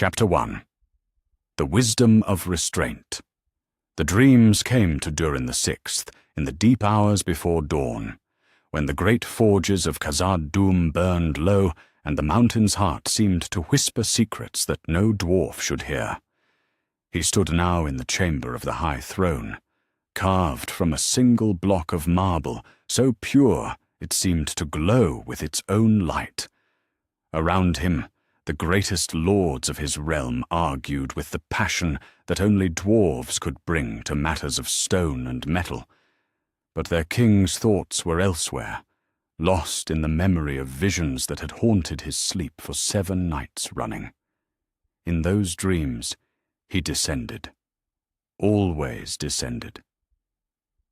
Chapter 1. The Wisdom of Restraint. The dreams came to Durin the Sixth in the deep hours before dawn, when the great forges of Khazad-dûm burned low and the mountain's heart seemed to whisper secrets that no dwarf should hear. He stood now in the chamber of the high throne, carved from a single block of marble, so pure it seemed to glow with its own light. Around him, the greatest lords of his realm argued with the passion that only dwarves could bring to matters of stone and metal. But their king's thoughts were elsewhere, lost in the memory of visions that had haunted his sleep for 7 nights running. In those dreams, he descended, always descended,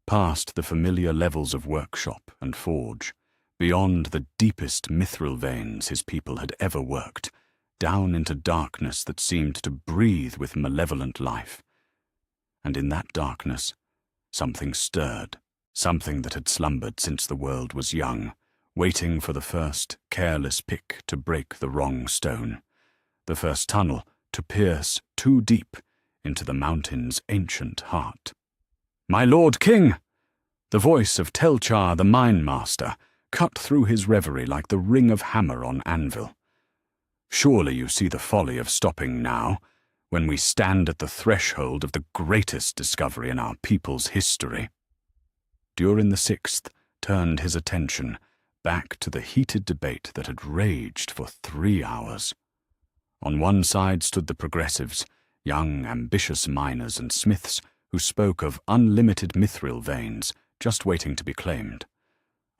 past the familiar levels of workshop and forge, beyond the deepest mithril veins his people had ever worked, down into darkness that seemed to breathe with malevolent life. And in that darkness, something stirred, something that had slumbered since the world was young, waiting for the first careless pick to break the wrong stone, the first tunnel to pierce too deep into the mountain's ancient heart. "My Lord King!" The voice of Telchar the Mine Master cut through his reverie like the ring of hammer on anvil. "Surely you see the folly of stopping now, when we stand at the threshold of the greatest discovery in our people's history." Durin the Sixth turned his attention back to the heated debate that had raged for 3 hours. On one side stood the progressives, young, ambitious miners and smiths who spoke of unlimited mithril veins just waiting to be claimed.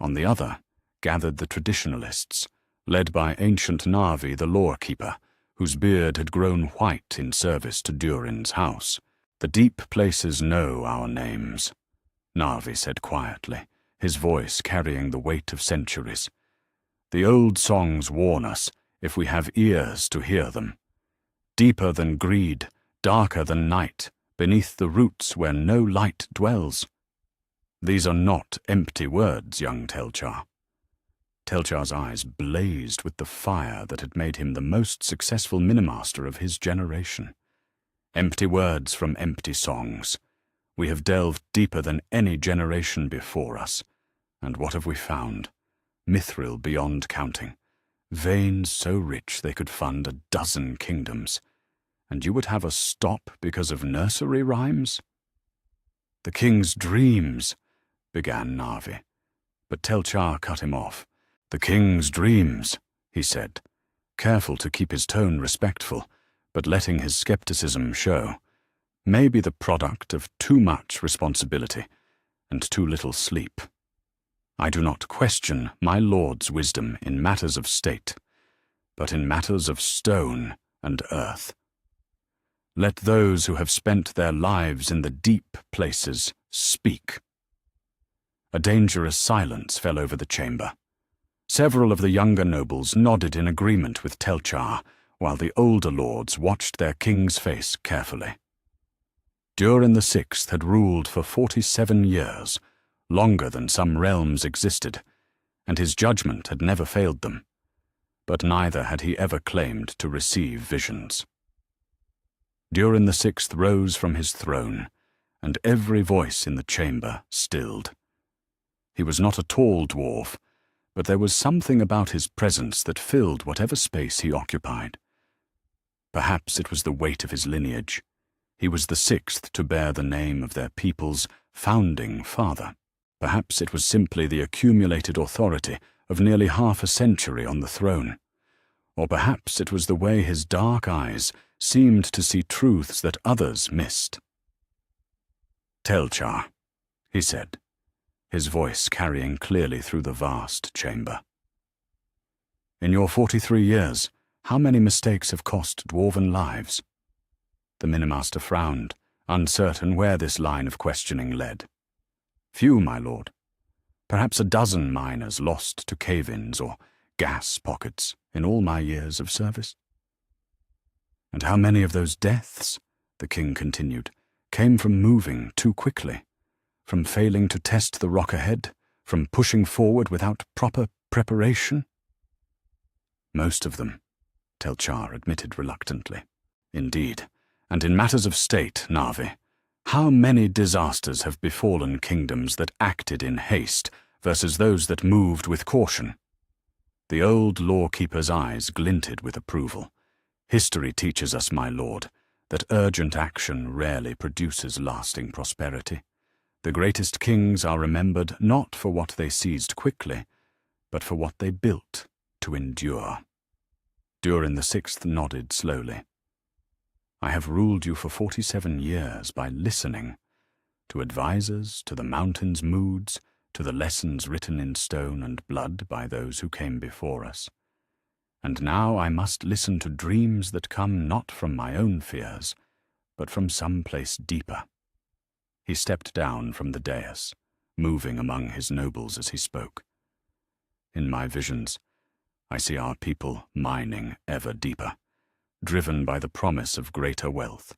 On the other gathered the traditionalists, led by ancient Narvi the lore-keeper, whose beard had grown white in service to Durin's house. "The deep places know our names," Narvi said quietly, his voice carrying the weight of centuries. "The old songs warn us if we have ears to hear them. Deeper than greed, darker than night, beneath the roots where no light dwells." These are not empty words, young Telchar. Telchar's eyes blazed with the fire that had made him the most successful minimaster of his generation. Empty words from empty songs. We have delved deeper than any generation before us. And what have we found? Mithril beyond counting. Veins so rich they could fund 12 kingdoms. And you would have us stop because of nursery rhymes? "The king's dreams," began Narvi, but Telchar cut him off. "The king's dreams," he said, careful to keep his tone respectful, but letting his skepticism show, may be the product of too much responsibility and too little sleep. I do not question my lord's wisdom in matters of state, but in matters of stone and earth. Let those who have spent their lives in the deep places speak." A dangerous silence fell over the chamber. Several of the younger nobles nodded in agreement with Telchar, while the older lords watched their king's face carefully. Durin the Sixth had ruled for 47 years, longer than some realms existed, and his judgment had never failed them. But neither had he ever claimed to receive visions. Durin the Sixth rose from his throne, and every voice in the chamber stilled. He was not a tall dwarf, but there was something about his presence that filled whatever space he occupied. Perhaps it was the weight of his lineage. He was the sixth to bear the name of their people's founding father. Perhaps it was simply the accumulated authority of nearly half a century on the throne. Or perhaps it was the way his dark eyes seemed to see truths that others missed. "Telchar," he said, his voice carrying clearly through the vast chamber. "In your 43 years, how many mistakes have cost dwarven lives?" The minimaster frowned, uncertain where this line of questioning led. "Few, my lord. Perhaps 12 miners lost to cave-ins or gas pockets in all my years of service." "And how many of those deaths," the king continued, "came from moving too quickly? From failing to test the rock ahead, from pushing forward without proper preparation?" "Most of them," Telchar admitted reluctantly. Indeed, and in matters of state, Navi, how many disasters have befallen kingdoms that acted in haste versus those that moved with caution? The old lawkeeper's eyes glinted with approval. History teaches us, my lord, that urgent action rarely produces lasting prosperity. The greatest kings are remembered not for what they seized quickly, but for what they built to endure. Durin the Sixth nodded slowly. I have ruled you for 47 years by listening to advisors, to the mountain's moods, to the lessons written in stone and blood by those who came before us. And now I must listen to dreams that come not from my own fears, but from some place deeper. He stepped down from the dais, moving among his nobles as he spoke. In my visions, I see our people mining ever deeper, driven by the promise of greater wealth.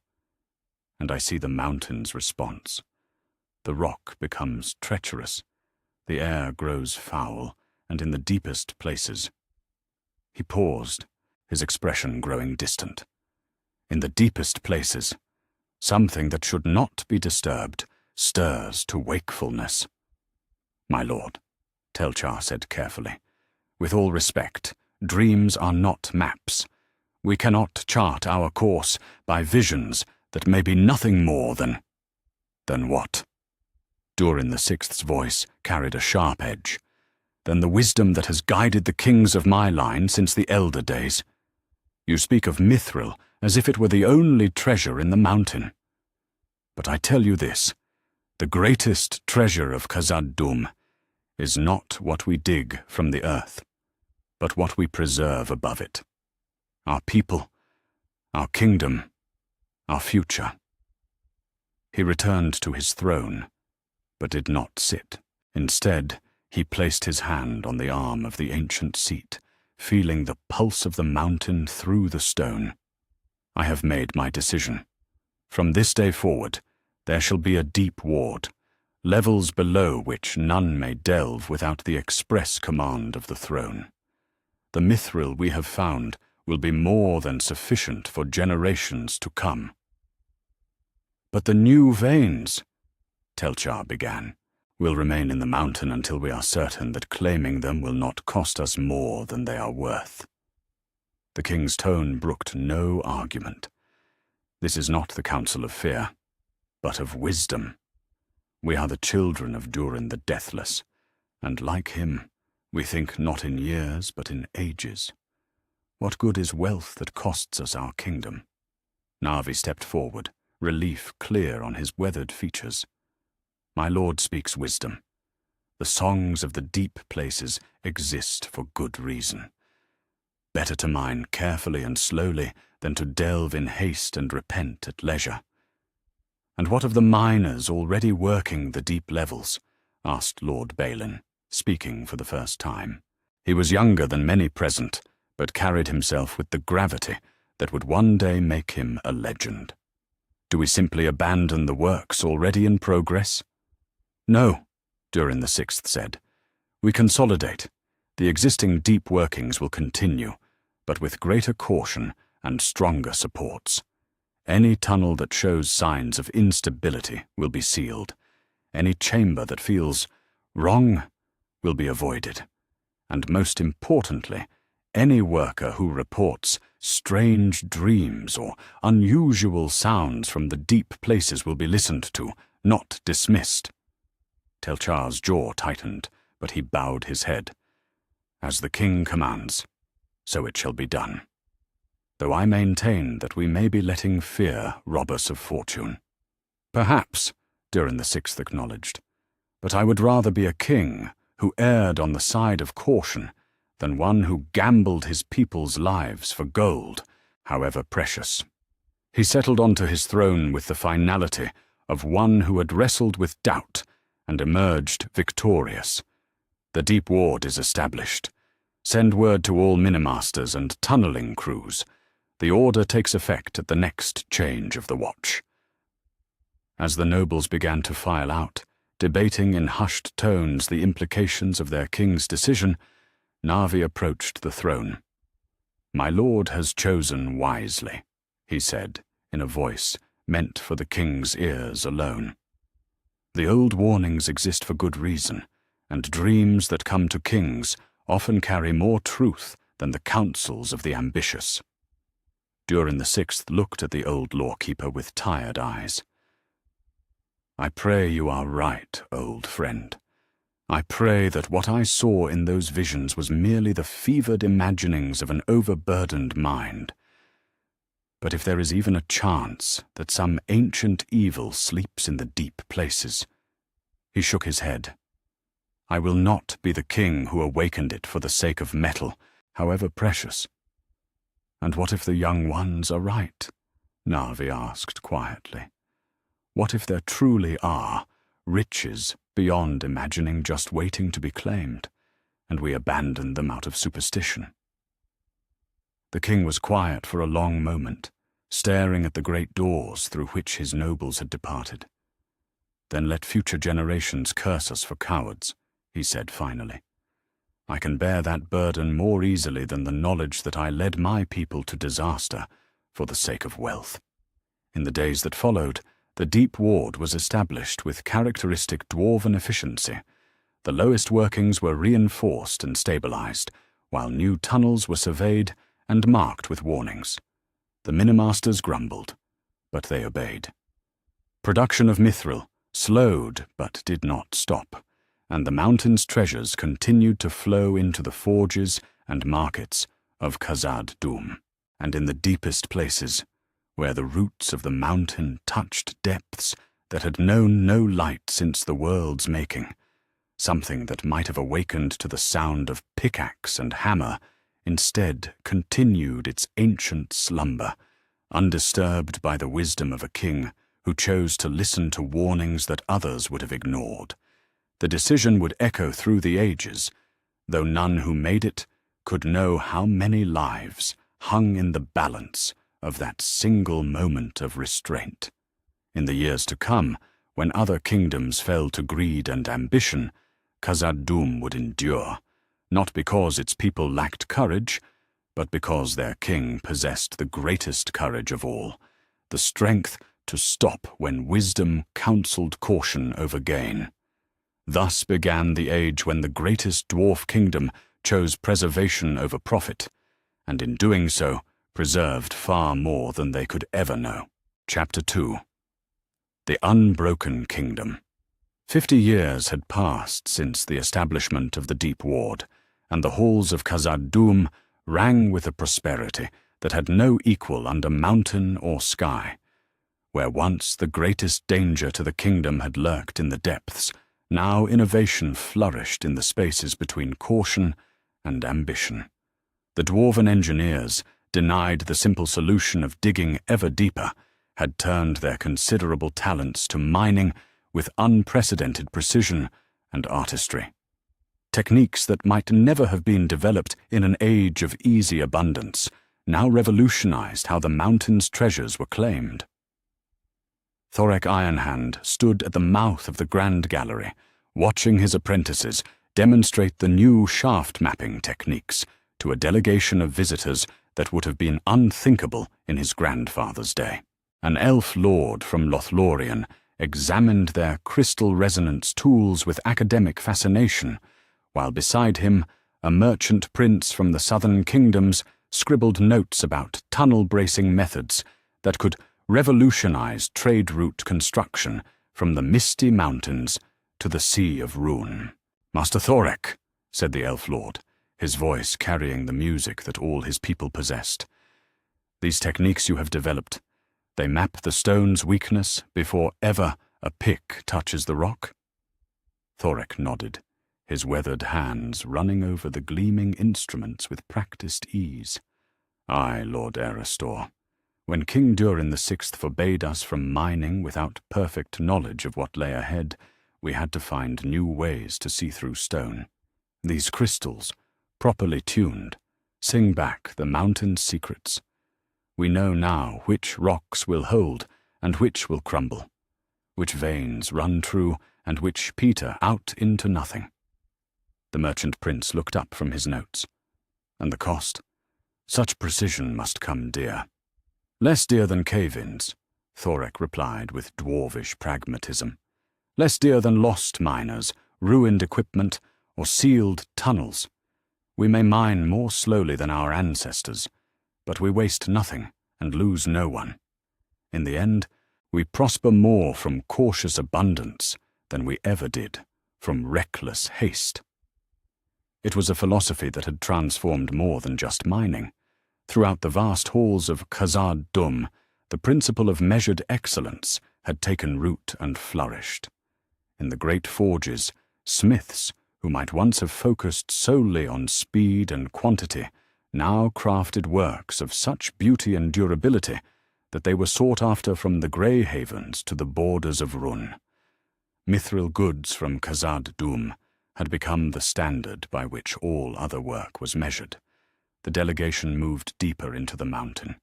And I see the mountain's response. The rock becomes treacherous, the air grows foul, and in the deepest places. He paused, his expression growing distant. In the deepest places, something that should not be disturbed stirs to wakefulness. My lord, Telchar said carefully, with all respect, dreams are not maps. We cannot chart our course by visions that may be nothing more than... Than what? Durin the Sixth's voice carried a sharp edge. Than the wisdom that has guided the kings of my line since the elder days. You speak of Mithril as if it were the only treasure in the mountain. But I tell you this, the greatest treasure of Khazad-dûm is not what we dig from the earth, but what we preserve above it. Our people, our kingdom, our future. He returned to his throne, but did not sit. Instead, he placed his hand on the arm of the ancient seat, feeling the pulse of the mountain through the stone. I have made my decision. From this day forward, there shall be a deep ward, levels below which none may delve without the express command of the throne. The mithril we have found will be more than sufficient for generations to come. But the new veins, Telchar began, will remain in the mountain until we are certain that claiming them will not cost us more than they are worth. The king's tone brooked no argument. This is not the counsel of fear, but of wisdom. We are the children of Durin the Deathless, and like him, we think not in years but in ages. What good is wealth that costs us our kingdom? Navi stepped forward, relief clear on his weathered features. My lord speaks wisdom. The songs of the deep places exist for good reason. Better to mine carefully and slowly than to delve in haste and repent at leisure. And what of the miners already working the deep levels? Asked Lord Bane, speaking for the first time. He was younger than many present, but carried himself with the gravity that would one day make him a legend. Do we simply abandon the works already in progress? No, Durin the Sixth said. We consolidate. The existing deep workings will continue, but with greater caution and stronger supports. Any tunnel that shows signs of instability will be sealed. Any chamber that feels wrong will be avoided. And most importantly, any worker who reports strange dreams or unusual sounds from the deep places will be listened to, not dismissed. Telchar's jaw tightened, but he bowed his head. As the king commands, so it shall be done. Though I maintain that we may be letting fear rob us of fortune. Perhaps, Durin the Sixth acknowledged, but I would rather be a king who erred on the side of caution than one who gambled his people's lives for gold, however precious. He settled onto his throne with the finality of one who had wrestled with doubt and emerged victorious. The deep ward is established. Send word to all minimasters and tunneling crews. The order takes effect at the next change of the watch. As the nobles began to file out, debating in hushed tones the implications of their king's decision, Navi approached the throne. My lord has chosen wisely, he said, in a voice meant for the king's ears alone. The old warnings exist for good reason, and dreams that come to kings often carry more truth than the counsels of the ambitious. Durin VI looked at the old lawkeeper with tired eyes. I pray you are right, old friend. I pray that what I saw in those visions was merely the fevered imaginings of an overburdened mind. But if there is even a chance that some ancient evil sleeps in the deep places— He shook his head. I will not be the king who awakened it for the sake of metal, however precious. And what if the young ones are right? Na'vi asked quietly. What if there truly are riches beyond imagining just waiting to be claimed, and we abandon them out of superstition? The king was quiet for a long moment, staring at the great doors through which his nobles had departed. Then let future generations curse us for cowards, he said finally. I can bear that burden more easily than the knowledge that I led my people to disaster for the sake of wealth. In the days that followed, the deep ward was established with characteristic dwarven efficiency. The lowest workings were reinforced and stabilized, while new tunnels were surveyed and marked with warnings. The minimasters grumbled, but they obeyed. Production of mithril slowed but did not stop, and the mountain's treasures continued to flow into the forges and markets of Khazad-dûm. And in the deepest places, where the roots of the mountain touched depths that had known no light since the world's making, something that might have awakened to the sound of pickaxe and hammer instead continued its ancient slumber, undisturbed by the wisdom of a king who chose to listen to warnings that others would have ignored. The decision would echo through the ages, though none who made it could know how many lives hung in the balance of that single moment of restraint. In the years to come, when other kingdoms fell to greed and ambition, Khazad-dûm would endure, not because its people lacked courage, but because their king possessed the greatest courage of all, the strength to stop when wisdom counseled caution over gain. Thus began the age when the greatest dwarf kingdom chose preservation over profit, and in doing so preserved far more than they could ever know. Chapter 2. The Unbroken Kingdom. 50 years had passed since the establishment of the Deep Ward, and the halls of Khazad-dûm rang with a prosperity that had no equal under mountain or sky. Where once the greatest danger to the kingdom had lurked in the depths, now innovation flourished in the spaces between caution and ambition. The dwarven engineers, denied the simple solution of digging ever deeper, had turned their considerable talents to mining with unprecedented precision and artistry. Techniques that might never have been developed in an age of easy abundance now revolutionized how the mountain's treasures were claimed. Thorek Ironhand stood at the mouth of the Grand Gallery, watching his apprentices demonstrate the new shaft mapping techniques to a delegation of visitors that would have been unthinkable in his grandfather's day. An elf lord from Lothlorien examined their crystal resonance tools with academic fascination, while beside him a merchant prince from the southern kingdoms scribbled notes about tunnel-bracing methods that could revolutionize trade route construction from the misty mountains to the Sea of Ruin. "Master Thorek," said the elf lord, his voice carrying the music that all his people possessed. "These techniques you have developed, they map the stone's weakness before ever a pick touches the rock?" Thorek nodded, his weathered hands running over the gleaming instruments with practiced ease. "Aye, Lord Erestor. When King Durin VI forbade us from mining without perfect knowledge of what lay ahead, we had to find new ways to see through stone. These crystals, properly tuned, sing back the mountain's secrets. We know now which rocks will hold and which will crumble, which veins run true and which peter out into nothing." The merchant prince looked up from his notes. "And the cost? Such precision must come dear." Less dear than cave-ins, Thorek replied with dwarvish pragmatism. Less dear than lost miners, ruined equipment, or sealed tunnels. We may mine more slowly than our ancestors, but we waste nothing and lose no one. In the end, we prosper more from cautious abundance than we ever did from reckless haste. It was a philosophy that had transformed more than just mining. Throughout the vast halls of Khazad-dûm, the principle of measured excellence had taken root and flourished. In the great forges, smiths, who might once have focused solely on speed and quantity, now crafted works of such beauty and durability that they were sought after from the Grey Havens to the borders of Run. Mithril goods from Khazad-dûm had become the standard by which all other work was measured. The delegation moved deeper into the mountain,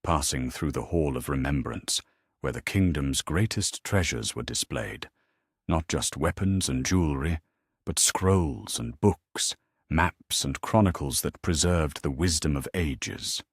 passing through the Hall of Remembrance, where the kingdom's greatest treasures were displayed, not just weapons and jewelry, but scrolls and books, maps and chronicles that preserved the wisdom of ages.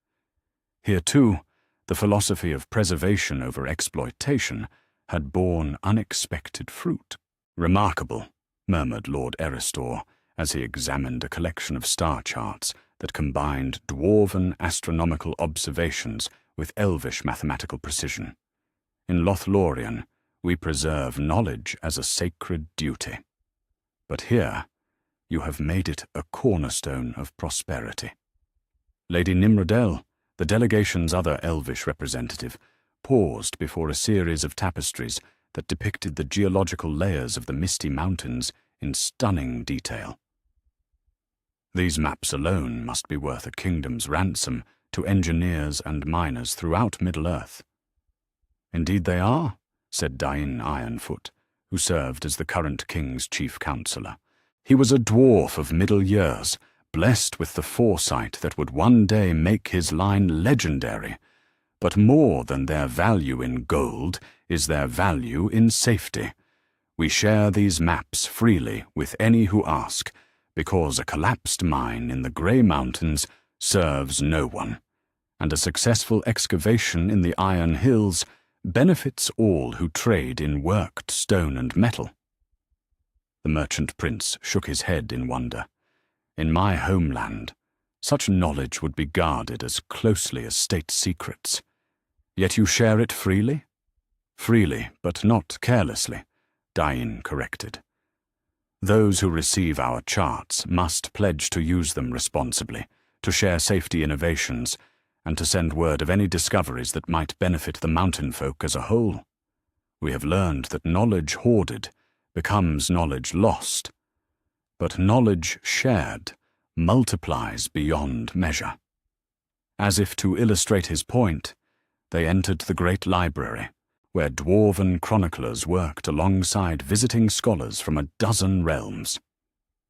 Here, too, the philosophy of preservation over exploitation had borne unexpected fruit. Remarkable, murmured Lord Eristor, as he examined a collection of star charts that combined dwarven astronomical observations with elvish mathematical precision. In Lothlorien, we preserve knowledge as a sacred duty. But here, you have made it a cornerstone of prosperity. Lady Nimrodel, the delegation's other elvish representative, paused before a series of tapestries that depicted the geological layers of the Misty Mountains in stunning detail. These maps alone must be worth a kingdom's ransom to engineers and miners throughout Middle-earth. Indeed they are, said Dain Ironfoot, who served as the current king's chief counselor. He was a dwarf of middle years, blessed with the foresight that would one day make his line legendary. But more than their value in gold is their value in safety. We share these maps freely with any who ask, because a collapsed mine in the Grey Mountains serves no one, and a successful excavation in the Iron Hills benefits all who trade in worked stone and metal. The merchant prince shook his head in wonder. In my homeland, such knowledge would be guarded as closely as state secrets. Yet you share it freely? Freely, but not carelessly, Dain corrected. Those who receive our charts must pledge to use them responsibly, to share safety innovations, and to send word of any discoveries that might benefit the mountain folk as a whole. We have learned that knowledge hoarded becomes knowledge lost, but knowledge shared multiplies beyond measure. As if to illustrate his point, they entered the great library, where dwarven chroniclers worked alongside visiting scholars from a dozen realms.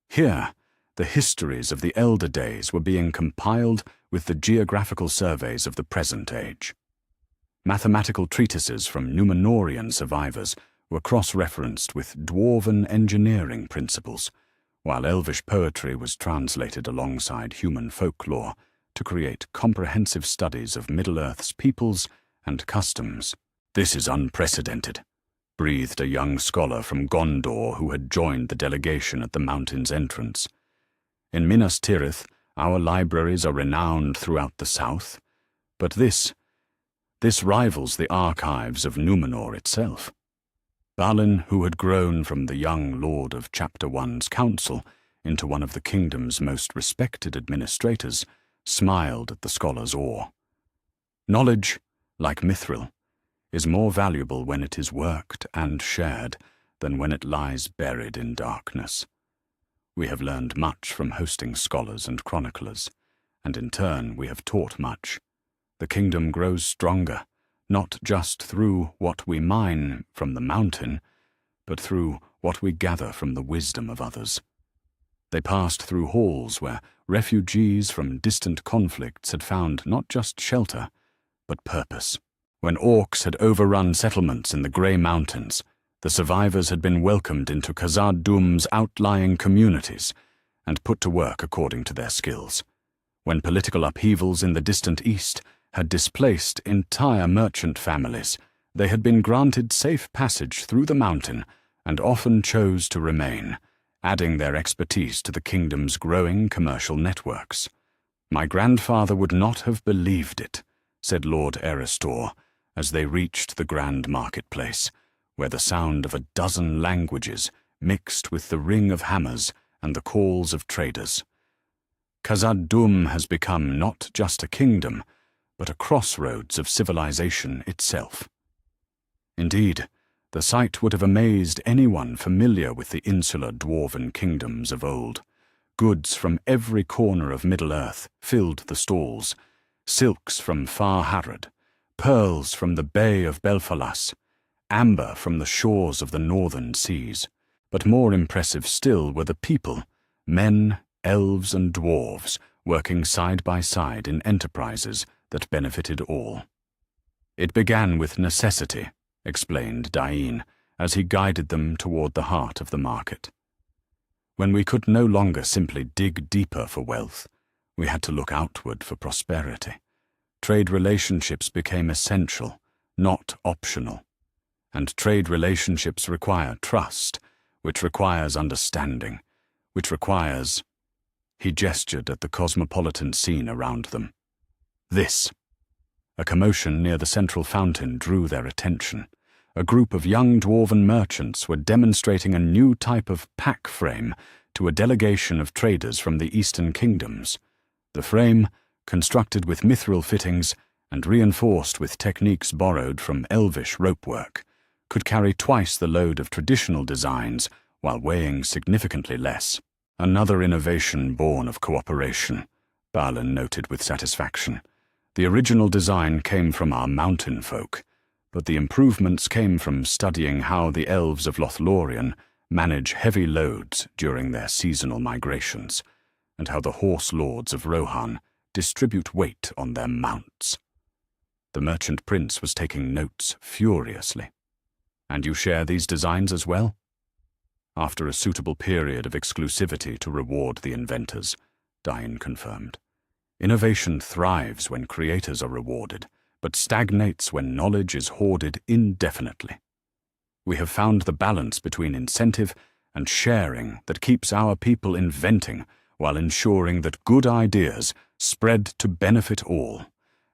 Here, the histories of the elder days were being compiled with the geographical surveys of the present age. Mathematical treatises from Númenórean survivors were cross-referenced with dwarven engineering principles, while elvish poetry was translated alongside human folklore to create comprehensive studies of Middle-earth's peoples and customs. This is unprecedented, breathed a young scholar from Gondor who had joined the delegation at the mountain's entrance. In Minas Tirith, our libraries are renowned throughout the south, but this rivals the archives of Númenor itself. Balin, who had grown from the young lord of Chapter 1's council into one of the kingdom's most respected administrators, smiled at the scholar's awe. Knowledge, like mithril, is more valuable when it is worked and shared than when it lies buried in darkness. We have learned much from hosting scholars and chroniclers, and in turn we have taught much. The kingdom grows stronger, not just through what we mine from the mountain, but through what we gather from the wisdom of others. They passed through halls where refugees from distant conflicts had found not just shelter, but purpose. When orcs had overrun settlements in the Grey Mountains, the survivors had been welcomed into Khazad-dûm's outlying communities and put to work according to their skills. When political upheavals in the distant east had displaced entire merchant families, they had been granted safe passage through the mountain and often chose to remain, adding their expertise to the kingdom's growing commercial networks. "My grandfather would not have believed it," said Lord Erestor, as they reached the grand marketplace, where the sound of a dozen languages mixed with the ring of hammers and the calls of traders. Khazad-dûm has become not just a kingdom, but a crossroads of civilization itself. Indeed, the sight would have amazed anyone familiar with the insular dwarven kingdoms of old. Goods from every corner of Middle-earth filled the stalls, silks from far Harad, pearls from the Bay of Belfalas, amber from the shores of the northern seas. But more impressive still were the people, men, elves and dwarves, working side by side in enterprises that benefited all. "It began with necessity," explained Dain, as he guided them toward the heart of the market. "When we could no longer simply dig deeper for wealth, we had to look outward for prosperity. Trade relationships became essential, not optional. And trade relationships require trust, which requires understanding, which requires—" He gestured at the cosmopolitan scene around them. "This." A commotion near the central fountain drew their attention. A group of young dwarven merchants were demonstrating a new type of pack frame to a delegation of traders from the eastern kingdoms. The frame, constructed with mithril fittings and reinforced with techniques borrowed from elvish ropework, could carry twice the load of traditional designs while weighing significantly less. "Another innovation born of cooperation," Balin noted with satisfaction. "The original design came from our mountain folk, but the improvements came from studying how the elves of Lothlorien manage heavy loads during their seasonal migrations, and how the horse lords of Rohan distribute weight on their mounts." The merchant prince was taking notes furiously. "And you share these designs as well?" "After a suitable period of exclusivity to reward the inventors," Dain confirmed. "Innovation thrives when creators are rewarded, but stagnates when knowledge is hoarded indefinitely. We have found the balance between incentive and sharing that keeps our people inventing while ensuring that good ideas spread to benefit all."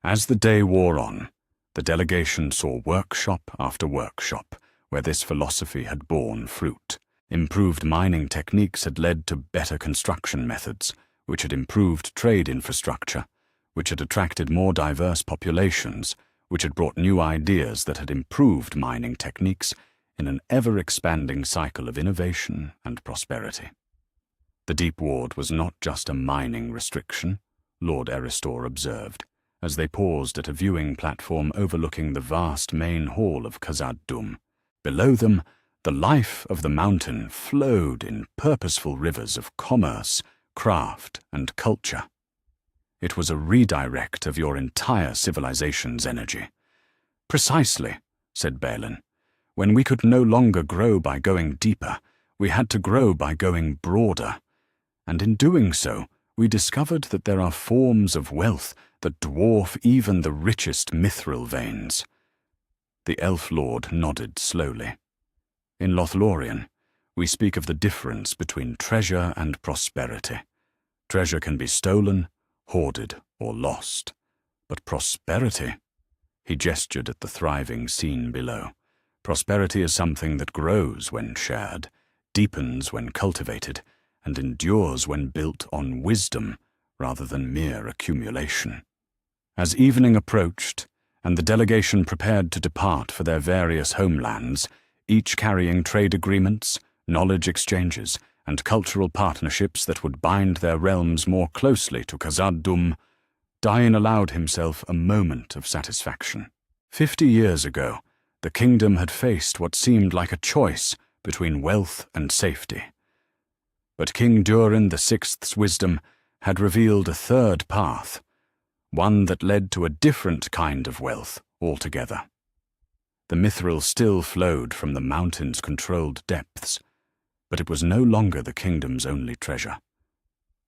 As the day wore on, the delegation saw workshop after workshop where this philosophy had borne fruit. Improved mining techniques had led to better construction methods, which had improved trade infrastructure, which had attracted more diverse populations, which had brought new ideas that had improved mining techniques in an ever-expanding cycle of innovation and prosperity. The Deep Ward was not just a mining restriction, Lord Erestor observed, as they paused at a viewing platform overlooking the vast main hall of Khazad-dûm. Below them, the life of the mountain flowed in purposeful rivers of commerce, craft, and culture. It was a redirect of your entire civilization's energy. "Precisely," said Balin. "When we could no longer grow by going deeper, we had to grow by going broader. And in doing so, we discovered that there are forms of wealth that dwarf even the richest mithril veins." The elf lord nodded slowly. "In Lothlorien, we speak of the difference between treasure and prosperity. Treasure can be stolen, hoarded, or lost. But prosperity—" He gestured at the thriving scene below. "Prosperity is something that grows when shared, deepens when cultivated, and endures when built on wisdom rather than mere accumulation." As evening approached, and the delegation prepared to depart for their various homelands, each carrying trade agreements, knowledge exchanges, and cultural partnerships that would bind their realms more closely to Khazad-dûm, Dain allowed himself a moment of satisfaction. 50 years ago, the kingdom had faced what seemed like a choice between wealth and safety. But King Durin VI's wisdom had revealed a third path, one that led to a different kind of wealth altogether. The mithril still flowed from the mountain's controlled depths, but it was no longer the kingdom's only treasure.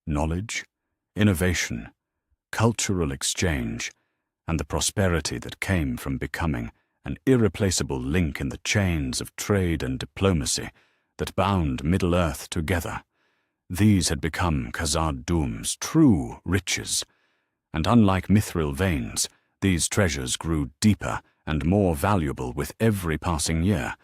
Knowledge, innovation, cultural exchange, and the prosperity that came from becoming an irreplaceable link in the chains of trade and diplomacy that bound Middle-earth together. These had become Khazad-dûm's true riches, and unlike mithril veins, these treasures grew deeper and more valuable with every passing year,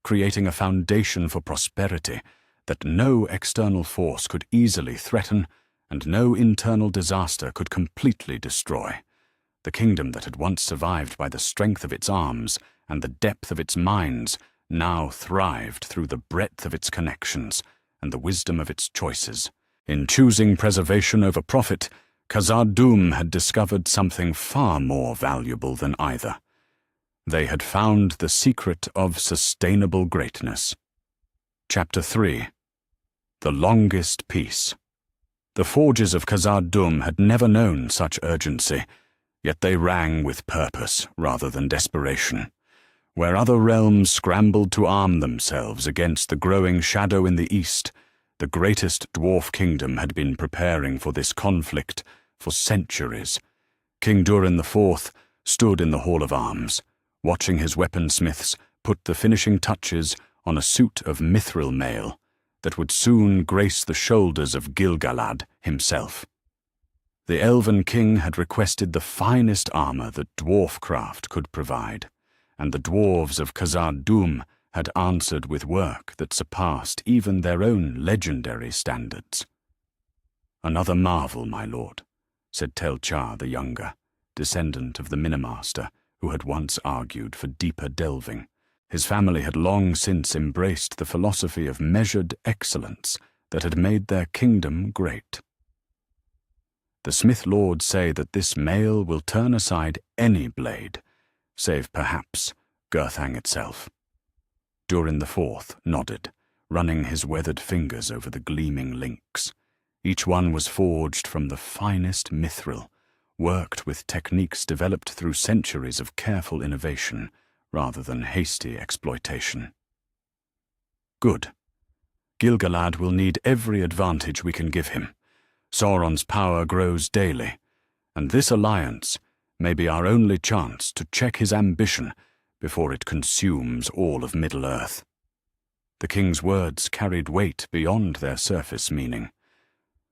creating a foundation for prosperity that no external force could easily threaten and no internal disaster could completely destroy. The kingdom that had once survived by the strength of its arms and the depth of its mines now thrived through the breadth of its connections and the wisdom of its choices. In choosing preservation over profit, Khazad-dûm had discovered something far more valuable than either. They had found the secret of sustainable greatness. Chapter 3. The Longest Peace. The forges of Khazad-dûm had never known such urgency, yet they rang with purpose rather than desperation. Where other realms scrambled to arm themselves against the growing shadow in the east, the greatest dwarf kingdom had been preparing for this conflict for centuries. King Durin IV stood in the Hall of Arms, watching his weaponsmiths put the finishing touches on a suit of mithril mail that would soon grace the shoulders of Gil-galad himself. The Elven King had requested the finest armor that dwarfcraft could provide, and the dwarves of Khazad-dûm had answered with work that surpassed even their own legendary standards. "Another marvel, my lord," said Tel-Char the Younger, descendant of the Minimaster, who had once argued for deeper delving. His family had long since embraced the philosophy of measured excellence that had made their kingdom great. "The Smith Lords say that this mail will turn aside any blade, save perhaps Gurthang itself." Durin IV nodded, running his weathered fingers over the gleaming links. Each one was forged from the finest mithril, worked with techniques developed through centuries of careful innovation rather than hasty exploitation. "Good. Gil-galad will need every advantage we can give him. Sauron's power grows daily, and this alliance may be our only chance to check his ambition before it consumes all of Middle-earth." The king's words carried weight beyond their surface meaning.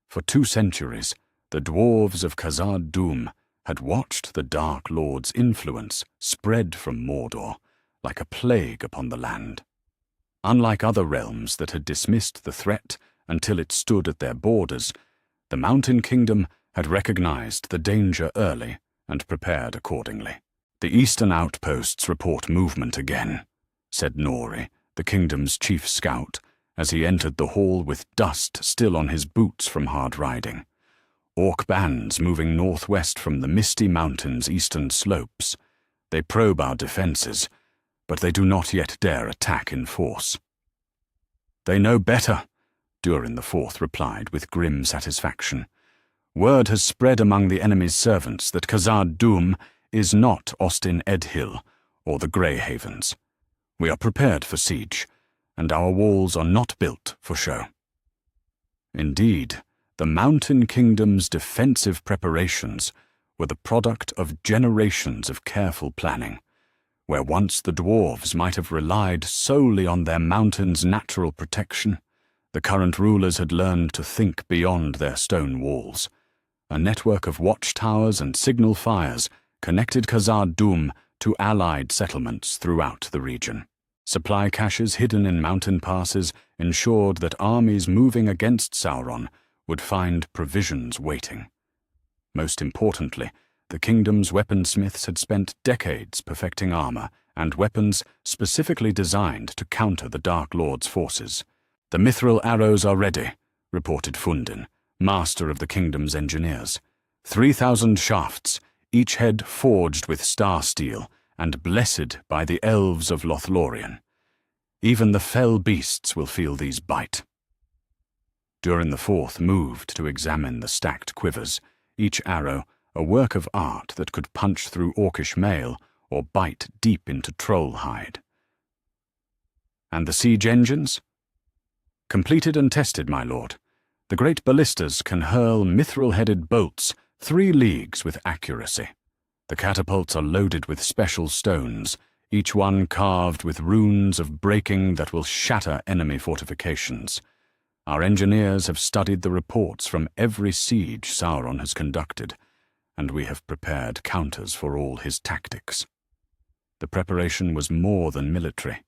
For 2 centuries, the dwarves of Khazad-dûm had watched the Dark Lord's influence spread from Mordor like a plague upon the land. Unlike other realms that had dismissed the threat until it stood at their borders, the Mountain Kingdom had recognized the danger early and prepared accordingly. "The eastern outposts report movement again," said Nori, the kingdom's chief scout, as he entered the hall with dust still on his boots from hard riding. "Orc bands moving northwest from the Misty Mountains' eastern slopes. They probe our defenses, but they do not yet dare attack in force." "They know better," Durin IV replied with grim satisfaction. "Word has spread among the enemy's servants that Khazad-dûm is not Ostin Edhill or the Grey Havens. We are prepared for siege, and our walls are not built for show." Indeed, the Mountain Kingdom's defensive preparations were the product of generations of careful planning. Where once the dwarves might have relied solely on their mountain's natural protection, the current rulers had learned to think beyond their stone walls. A network of watchtowers and signal fires connected Khazad-dûm to allied settlements throughout the region. Supply caches hidden in mountain passes ensured that armies moving against Sauron would find provisions waiting. Most importantly, the kingdom's weaponsmiths had spent decades perfecting armor and weapons specifically designed to counter the Dark Lord's forces. "The mithril arrows are ready," reported Fundin, master of the kingdom's engineers. 3,000 shafts, each head forged with star steel and blessed by the elves of Lothlorien. Even the fell beasts will feel these bite. Durin IV moved to examine the stacked quivers, each arrow a work of art that could punch through orcish mail or bite deep into troll hide. "And the siege engines?" "Completed and tested, my lord. The great ballistas can hurl mithril-headed bolts 3 leagues with accuracy." The catapults are loaded with special stones, each one carved with runes of breaking that will shatter enemy fortifications. Our engineers have studied the reports from every siege Sauron has conducted, and we have prepared counters for all his tactics. The preparation was more than military.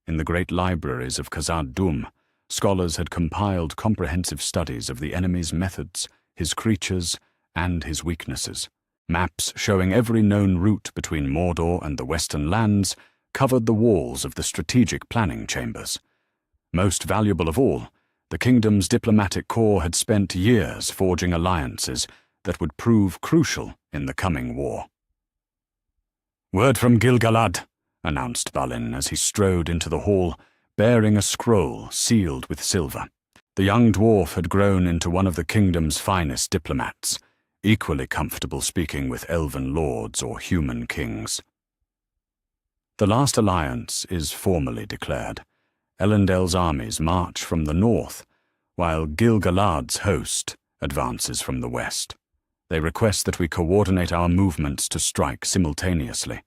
In the great libraries of Khazad-dûm, scholars had compiled comprehensive studies of the enemy's methods, his creatures, and his weaknesses. Maps showing every known route between Mordor and the Western Lands covered the walls of the strategic planning chambers. Most valuable of all, the kingdom's diplomatic corps had spent years forging alliances that would prove crucial in the coming war. "Word from Gil-galad," announced Balin as he strode into the hall, bearing a scroll sealed with silver. The young dwarf had grown into one of the kingdom's finest diplomats, equally comfortable speaking with elven lords or human kings. The last alliance is formally declared. Elendel's armies march from the north, while Gil-galad's host advances from the west. They request that we coordinate our movements to strike simultaneously.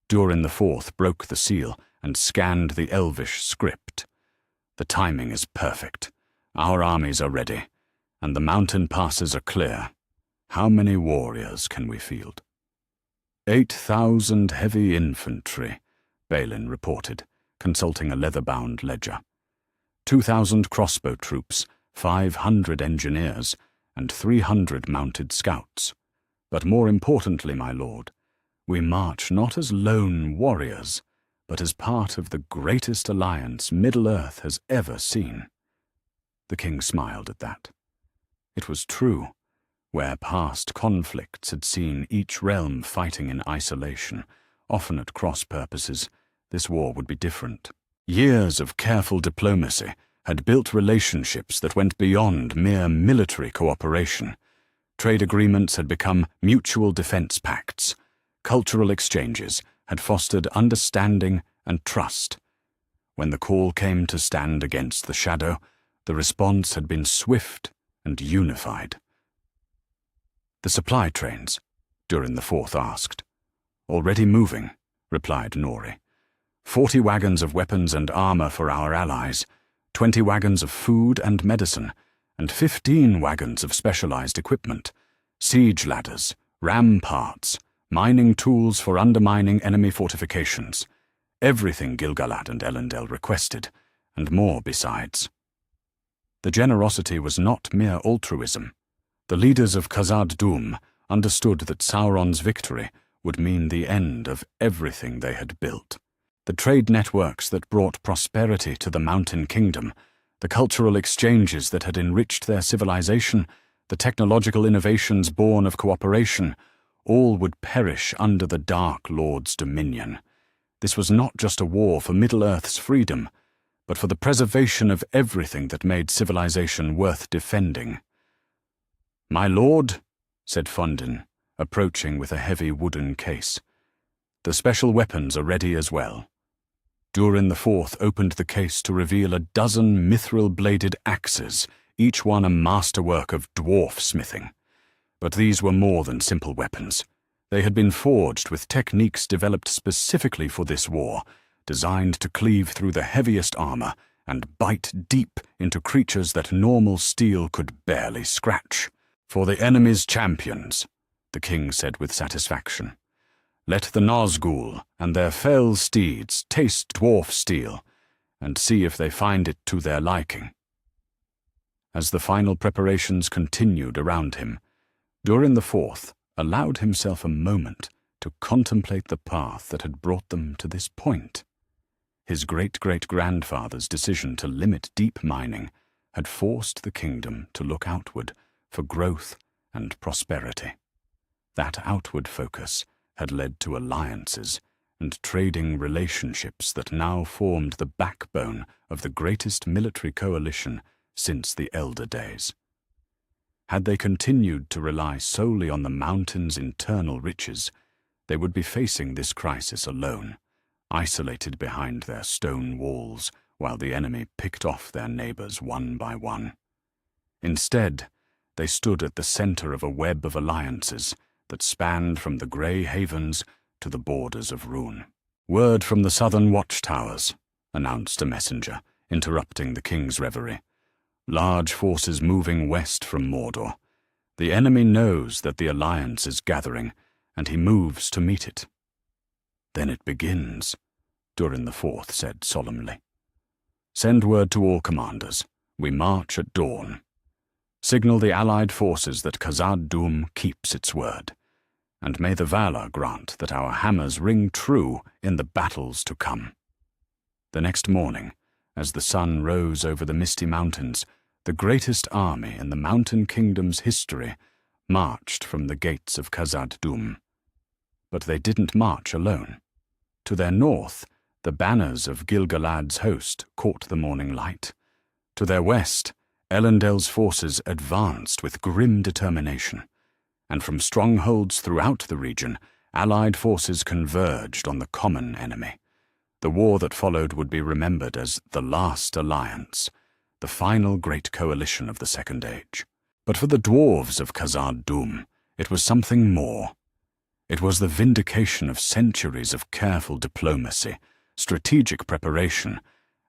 Durin IV broke the seal and scanned the Elvish script. The timing is perfect. Our armies are ready, and the mountain passes are clear. How many warriors can we field? 8,000 heavy infantry, Balin reported, consulting a leather-bound ledger. 2,000 crossbow troops, 500 engineers, and 300 mounted scouts. But more importantly, my lord, we march not as lone warriors, but as part of the greatest alliance Middle-earth has ever seen. The king smiled at that. It was true. Where past conflicts had seen each realm fighting in isolation, often at cross purposes, this war would be different. Years of careful diplomacy had built relationships that went beyond mere military cooperation. Trade agreements had become mutual defense pacts. Cultural exchanges had fostered understanding and trust. When the call came to stand against the shadow, the response had been swift and unified. "The supply trains?" Durin IV asked. "Already moving," replied Nori. 40 wagons of weapons and armor for our allies, 20 wagons of food and medicine, and 15 wagons of specialized equipment, siege ladders, ram parts, mining tools for undermining enemy fortifications. Everything Gil-galad and Elendil requested, and more besides. The generosity was not mere altruism. The leaders of Khazad-dûm understood that Sauron's victory would mean the end of everything they had built. The trade networks that brought prosperity to the Mountain Kingdom, the cultural exchanges that had enriched their civilization, the technological innovations born of cooperation, all would perish under the Dark Lord's dominion. This was not just a war for Middle-earth's freedom, but for the preservation of everything that made civilization worth defending. "My lord," said Fundin, approaching with a heavy wooden case. "The special weapons are ready as well." Durin IV opened the case to reveal a dozen mithril-bladed axes, each one a masterwork of dwarf smithing. But these were more than simple weapons. They had been forged with techniques developed specifically for this war, designed to cleave through the heaviest armor and bite deep into creatures that normal steel could barely scratch. "For the enemy's champions," the king said with satisfaction. "Let the Nazgûl and their fell steeds taste dwarf steel, and see if they find it to their liking." As the final preparations continued around him, Durin IV allowed himself a moment to contemplate the path that had brought them to this point. His great-great-grandfather's decision to limit deep mining had forced the kingdom to look outward for growth and prosperity. That outward focus had led to alliances and trading relationships that now formed the backbone of the greatest military coalition since the Elder Days. Had they continued to rely solely on the mountain's internal riches, they would be facing this crisis alone, isolated behind their stone walls while the enemy picked off their neighbors one by one. Instead, they stood at the center of a web of alliances that spanned from the grey havens to the borders of Rhûn. "Word from the southern watchtowers," announced a messenger, interrupting the king's reverie. "Large forces moving west from Mordor. The enemy knows that the alliance is gathering, and he moves to meet it." "Then it begins," Durin the Fourth said solemnly. "Send word to all commanders. We march at dawn. Signal the allied forces that Khazad-dûm keeps its word, and may the Valar grant that our hammers ring true in the battles to come." The next morning, as the sun rose over the misty mountains, the greatest army in the Mountain Kingdom's history marched from the gates of Khazad-dûm. But they didn't march alone. To their north, the banners of Gil-galad's host caught the morning light. To their west, Elendil's forces advanced with grim determination, and from strongholds throughout the region, allied forces converged on the common enemy. The war that followed would be remembered as the Last Alliance, the final great coalition of the Second Age. But for the dwarves of Khazad-dûm, it was something more. It was the vindication of centuries of careful diplomacy, strategic preparation,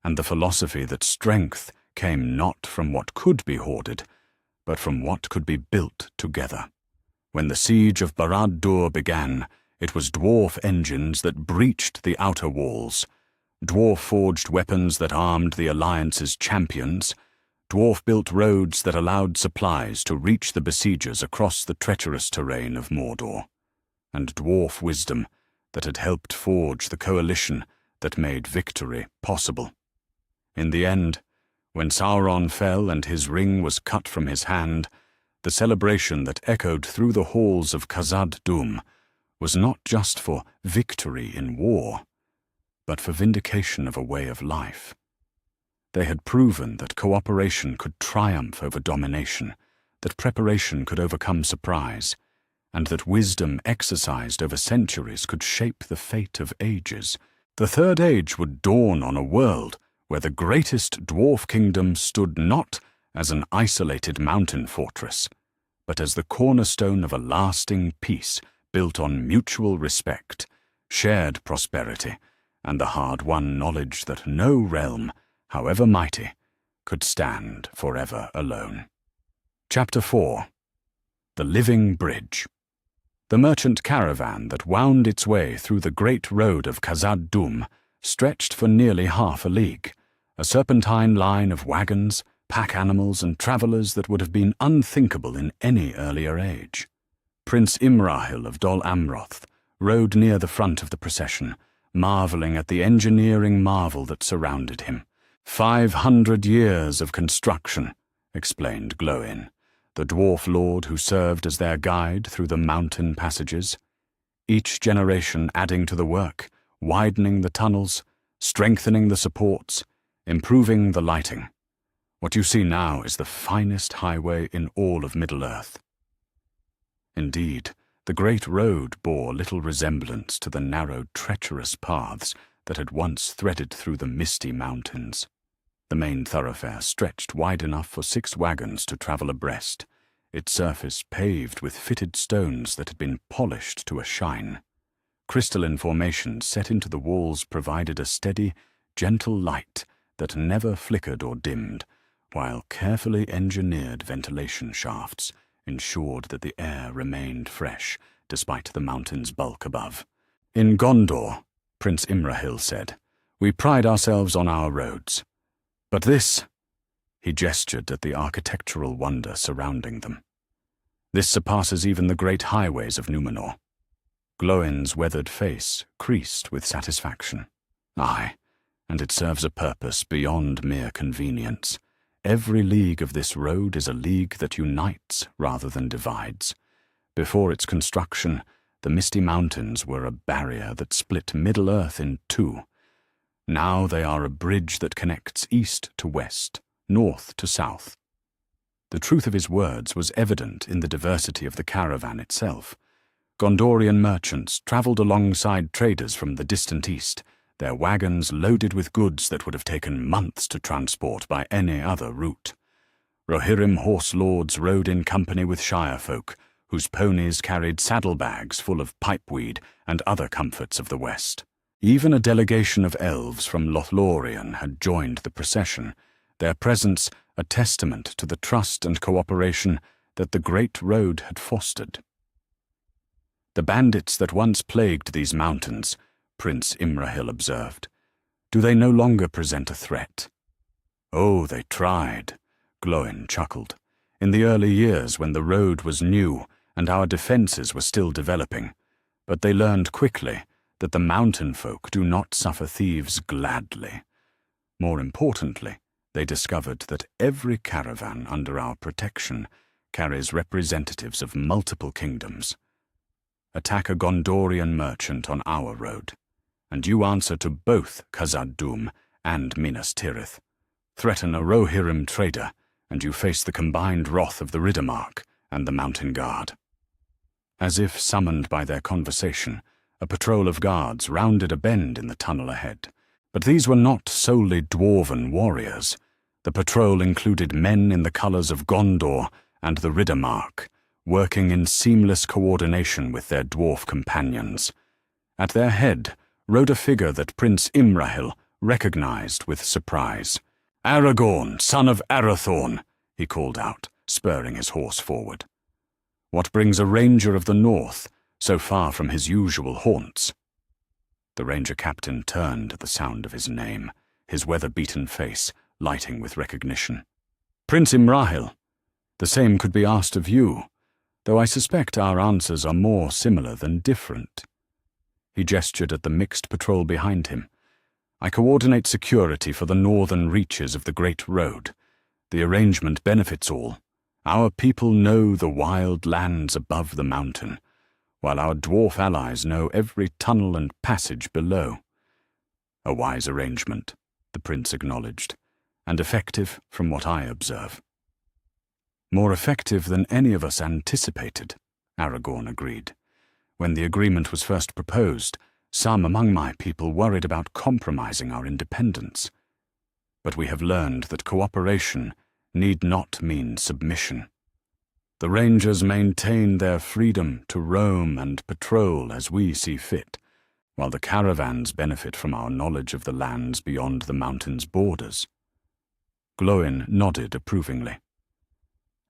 and the philosophy that strength came not from what could be hoarded, but from what could be built together. When the siege of Barad-dûr began, it was dwarf engines that breached the outer walls, dwarf-forged weapons that armed the Alliance's champions, dwarf-built roads that allowed supplies to reach the besiegers across the treacherous terrain of Mordor, and dwarf wisdom that had helped forge the coalition that made victory possible. In the end, when Sauron fell and his ring was cut from his hand, the celebration that echoed through the halls of Khazad-dûm was not just for victory in war, but for vindication of a way of life. They had proven that cooperation could triumph over domination, that preparation could overcome surprise, and that wisdom exercised over centuries could shape the fate of ages. The Third Age would dawn on a world where the greatest dwarf kingdom stood not as an isolated mountain fortress, but as the cornerstone of a lasting peace built on mutual respect, shared prosperity, and the hard-won knowledge that no realm, however mighty, could stand forever alone. Chapter 4. The Living Bridge. The merchant caravan that wound its way through the great road of Khazad-dûm stretched for nearly half a league, a serpentine line of wagons, pack animals, and travellers that would have been unthinkable in any earlier age. Prince Imrahil of Dol Amroth rode near the front of the procession, marvelling at the engineering marvel that surrounded him. 500 years of construction, explained Glóin, the dwarf lord who served as their guide through the mountain passages. Each generation adding to the work, widening the tunnels, strengthening the supports, improving the lighting. What you see now is the finest highway in all of Middle-earth. Indeed, the great road bore little resemblance to the narrow, treacherous paths that had once threaded through the misty mountains. The main thoroughfare stretched wide enough for 6 wagons to travel abreast, its surface paved with fitted stones that had been polished to a shine. Crystalline formations set into the walls provided a steady, gentle light that never flickered or dimmed, while carefully engineered ventilation shafts ensured that the air remained fresh despite the mountain's bulk above. "In Gondor," Prince Imrahil said, "we pride ourselves on our roads. But this," he gestured at the architectural wonder surrounding them, "this surpasses even the great highways of Númenor." Glóin's weathered face creased with satisfaction. "Aye, and it serves a purpose beyond mere convenience. Every league of this road is a league that unites rather than divides. Before its construction, the misty mountains were a barrier that split Middle-earth in 2. Now they are a bridge that connects east to west, north to south." The truth of his words was evident in the diversity of the caravan itself. Gondorian merchants travelled alongside traders from the distant east, their wagons loaded with goods that would have taken months to transport by any other route. Rohirrim horse lords rode in company with shire folk, whose ponies carried saddlebags full of pipeweed and other comforts of the West. Even a delegation of elves from Lothlorien had joined the procession, their presence a testament to the trust and cooperation that the Great Road had fostered. "The bandits that once plagued these mountains," Prince Imrahil observed, "do they no longer present a threat?" "Oh, they tried," Glóin chuckled, "in the early years when the road was new and our defenses were still developing, but they learned quickly that the mountain folk do not suffer thieves gladly. More importantly, they discovered that every caravan under our protection carries representatives of multiple kingdoms. Attack a Gondorian merchant on our road, and you answer to both Khazad-dûm and Minas Tirith. Threaten a Rohirrim trader, and you face the combined wrath of the Riddermark and the Mountain Guard." As if summoned by their conversation, a patrol of guards rounded a bend in the tunnel ahead. But these were not solely dwarven warriors. The patrol included men in the colors of Gondor and the Riddermark, working in seamless coordination with their dwarf companions. At their head rode a figure that Prince Imrahil recognized with surprise. "Aragorn, son of Arathorn," he called out, spurring his horse forward. "What brings a ranger of the north so far from his usual haunts?" The ranger captain turned at the sound of his name, his weather-beaten face lighting with recognition. "Prince Imrahil, the same could be asked of you, though I suspect our answers are more similar than different." He gestured at the mixed patrol behind him. "I coordinate security for the northern reaches of the Great Road. The arrangement benefits all. Our people know the wild lands above the mountain, while our dwarf allies know every tunnel and passage below." "A wise arrangement," the prince acknowledged, "and effective from what I observe." "More effective than any of us anticipated," Aragorn agreed. "When the agreement was first proposed, some among my people worried about compromising our independence. But we have learned that cooperation need not mean submission. The Rangers maintain their freedom to roam and patrol as we see fit, while the caravans benefit from our knowledge of the lands beyond the mountain's borders." Glóin nodded approvingly.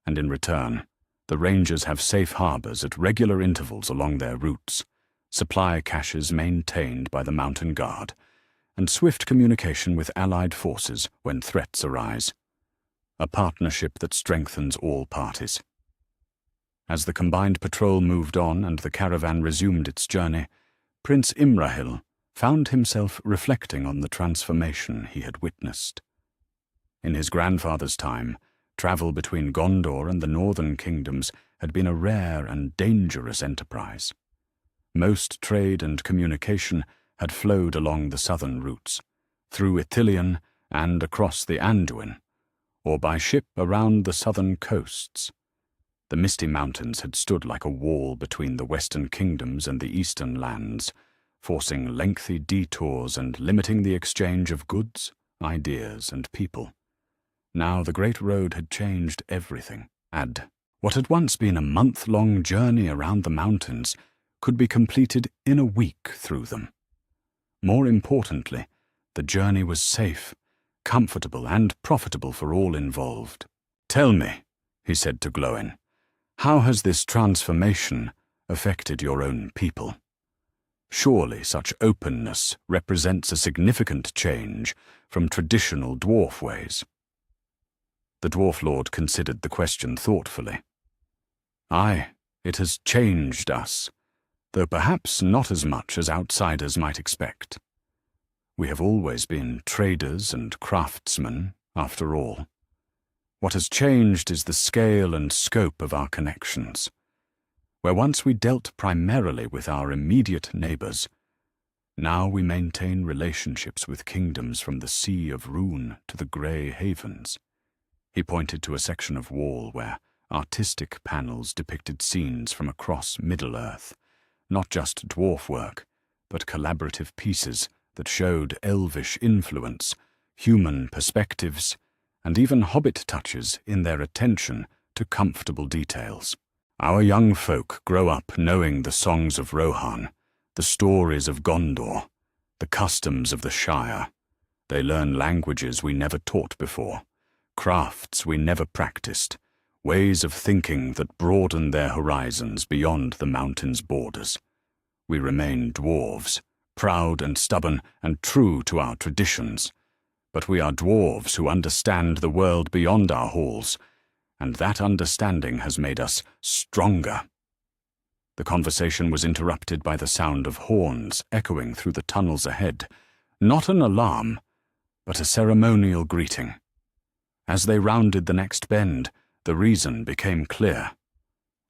"And in return, the Rangers have safe harbors at regular intervals along their routes, supply caches maintained by the Mountain Guard, and swift communication with allied forces when threats arise. A partnership that strengthens all parties." As the combined patrol moved on and the caravan resumed its journey, Prince Imrahil found himself reflecting on the transformation he had witnessed. In his grandfather's time, travel between Gondor and the northern kingdoms had been a rare and dangerous enterprise. Most trade and communication had flowed along the southern routes, through Ithilien and across the Anduin, or by ship around the southern coasts. The Misty Mountains had stood like a wall between the western kingdoms and the eastern lands, forcing lengthy detours and limiting the exchange of goods, ideas, and people. Now the Great Road had changed everything, and what had once been a month-long journey around the mountains could be completed in a week through them. More importantly, the journey was safe, comfortable, and profitable for all involved. "Tell me," he said to Glóin, "how has this transformation affected your own people? Surely such openness represents a significant change from traditional dwarf ways." The Dwarf Lord considered the question thoughtfully. "Aye, it has changed us, though perhaps not as much as outsiders might expect. We have always been traders and craftsmen, after all. What has changed is the scale and scope of our connections. Where once we dealt primarily with our immediate neighbors, now we maintain relationships with kingdoms from the Sea of Rune to the Grey Havens." He pointed to a section of wall where artistic panels depicted scenes from across Middle-earth, not just dwarf work, but collaborative pieces that showed elvish influence, human perspectives, and even hobbit touches in their attention to comfortable details. Our young folk grow up knowing the songs of Rohan, the stories of Gondor, the customs of the Shire. They learn languages we never taught before, crafts we never practiced, ways of thinking that broaden their horizons beyond the mountain's borders. We remain dwarves, proud and stubborn and true to our traditions, but we are dwarves who understand the world beyond our halls, and that understanding has made us stronger. The conversation was interrupted by the sound of horns echoing through the tunnels ahead, not an alarm, but a ceremonial greeting. As they rounded the next bend, the reason became clear.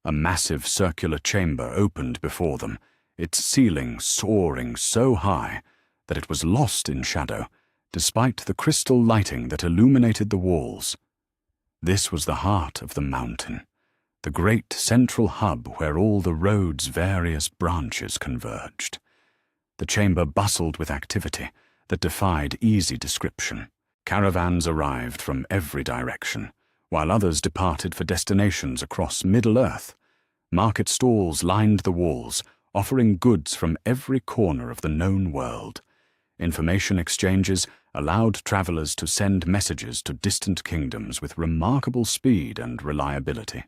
A massive circular chamber opened before them, its ceiling soaring so high that it was lost in shadow, despite the crystal lighting that illuminated the walls. This was the heart of the mountain, the great central hub where all the road's various branches converged. The chamber bustled with activity that defied easy description. Caravans arrived from every direction, while others departed for destinations across Middle-earth. Market stalls lined the walls, offering goods from every corner of the known world. Information exchanges allowed travelers to send messages to distant kingdoms with remarkable speed and reliability.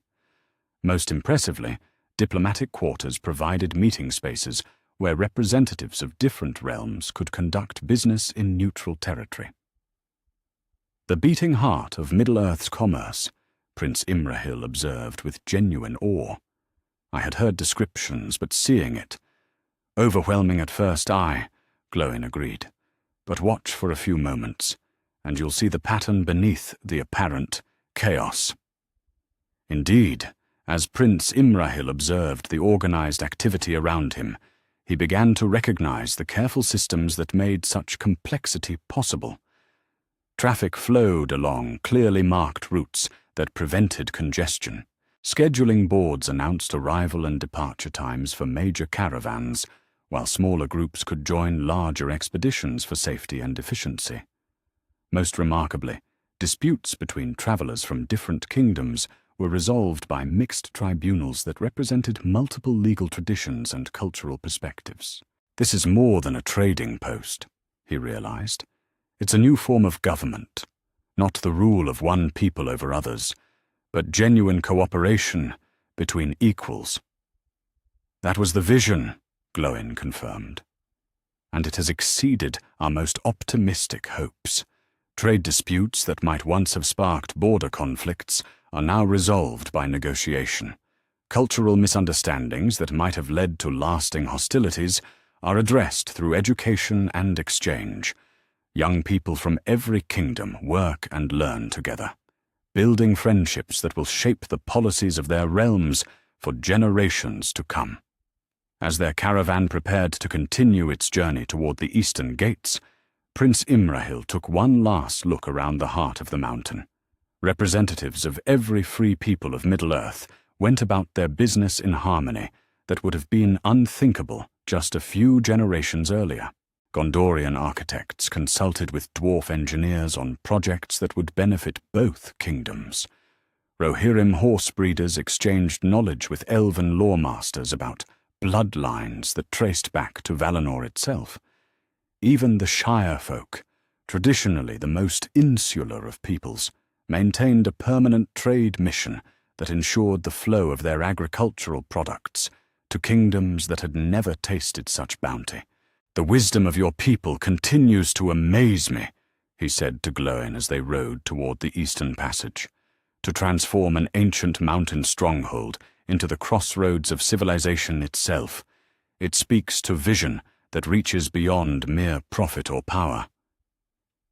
Most impressively, diplomatic quarters provided meeting spaces where representatives of different realms could conduct business in neutral territory. The beating heart of Middle-earth's commerce, Prince Imrahil observed with genuine awe. I had heard descriptions, but seeing it, overwhelming at first eye, Glowin agreed. But watch for a few moments, and you'll see the pattern beneath the apparent chaos. Indeed, as Prince Imrahil observed the organized activity around him, he began to recognize the careful systems that made such complexity possible. Traffic flowed along clearly marked routes that prevented congestion. Scheduling boards announced arrival and departure times for major caravans, while smaller groups could join larger expeditions for safety and efficiency. Most remarkably, disputes between travelers from different kingdoms were resolved by mixed tribunals that represented multiple legal traditions and cultural perspectives. This is more than a trading post, he realized. It's a new form of government, not the rule of one people over others, but genuine cooperation between equals. That was the vision, Glowin confirmed. And it has exceeded our most optimistic hopes. Trade disputes that might once have sparked border conflicts are now resolved by negotiation. Cultural misunderstandings that might have led to lasting hostilities are addressed through education and exchange. Young people from every kingdom work and learn together, building friendships that will shape the policies of their realms for generations to come. As their caravan prepared to continue its journey toward the eastern gates, Prince Imrahil took one last look around the heart of the mountain. Representatives of every free people of Middle-earth went about their business in harmony that would have been unthinkable just a few generations earlier. Gondorian architects consulted with dwarf engineers on projects that would benefit both kingdoms. Rohirrim horse breeders exchanged knowledge with elven lawmasters about bloodlines that traced back to Valinor itself. Even the Shire folk, traditionally the most insular of peoples, maintained a permanent trade mission that ensured the flow of their agricultural products to kingdoms that had never tasted such bounty. "The wisdom of your people continues to amaze me," he said to Glowin as they rode toward the eastern passage. To transform an ancient mountain stronghold into the crossroads of civilization itself, it speaks to vision that reaches beyond mere profit or power.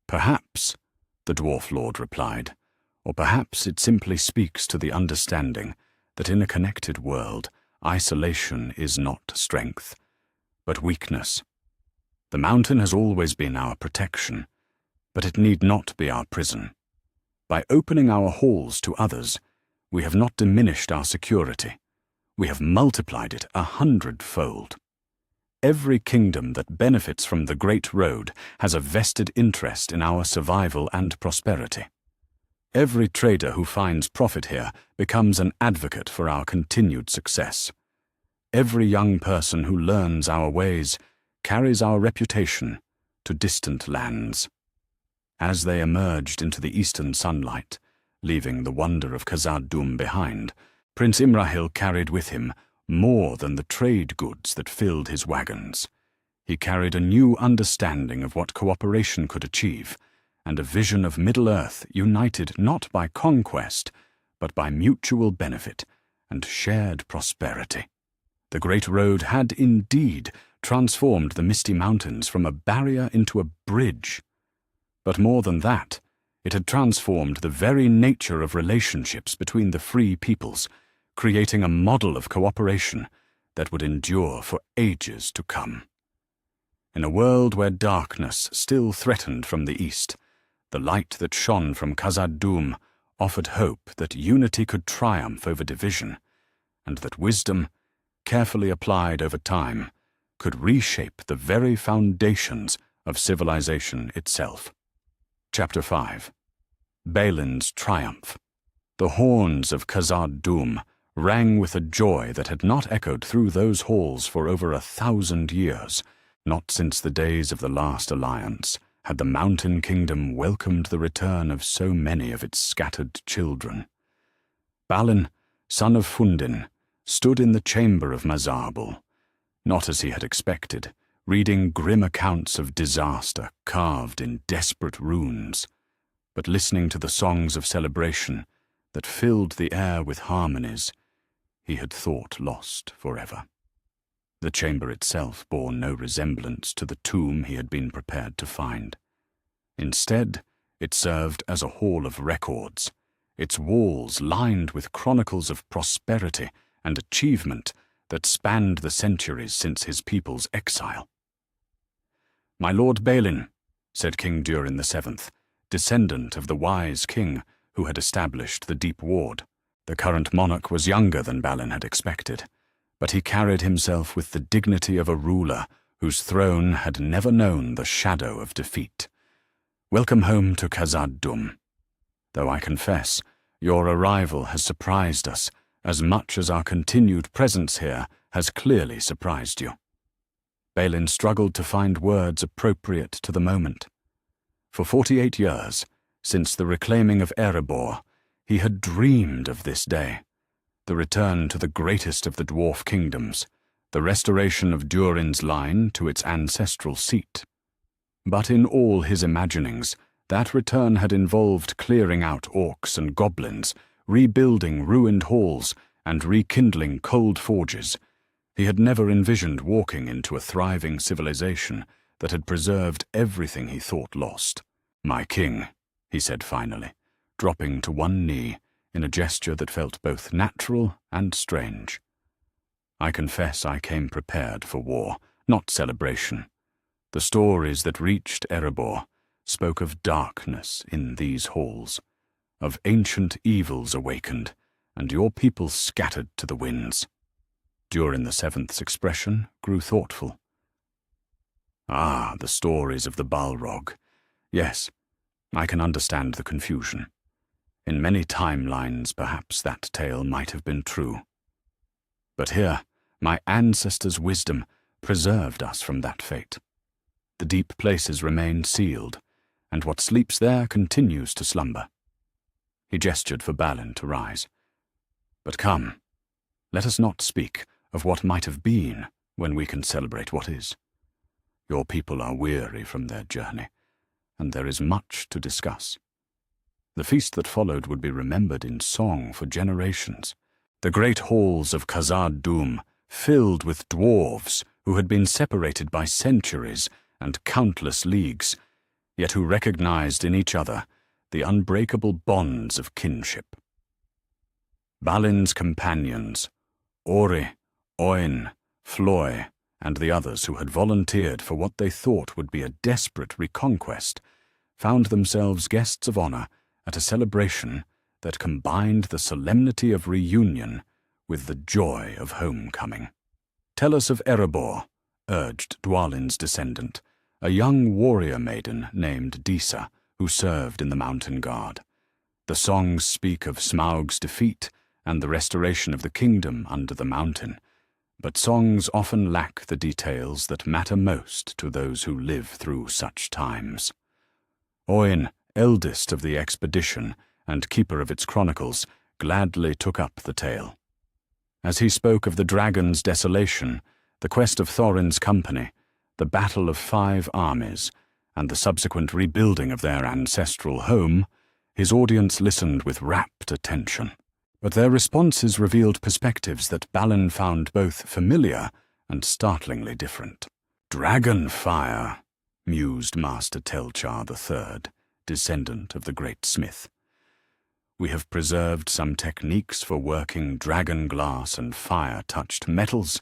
"Perhaps," the dwarf lord replied, "or perhaps it simply speaks to the understanding that in a connected world, isolation is not strength, but weakness. The mountain has always been our protection, but it need not be our prison. By opening our halls to others, we have not diminished our security. We have multiplied it 100-fold. Every kingdom that benefits from the Great Road has a vested interest in our survival and prosperity. Every trader who finds profit here becomes an advocate for our continued success. Every young person who learns our ways carries our reputation to distant lands. As they emerged into the eastern sunlight, leaving the wonder of Khazad-dûm behind, Prince Imrahil carried with him more than the trade goods that filled his wagons. He carried a new understanding of what cooperation could achieve, and a vision of Middle-earth united not by conquest, but by mutual benefit and shared prosperity. The great road had indeed transformed the Misty Mountains from a barrier into a bridge. But more than that, it had transformed the very nature of relationships between the free peoples, creating a model of cooperation that would endure for ages to come. In a world where darkness still threatened from the east, the light that shone from Khazad-dûm offered hope that unity could triumph over division, and that wisdom, carefully applied over time, could reshape the very foundations of civilization itself. Chapter 5. Balin's Triumph. The horns of Khazad-dûm rang with a joy that had not echoed through those halls for over 1,000 years. Not since the days of the last alliance had the mountain kingdom welcomed the return of so many of its scattered children. Balin, son of Fundin, stood in the chamber of Mazarbul, not as he had expected, reading grim accounts of disaster carved in desperate runes, but listening to the songs of celebration that filled the air with harmonies he had thought lost forever. The chamber itself bore no resemblance to the tomb he had been prepared to find. Instead, it served as a hall of records, its walls lined with chronicles of prosperity and achievement that spanned the centuries since his people's exile. "My lord Balin," said King Durin VII, descendant of the wise king who had established the Deep Ward. The current monarch was younger than Balin had expected, but he carried himself with the dignity of a ruler whose throne had never known the shadow of defeat. "Welcome home to Khazad-dûm. Though I confess, your arrival has surprised us as much as our continued presence here has clearly surprised you." Balin struggled to find words appropriate to the moment. For 48 years, since the reclaiming of Erebor, he had dreamed of this day, the return to the greatest of the dwarf kingdoms, the restoration of Durin's line to its ancestral seat. But in all his imaginings, that return had involved clearing out orcs and goblins, rebuilding ruined halls, and rekindling cold forges. He had never envisioned walking into a thriving civilization that had preserved everything he thought lost. "My king," he said finally, dropping to one knee in a gesture that felt both natural and strange. "I confess I came prepared for war, not celebration. The stories that reached Erebor spoke of darkness in these halls, of ancient evils awakened, and your people scattered to the winds." Durin VII's expression grew thoughtful. "Ah, the stories of the Balrog. Yes, I can understand the confusion. In many timelines, perhaps that tale might have been true. But here, my ancestors' wisdom preserved us from that fate. The deep places remain sealed, and what sleeps there continues to slumber." He gestured for Balin to rise. "But come, let us not speak of what might have been when we can celebrate what is. Your people are weary from their journey, and there is much to discuss. The feast that followed would be remembered in song for generations. The great halls of Khazad-dûm filled with dwarves who had been separated by centuries and countless leagues, yet who recognized in each other the unbreakable bonds of kinship. Balin's companions, Ori, Oin, Floy, and the others who had volunteered for what they thought would be a desperate reconquest, found themselves guests of honor at a celebration that combined the solemnity of reunion with the joy of homecoming. "Tell us of Erebor," urged Dwalin's descendant, a young warrior maiden named Disa, who served in the mountain guard. The songs speak of Smaug's defeat and the restoration of the kingdom under the mountain, but songs often lack the details that matter most to those who live through such times. Oin, eldest of the expedition and keeper of its chronicles, gladly took up the tale. As he spoke of the dragon's desolation, the quest of Thorin's company, the battle of 5 armies, and the subsequent rebuilding of their ancestral home, his audience listened with rapt attention. But their responses revealed perspectives that Balin found both familiar and startlingly different. "Dragon fire," mused Master Telchar III, descendant of the great smith. "We have preserved some techniques for working dragon glass and fire-touched metals,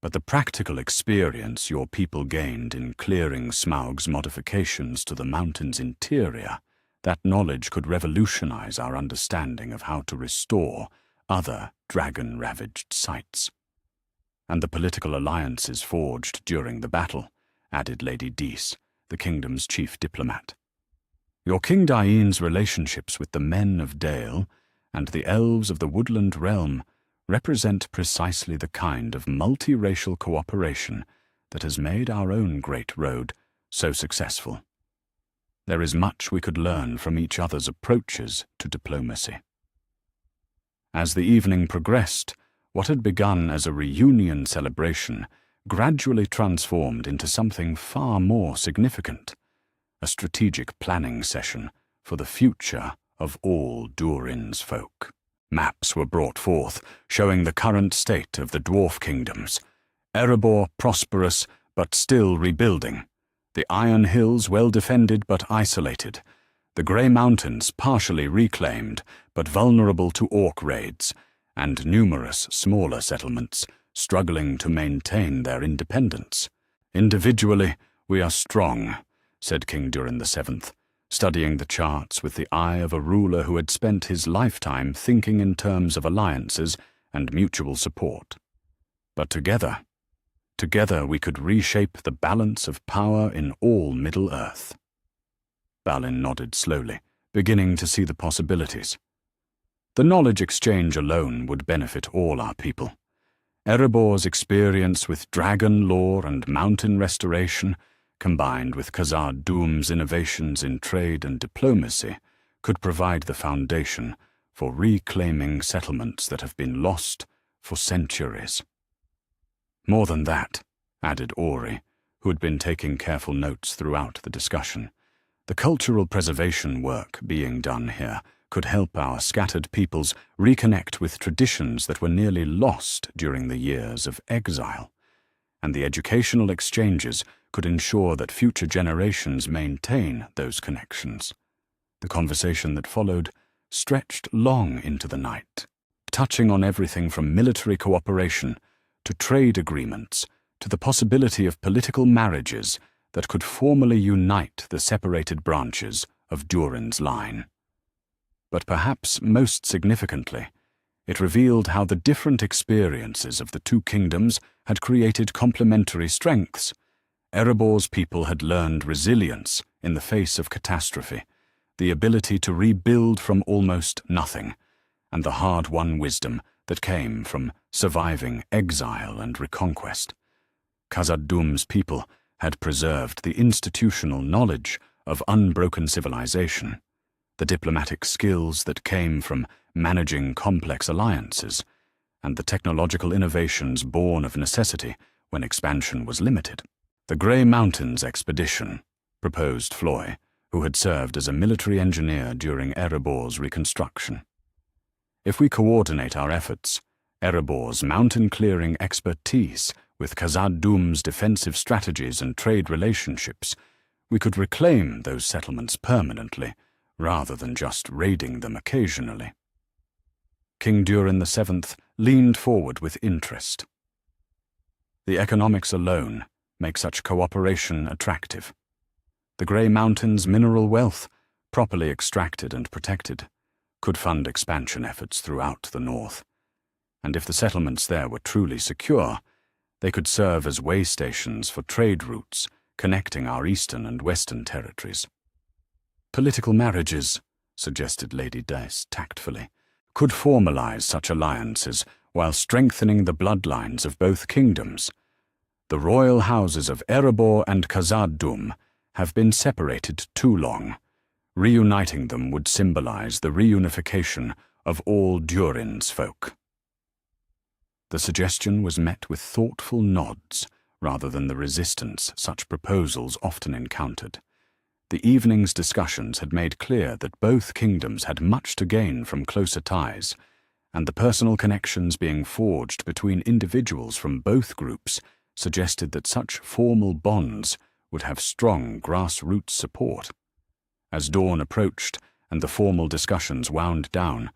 but the practical experience your people gained in clearing Smaug's modifications to the mountain's interior, that knowledge could revolutionize our understanding of how to restore other dragon-ravaged sites. And the political alliances forged during the battle," added Lady Dees, the kingdom's chief diplomat. "Your King Dain's relationships with the men of Dale and the elves of the woodland realm represent precisely the kind of multi-racial cooperation that has made our own great road so successful. There is much we could learn from each other's approaches to diplomacy." As the evening progressed, what had begun as a reunion celebration gradually transformed into something far more significant, a strategic planning session for the future of all Durin's folk. Maps were brought forth, showing the current state of the dwarf kingdoms. Erebor prosperous, but still rebuilding. The Iron Hills well defended but isolated. The Grey Mountains partially reclaimed, but vulnerable to orc raids, and numerous smaller settlements struggling to maintain their independence. "Individually, we are strong," said King Durin VII, studying the charts with the eye of a ruler who had spent his lifetime thinking in terms of alliances and mutual support. "But together we could reshape the balance of power in all Middle-earth." Balin nodded slowly, beginning to see the possibilities. The knowledge exchange alone would benefit all our people. Erebor's experience with dragon lore and mountain restoration, combined with Khazad Dûm's innovations in trade and diplomacy, could provide the foundation for reclaiming settlements that have been lost for centuries. "More than that," added Ori, who had been taking careful notes throughout the discussion, "the cultural preservation work being done here could help our scattered peoples reconnect with traditions that were nearly lost during the years of exile, and the educational exchanges could ensure that future generations maintain those connections." The conversation that followed stretched long into the night, touching on everything from military cooperation to trade agreements to the possibility of political marriages that could formally unite the separated branches of Durin's line. But perhaps most significantly, it revealed how the different experiences of the two kingdoms had created complementary strengths. Erebor's people had learned resilience in the face of catastrophe, the ability to rebuild from almost nothing, and the hard-won wisdom that came from surviving exile and reconquest. Khazad Dûm's people had preserved the institutional knowledge of unbroken civilization, the diplomatic skills that came from managing complex alliances, and the technological innovations born of necessity when expansion was limited. "The Grey Mountains expedition," proposed Floy, who had served as a military engineer during Erebor's reconstruction. "If we coordinate our efforts, Erebor's mountain-clearing expertise with Khazad Dûm's defensive strategies and trade relationships, we could reclaim those settlements permanently, rather than just raiding them occasionally." King Durin VII leaned forward with interest. "The economics alone make such cooperation attractive. The Grey Mountains' mineral wealth, properly extracted and protected, could fund expansion efforts throughout the north. And if the settlements there were truly secure, they could serve as way stations for trade routes connecting our eastern and western territories." "Political marriages," suggested Lady Dice tactfully, could formalize such alliances while strengthening the bloodlines of both kingdoms. The royal houses of Erebor and Khazad-dûm have been separated too long. Reuniting them would symbolize the reunification of all Durin's folk. The suggestion was met with thoughtful nods rather than the resistance such proposals often encountered. The evening's discussions had made clear that both kingdoms had much to gain from closer ties, and the personal connections being forged between individuals from both groups suggested that such formal bonds would have strong grassroots support. As dawn approached and the formal discussions wound down,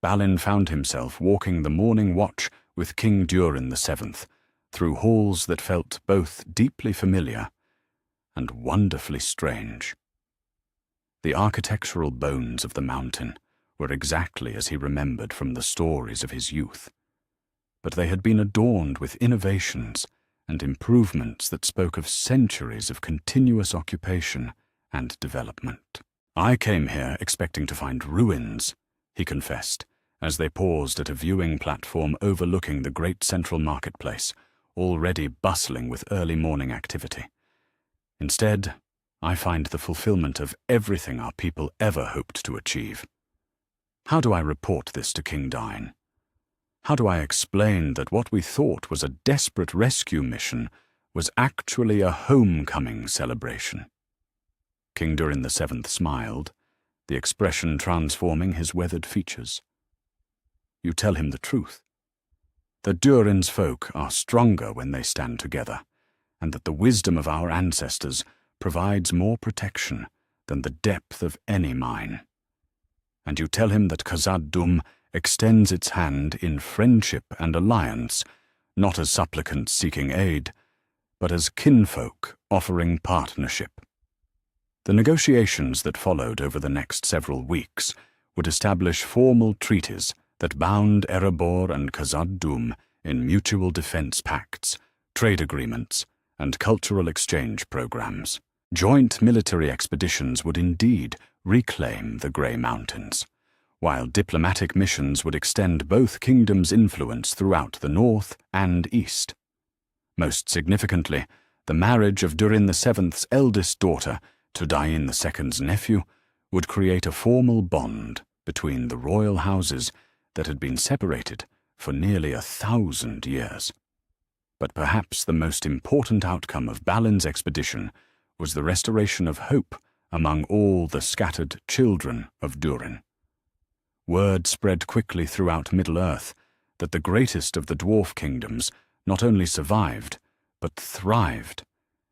Balin found himself walking the morning watch with King Durin VII through halls that felt both deeply familiar and wonderfully strange. The architectural bones of the mountain were exactly as he remembered from the stories of his youth, but they had been adorned with innovations and improvements that spoke of centuries of continuous occupation and development. "I came here expecting to find ruins," he confessed, as they paused at a viewing platform overlooking the great central marketplace, already bustling with early morning activity. "Instead, I find the fulfillment of everything our people ever hoped to achieve. How do I report this to King Dain? How do I explain that what we thought was a desperate rescue mission was actually a homecoming celebration?" King Durin VII smiled, the expression transforming his weathered features. "You tell him the truth, that Durin's folk are stronger when they stand together, and that the wisdom of our ancestors provides more protection than the depth of any mine. And you tell him that Khazad-dûm extends its hand in friendship and alliance, not as supplicants seeking aid, but as kinfolk offering partnership." The negotiations that followed over the next several weeks would establish formal treaties that bound Erebor and Khazad-dûm in mutual defense pacts, trade agreements, and cultural exchange programs. Joint military expeditions would indeed reclaim the Grey Mountains, while diplomatic missions would extend both kingdoms' influence throughout the north and east. Most significantly, the marriage of Durin VII's eldest daughter to Dain II's nephew would create a formal bond between the royal houses that had been separated for nearly 1,000 years. But perhaps the most important outcome of Balin's expedition was the restoration of hope among all the scattered children of Durin. Word spread quickly throughout Middle-earth that the greatest of the dwarf kingdoms not only survived, but thrived,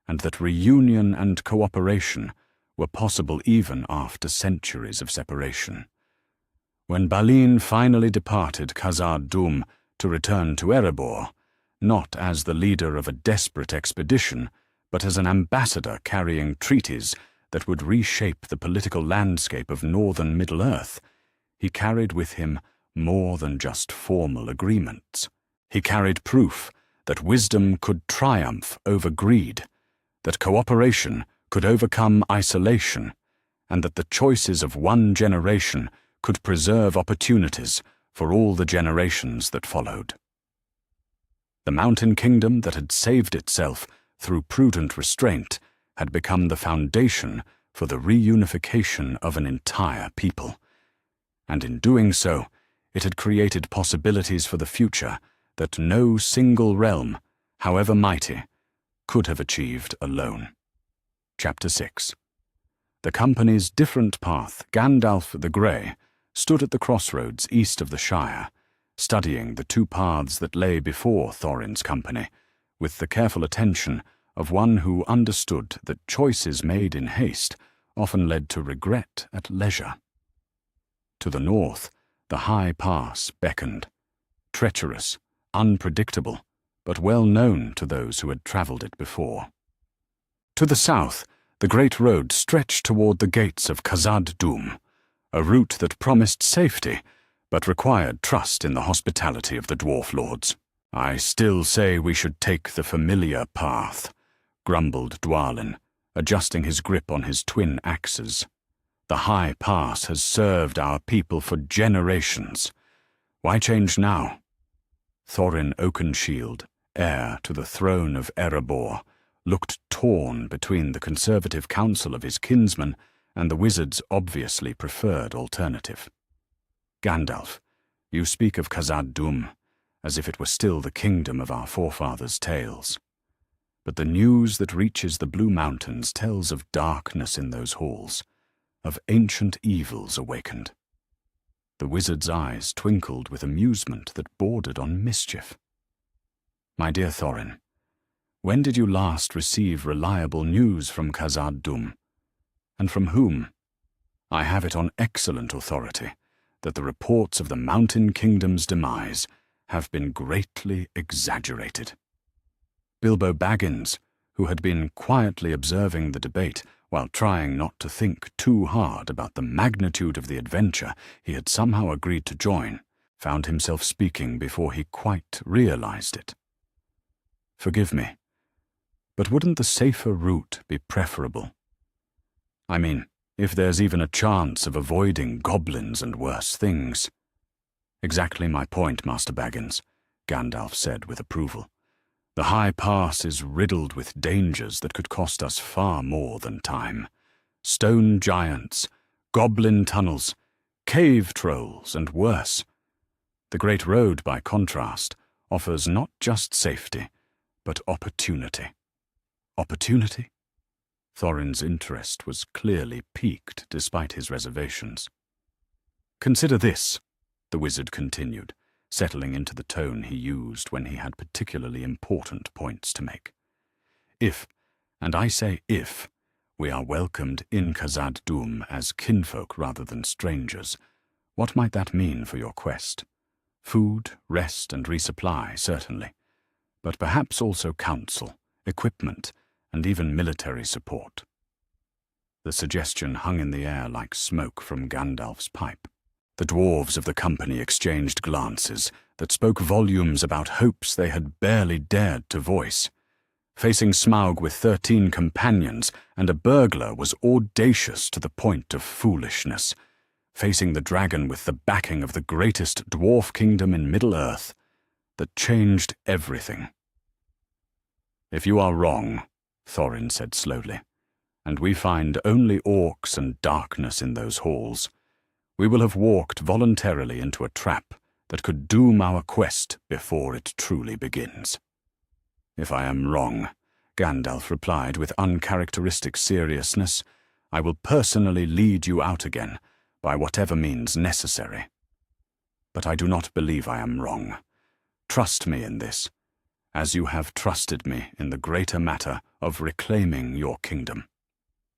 and that reunion and cooperation were possible even after centuries of separation. When Balin finally departed Khazad-dûm to return to Erebor, not as the leader of a desperate expedition, but as an ambassador carrying treaties that would reshape the political landscape of northern Middle-earth, he carried with him more than just formal agreements. He carried proof that wisdom could triumph over greed, that cooperation could overcome isolation, and that the choices of one generation could preserve opportunities for all the generations that followed. The mountain kingdom that had saved itself through prudent restraint had become the foundation for the reunification of an entire people, and in doing so, it had created possibilities for the future that no single realm, however mighty, could have achieved alone. Chapter 6. The company's different path, Gandalf the Grey, stood at the crossroads east of the Shire, studying the two paths that lay before Thorin's company, with the careful attention of one who understood that choices made in haste often led to regret at leisure. To the north, the high pass beckoned, treacherous, unpredictable, but well known to those who had travelled it before. To the south, the great road stretched toward the gates of Khazad-dûm, a route that promised safety, but required trust in the hospitality of the dwarf lords. "I still say we should take the familiar path," grumbled Dwalin, adjusting his grip on his twin axes. The High Pass has served our people for generations. Why change now? Thorin Oakenshield, heir to the throne of Erebor, looked torn between the conservative counsel of his kinsman and the wizard's obviously preferred alternative. Gandalf, you speak of Khazad-dûm as if it were still the kingdom of our forefathers' tales. But the news that reaches the Blue Mountains tells of darkness in those halls, of ancient evils awakened. The wizard's eyes twinkled with amusement that bordered on mischief. My dear Thorin, when did you last receive reliable news from Khazad-dûm? And from whom? I have it on excellent authority that the reports of the Mountain Kingdom's demise have been greatly exaggerated. Bilbo Baggins, who had been quietly observing the debate while trying not to think too hard about the magnitude of the adventure he had somehow agreed to join, found himself speaking before he quite realized it. Forgive me, but wouldn't the safer route be preferable? I mean, if there's even a chance of avoiding goblins and worse things. Exactly my point, Master Baggins, Gandalf said with approval. The High Pass is riddled with dangers that could cost us far more than time. Stone giants, goblin tunnels, cave trolls, and worse. The Great Road, by contrast, offers not just safety, but opportunity. Opportunity? Thorin's interest was clearly piqued despite his reservations. Consider this, the wizard continued, settling into the tone he used when he had particularly important points to make. If, and I say if, we are welcomed in Khazad-dûm as kinfolk rather than strangers, what might that mean for your quest? Food, rest, and resupply, certainly, but perhaps also counsel, equipment, and even military support. The suggestion hung in the air like smoke from Gandalf's pipe. The dwarves of the company exchanged glances that spoke volumes about hopes they had barely dared to voice. Facing Smaug with 13 companions and a burglar was audacious to the point of foolishness. Facing the dragon with the backing of the greatest dwarf kingdom in Middle-earth, that changed everything. If you are wrong, Thorin said slowly, and we find only orcs and darkness in those halls, we will have walked voluntarily into a trap that could doom our quest before it truly begins. If I am wrong, Gandalf replied with uncharacteristic seriousness, I will personally lead you out again, by whatever means necessary. But I do not believe I am wrong. Trust me in this, as you have trusted me in the greater matter of reclaiming your kingdom.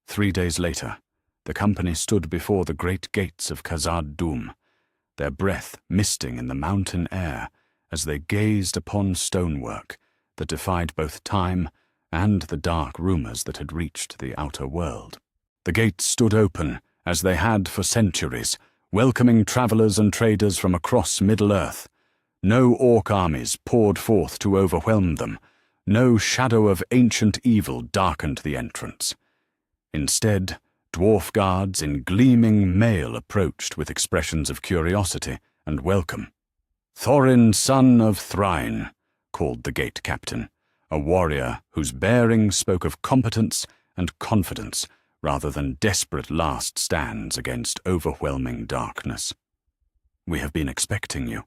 3 days later, the company stood before the great gates of Khazad-dûm, their breath misting in the mountain air as they gazed upon stonework that defied both time and the dark rumors that had reached the outer world. The gates stood open, as they had for centuries, welcoming travelers and traders from across Middle-earth. No orc armies poured forth to overwhelm them. No shadow of ancient evil darkened the entrance. Instead, dwarf guards in gleaming mail approached with expressions of curiosity and welcome. Thorin, son of Thrain, called the gate captain, a warrior whose bearing spoke of competence and confidence rather than desperate last stands against overwhelming darkness. We have been expecting you.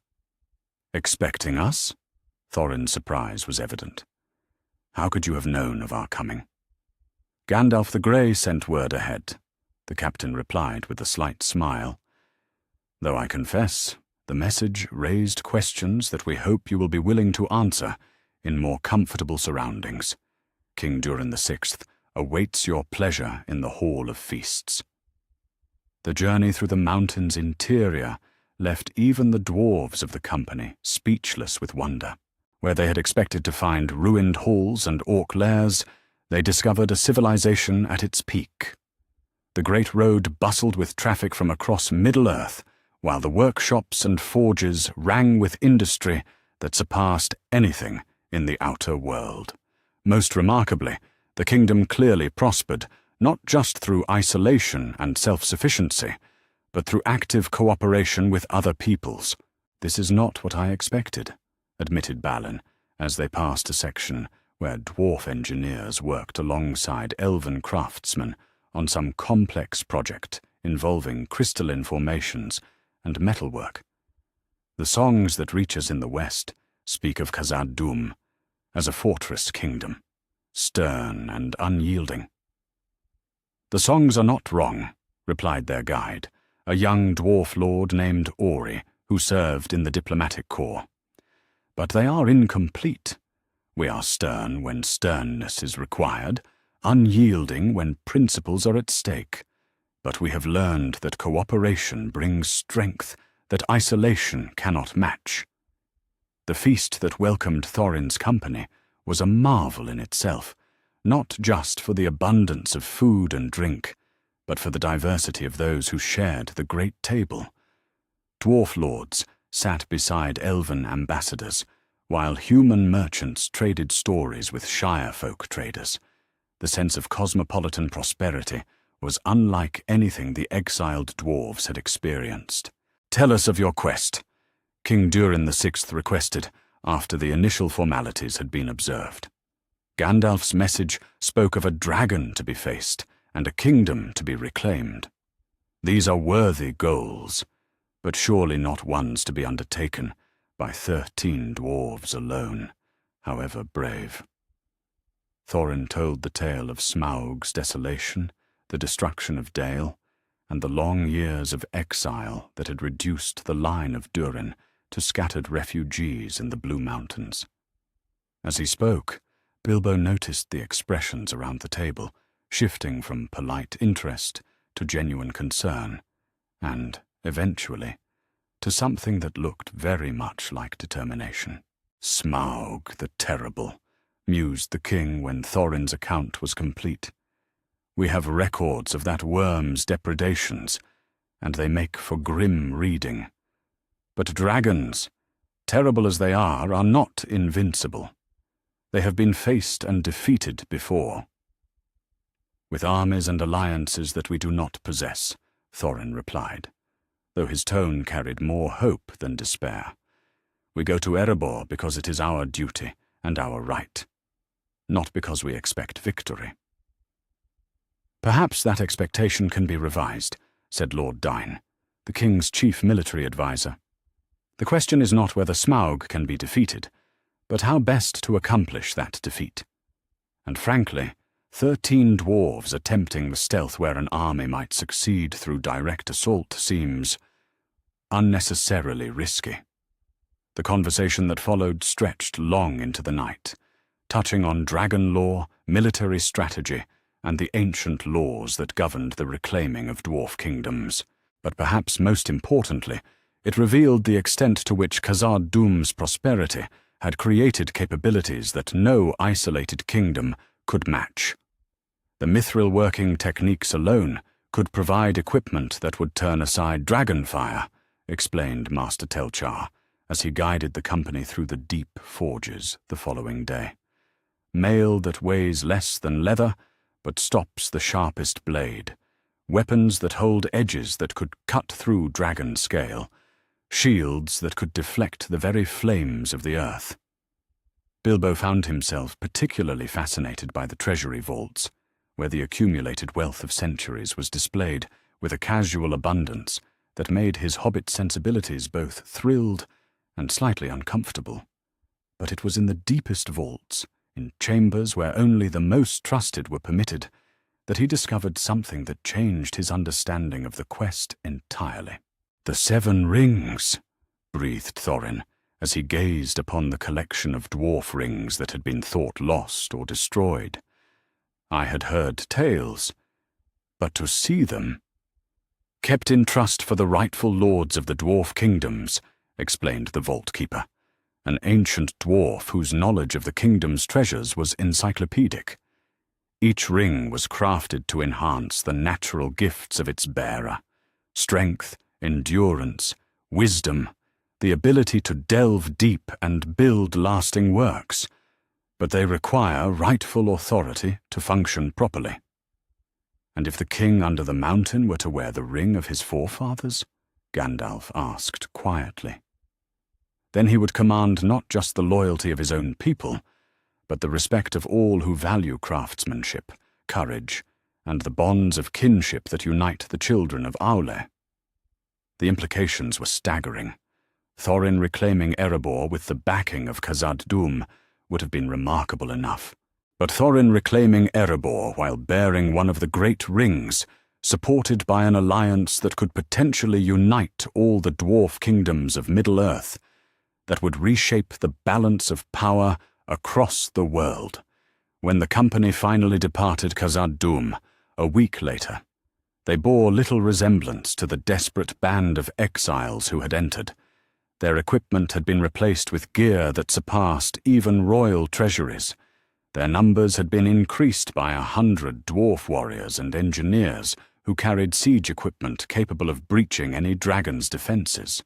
Expecting us? Thorin's surprise was evident. How could you have known of our coming? Gandalf the Grey sent word ahead, the captain replied with a slight smile. Though I confess, the message raised questions that we hope you will be willing to answer in more comfortable surroundings. King Durin VI awaits your pleasure in the Hall of Feasts. The journey through the mountain's interior left even the dwarves of the company speechless with wonder. Where they had expected to find ruined halls and orc lairs, they discovered a civilization at its peak. The Great Road bustled with traffic from across Middle-earth, while the workshops and forges rang with industry that surpassed anything in the outer world. Most remarkably, the kingdom clearly prospered, not just through isolation and self-sufficiency, but through active cooperation with other peoples. "This is not what I expected," admitted Balin, as they passed a section where dwarf engineers worked alongside elven craftsmen on some complex project involving crystalline formations and metalwork. "The songs that reach us in the west speak of Khazad-dûm as a fortress kingdom, stern and unyielding." "The songs are not wrong," replied their guide, a young dwarf lord named Ori, who served in the diplomatic corps. "But they are incomplete. We are stern when sternness is required, unyielding when principles are at stake. But we have learned that cooperation brings strength that isolation cannot match." The feast that welcomed Thorin's company was a marvel in itself, not just for the abundance of food and drink, but for the diversity of those who shared the great table. Dwarf lords sat beside elven ambassadors, while human merchants traded stories with shire folk traders. The sense of cosmopolitan prosperity was unlike anything the exiled dwarves had experienced. "Tell us of your quest," King Durin VI requested after the initial formalities had been observed. Gandalf's message spoke of a dragon to be faced and a kingdom to be reclaimed. "These are worthy goals, but surely not ones to be undertaken by 13 dwarves alone, however brave." Thorin told the tale of Smaug's desolation, the destruction of Dale, and the long years of exile that had reduced the line of Durin to scattered refugees in the Blue Mountains. As he spoke, Bilbo noticed the expressions around the table, shifting from polite interest to genuine concern, and, eventually, to something that looked very much like determination. "Smaug the Terrible," mused the king when Thorin's account was complete. "We have records of that worm's depredations, and they make for grim reading. But dragons, terrible as they are not invincible. They have been faced and defeated before." "With armies and alliances that we do not possess," Thorin replied, though his tone carried more hope than despair. "We go to Erebor because it is our duty and our right, not because we expect victory." "Perhaps that expectation can be revised," said Lord Dyne, the king's chief military advisor. "The question is not whether Smaug can be defeated, but how best to accomplish that defeat. And frankly, 13 dwarves attempting the stealth where an army might succeed through direct assault seems unnecessarily risky." The conversation that followed stretched long into the night, touching on dragon lore, military strategy, and the ancient laws that governed the reclaiming of dwarf kingdoms. But perhaps most importantly, it revealed the extent to which Khazad-dûm's prosperity had created capabilities that no isolated kingdom could match. The mithril working techniques alone could provide equipment that would turn aside dragonfire, explained Master Telchar, as he guided the company through the deep forges the following day. Mail that weighs less than leather, but stops the sharpest blade. Weapons that hold edges that could cut through dragon scale. Shields that could deflect the very flames of the earth. Bilbo found himself particularly fascinated by the treasury vaults, where the accumulated wealth of centuries was displayed with a casual abundance that made his hobbit sensibilities both thrilled and slightly uncomfortable. But it was in the deepest vaults, in chambers where only the most trusted were permitted, that he discovered something that changed his understanding of the quest entirely. "The 7 rings," breathed Thorin, as he gazed upon the collection of dwarf rings that had been thought lost or destroyed. "I had heard tales, but to see them—" "Kept in trust for the rightful lords of the dwarf kingdoms," explained the vault keeper, an ancient dwarf whose knowledge of the kingdom's treasures was encyclopedic. Each ring was crafted to enhance the natural gifts of its bearer: strength, endurance, wisdom, the ability to delve deep and build lasting works, but they require rightful authority to function properly. And if the king under the mountain were to wear the ring of his forefathers? Gandalf asked quietly. Then he would command not just the loyalty of his own people, but the respect of all who value craftsmanship, courage, and the bonds of kinship that unite the children of Aule. The implications were staggering. Thorin reclaiming Erebor with the backing of Khazad-dûm would have been remarkable enough. But Thorin reclaiming Erebor while bearing one of the great rings, supported by an alliance that could potentially unite all the dwarf kingdoms of Middle-earth, that would reshape the balance of power across the world. When the company finally departed Khazad-dûm, a week later, they bore little resemblance to the desperate band of exiles who had entered. Their equipment had been replaced with gear that surpassed even royal treasuries. Their numbers had been increased by 100 dwarf warriors and engineers who carried siege equipment capable of breaching any dragon's defenses.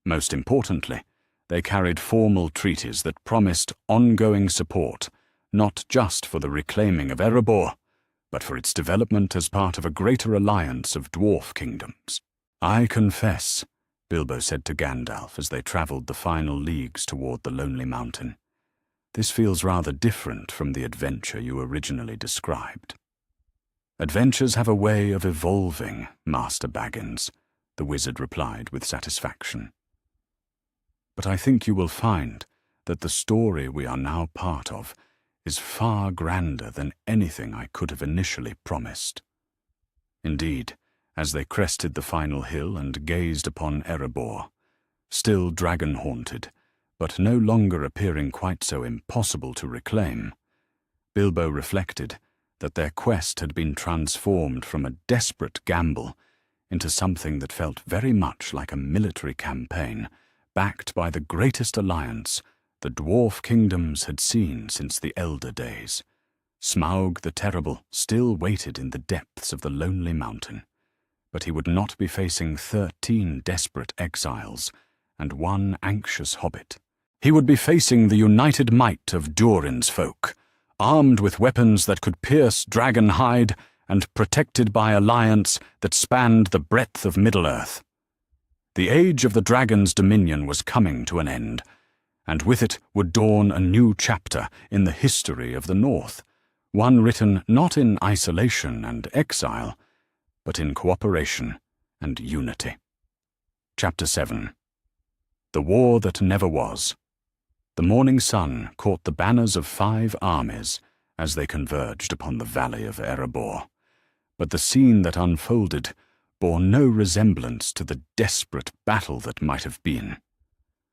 Most importantly, they carried formal treaties that promised ongoing support, not just for the reclaiming of Erebor, but for its development as part of a greater alliance of dwarf kingdoms. "I confess," Bilbo said to Gandalf as they travelled the final leagues toward the Lonely Mountain, "this feels rather different from the adventure you originally described." "Adventures have a way of evolving, Master Baggins," the wizard replied with satisfaction. "But I think you will find that the story we are now part of is far grander than anything I could have initially promised." Indeed, as they crested the final hill and gazed upon Erebor, still dragon-haunted, but no longer appearing quite so impossible to reclaim, Bilbo reflected that their quest had been transformed from a desperate gamble into something that felt very much like a military campaign, backed by the greatest alliance the dwarf kingdoms had seen since the Elder Days. Smaug the Terrible still waited in the depths of the Lonely Mountain, but he would not be facing 13 desperate exiles and one anxious hobbit. He would be facing the united might of Durin's folk, armed with weapons that could pierce dragon hide and protected by alliance that spanned the breadth of Middle-earth. The age of the dragon's dominion was coming to an end, and with it would dawn a new chapter in the history of the North, one written not in isolation and exile, but in cooperation and unity. Chapter 7. The War That Never Was. The morning sun caught the banners of 5 armies as they converged upon the valley of Erebor, but the scene that unfolded bore no resemblance to the desperate battle that might have been.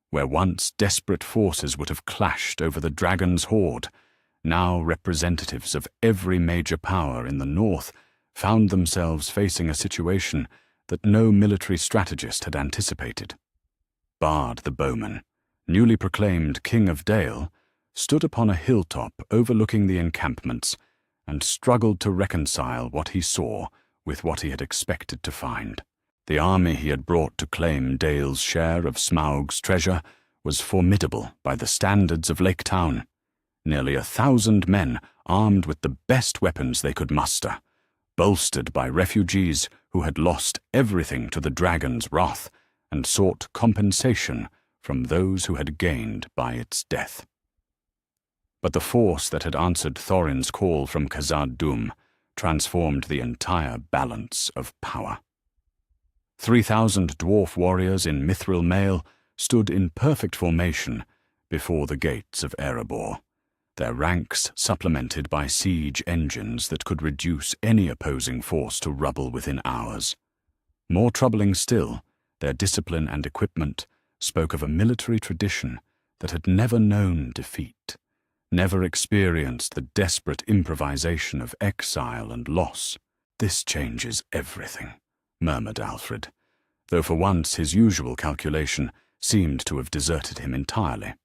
Where once desperate forces would have clashed over the dragon's horde, now representatives of every major power in the north found themselves facing a situation that no military strategist had anticipated. Bard the bowman, newly proclaimed King of Dale, stood upon a hilltop overlooking the encampments and struggled to reconcile what he saw with what he had expected to find. The army he had brought to claim Dale's share of Smaug's treasure was formidable by the standards of Lake Town. Nearly 1,000 men armed with the best weapons they could muster, bolstered by refugees who had lost everything to the dragon's wrath and sought compensation from those who had gained by its death. But the force that had answered Thorin's call from Khazad-dûm transformed the entire balance of power. 3,000 dwarf warriors in mithril mail stood in perfect formation before the gates of Erebor, their ranks supplemented by siege engines that could reduce any opposing force to rubble within hours. More troubling still, their discipline and equipment spoke of a military tradition that had never known defeat, never experienced the desperate improvisation of exile and loss. "This changes everything," murmured Alfred, though for once his usual calculation seemed to have deserted him entirely.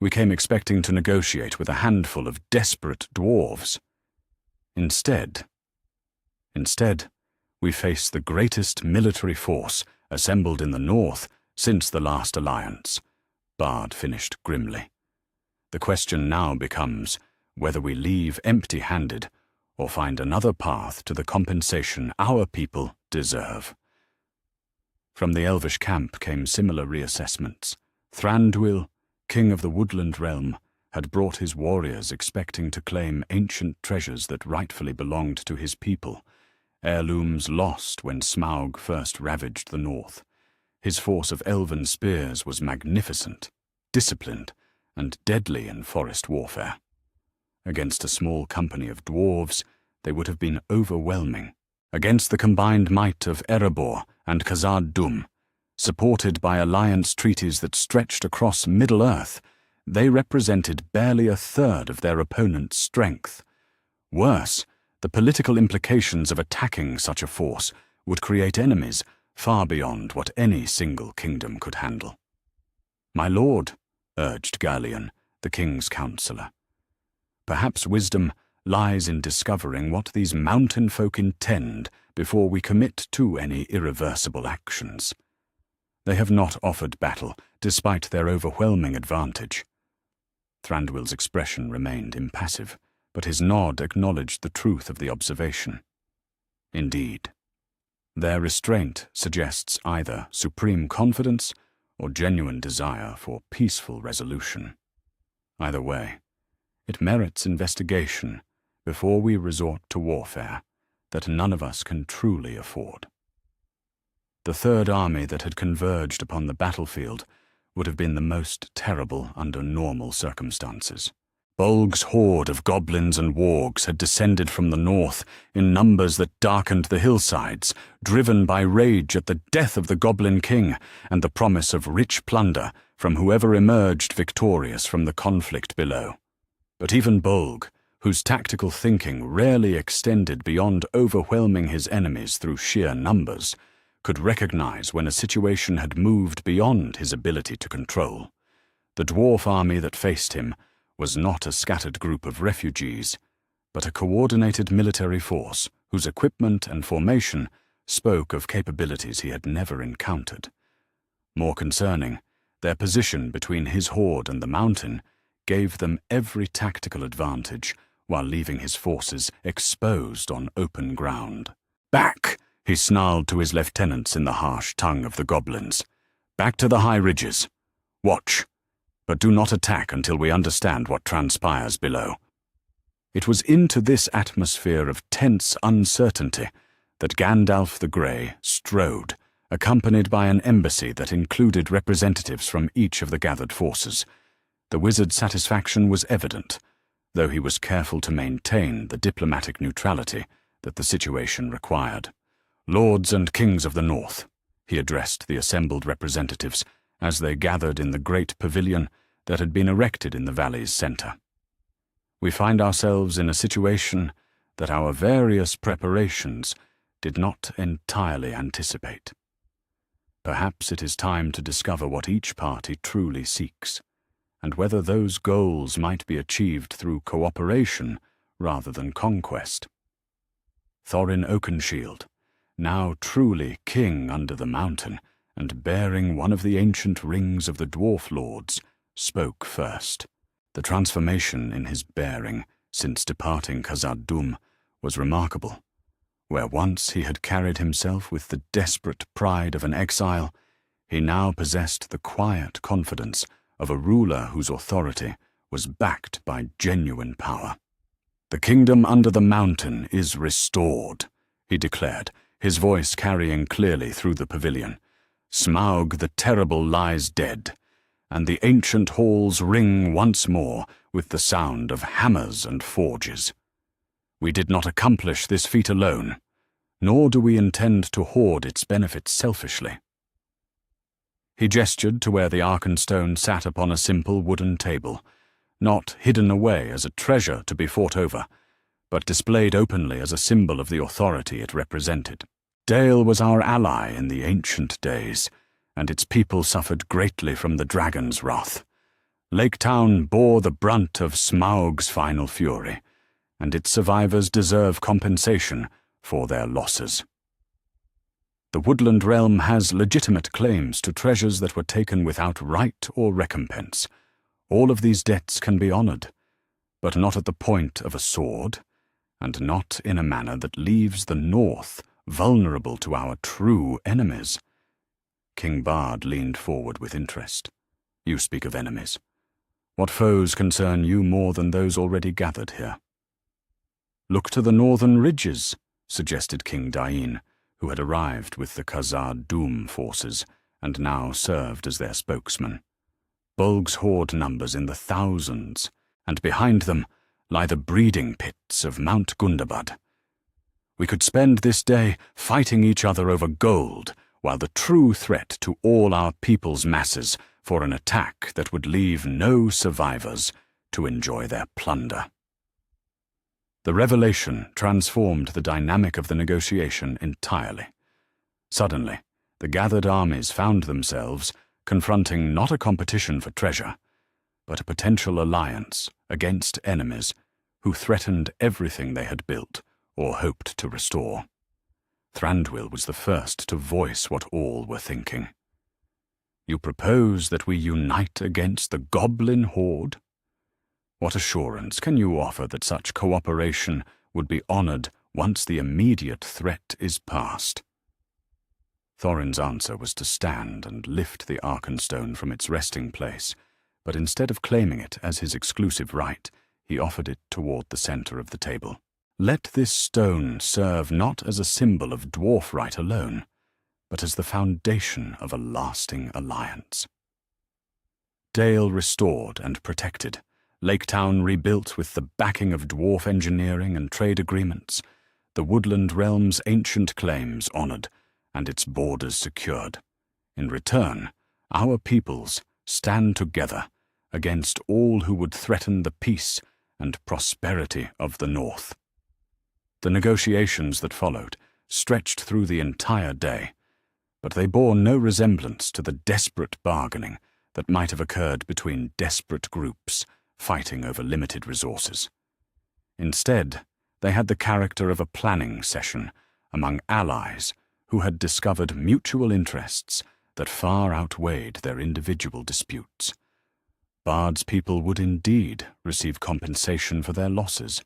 "We came expecting to negotiate with a handful of desperate dwarves. Instead, we face the greatest military force assembled in the north since the last alliance," Bard finished grimly. "The question now becomes whether we leave empty-handed or find another path to the compensation our people deserve. From the Elvish camp came similar reassessments. Thranduil, king of the woodland realm, had brought his warriors expecting to claim ancient treasures that rightfully belonged to his people, heirlooms lost when Smaug first ravaged the north. His force of elven spears was magnificent, disciplined, and deadly in forest warfare. Against a small company of dwarves, they would have been overwhelming. Against the combined might of Erebor and Khazad-dûm, supported by alliance treaties that stretched across Middle-earth, they represented barely a third of their opponent's strength. Worse, the political implications of attacking such a force would create enemies far beyond what any single kingdom could handle. "My lord," urged Gallion, the king's counselor, "perhaps wisdom lies in discovering what these mountain folk intend before we commit to any irreversible actions. They have not offered battle, despite their overwhelming advantage." Thranduil's expression remained impassive, but his nod acknowledged the truth of the observation. Indeed, their restraint suggests either supreme confidence or genuine desire for peaceful resolution. Either way, it merits investigation before we resort to warfare that none of us can truly afford. The third army that had converged upon the battlefield would have been the most terrible under normal circumstances. Bolg's horde of goblins and wargs had descended from the north in numbers that darkened the hillsides, driven by rage at the death of the Goblin King and the promise of rich plunder from whoever emerged victorious from the conflict below. But even Bolg, whose tactical thinking rarely extended beyond overwhelming his enemies through sheer numbers, could recognize when a situation had moved beyond his ability to control. The dwarf army that faced him was not a scattered group of refugees, but a coordinated military force whose equipment and formation spoke of capabilities he had never encountered. More concerning, their position between his horde and the mountain gave them every tactical advantage while leaving his forces exposed on open ground. "Back!" he snarled to his lieutenants in the harsh tongue of the goblins. "Back to the high ridges. Watch, but do not attack until we understand what transpires below." It was into this atmosphere of tense uncertainty that Gandalf the Grey strode, accompanied by an embassy that included representatives from each of the gathered forces. The wizard's satisfaction was evident, though he was careful to maintain the diplomatic neutrality that the situation required. "Lords and kings of the north," he addressed the assembled representatives as they gathered in the great pavilion that had been erected in the valley's center. "We find ourselves in a situation that our various preparations did not entirely anticipate. Perhaps it is time to discover what each party truly seeks, and whether those goals might be achieved through cooperation rather than conquest." Thorin Oakenshield, now truly king under the mountain and bearing one of the ancient rings of the dwarf lords, spoke first. The transformation in his bearing since departing Khazad-dûm was remarkable. Where once he had carried himself with the desperate pride of an exile, he now possessed the quiet confidence of a ruler whose authority was backed by genuine power. "The kingdom under the mountain is restored," he declared, his voice carrying clearly through the pavilion. "Smaug the Terrible lies dead, and the ancient halls ring once more with the sound of hammers and forges. We did not accomplish this feat alone, nor do we intend to hoard its benefits selfishly." He gestured to where the Arkenstone sat upon a simple wooden table, not hidden away as a treasure to be fought over, but displayed openly as a symbol of the authority it represented. "Dale was our ally in the ancient days, and its people suffered greatly from the dragon's wrath. Lake Town bore the brunt of Smaug's final fury, and its survivors deserve compensation for their losses. The woodland realm has legitimate claims to treasures that were taken without right or recompense. All of these debts can be honored, but not at the point of a sword, and not in a manner that leaves the North vulnerable to our true enemies." King Bard leaned forward with interest. "You speak of enemies. What foes concern you more than those already gathered here?" "Look to the northern ridges," suggested King Dain, who had arrived with the Khazad-dûm forces and now served as their spokesman. "Bolg's horde numbers in the thousands, and behind them lie the breeding pits of Mount Gundabad. We could spend this day fighting each other over gold, while the true threat to all our people's masses for an attack that would leave no survivors to enjoy their plunder." The revelation transformed the dynamic of the negotiation entirely. Suddenly, the gathered armies found themselves confronting not a competition for treasure, but a potential alliance against enemies who threatened everything they had built or hoped to restore. Thranduil was the first to voice what all were thinking. "You propose that we unite against the goblin horde? What assurance can you offer that such cooperation would be honored once the immediate threat is past?" Thorin's answer was to stand and lift the Arkenstone from its resting place, but instead of claiming it as his exclusive right, he offered it toward the center of the table. "Let this stone serve not as a symbol of dwarf right alone, but as the foundation of a lasting alliance." Dale restored and protected, Laketown rebuilt with the backing of dwarf engineering and trade agreements, the woodland realm's ancient claims honored, and its borders secured. In return, our peoples stand together against all who would threaten the peace and prosperity of the North. The negotiations that followed stretched through the entire day, but they bore no resemblance to the desperate bargaining that might have occurred between desperate groups fighting over limited resources. Instead, they had the character of a planning session among allies who had discovered mutual interests that far outweighed their individual disputes. Bard's people would indeed receive compensation for their losses,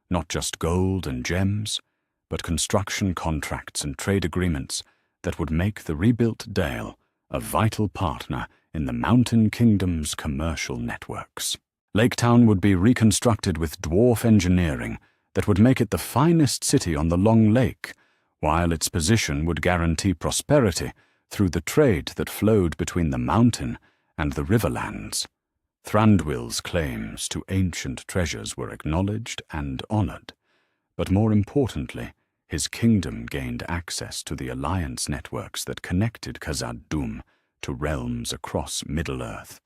not just gold and gems, but construction contracts and trade agreements that would make the rebuilt Dale a vital partner in the Mountain Kingdom's commercial networks. Laketown would be reconstructed with dwarf engineering that would make it the finest city on the Long Lake, while its position would guarantee prosperity through the trade that flowed between the mountain and the riverlands. Thranduil's claims to ancient treasures were acknowledged and honored, but more importantly, his kingdom gained access to the alliance networks that connected Khazad-dûm to realms across Middle-earth.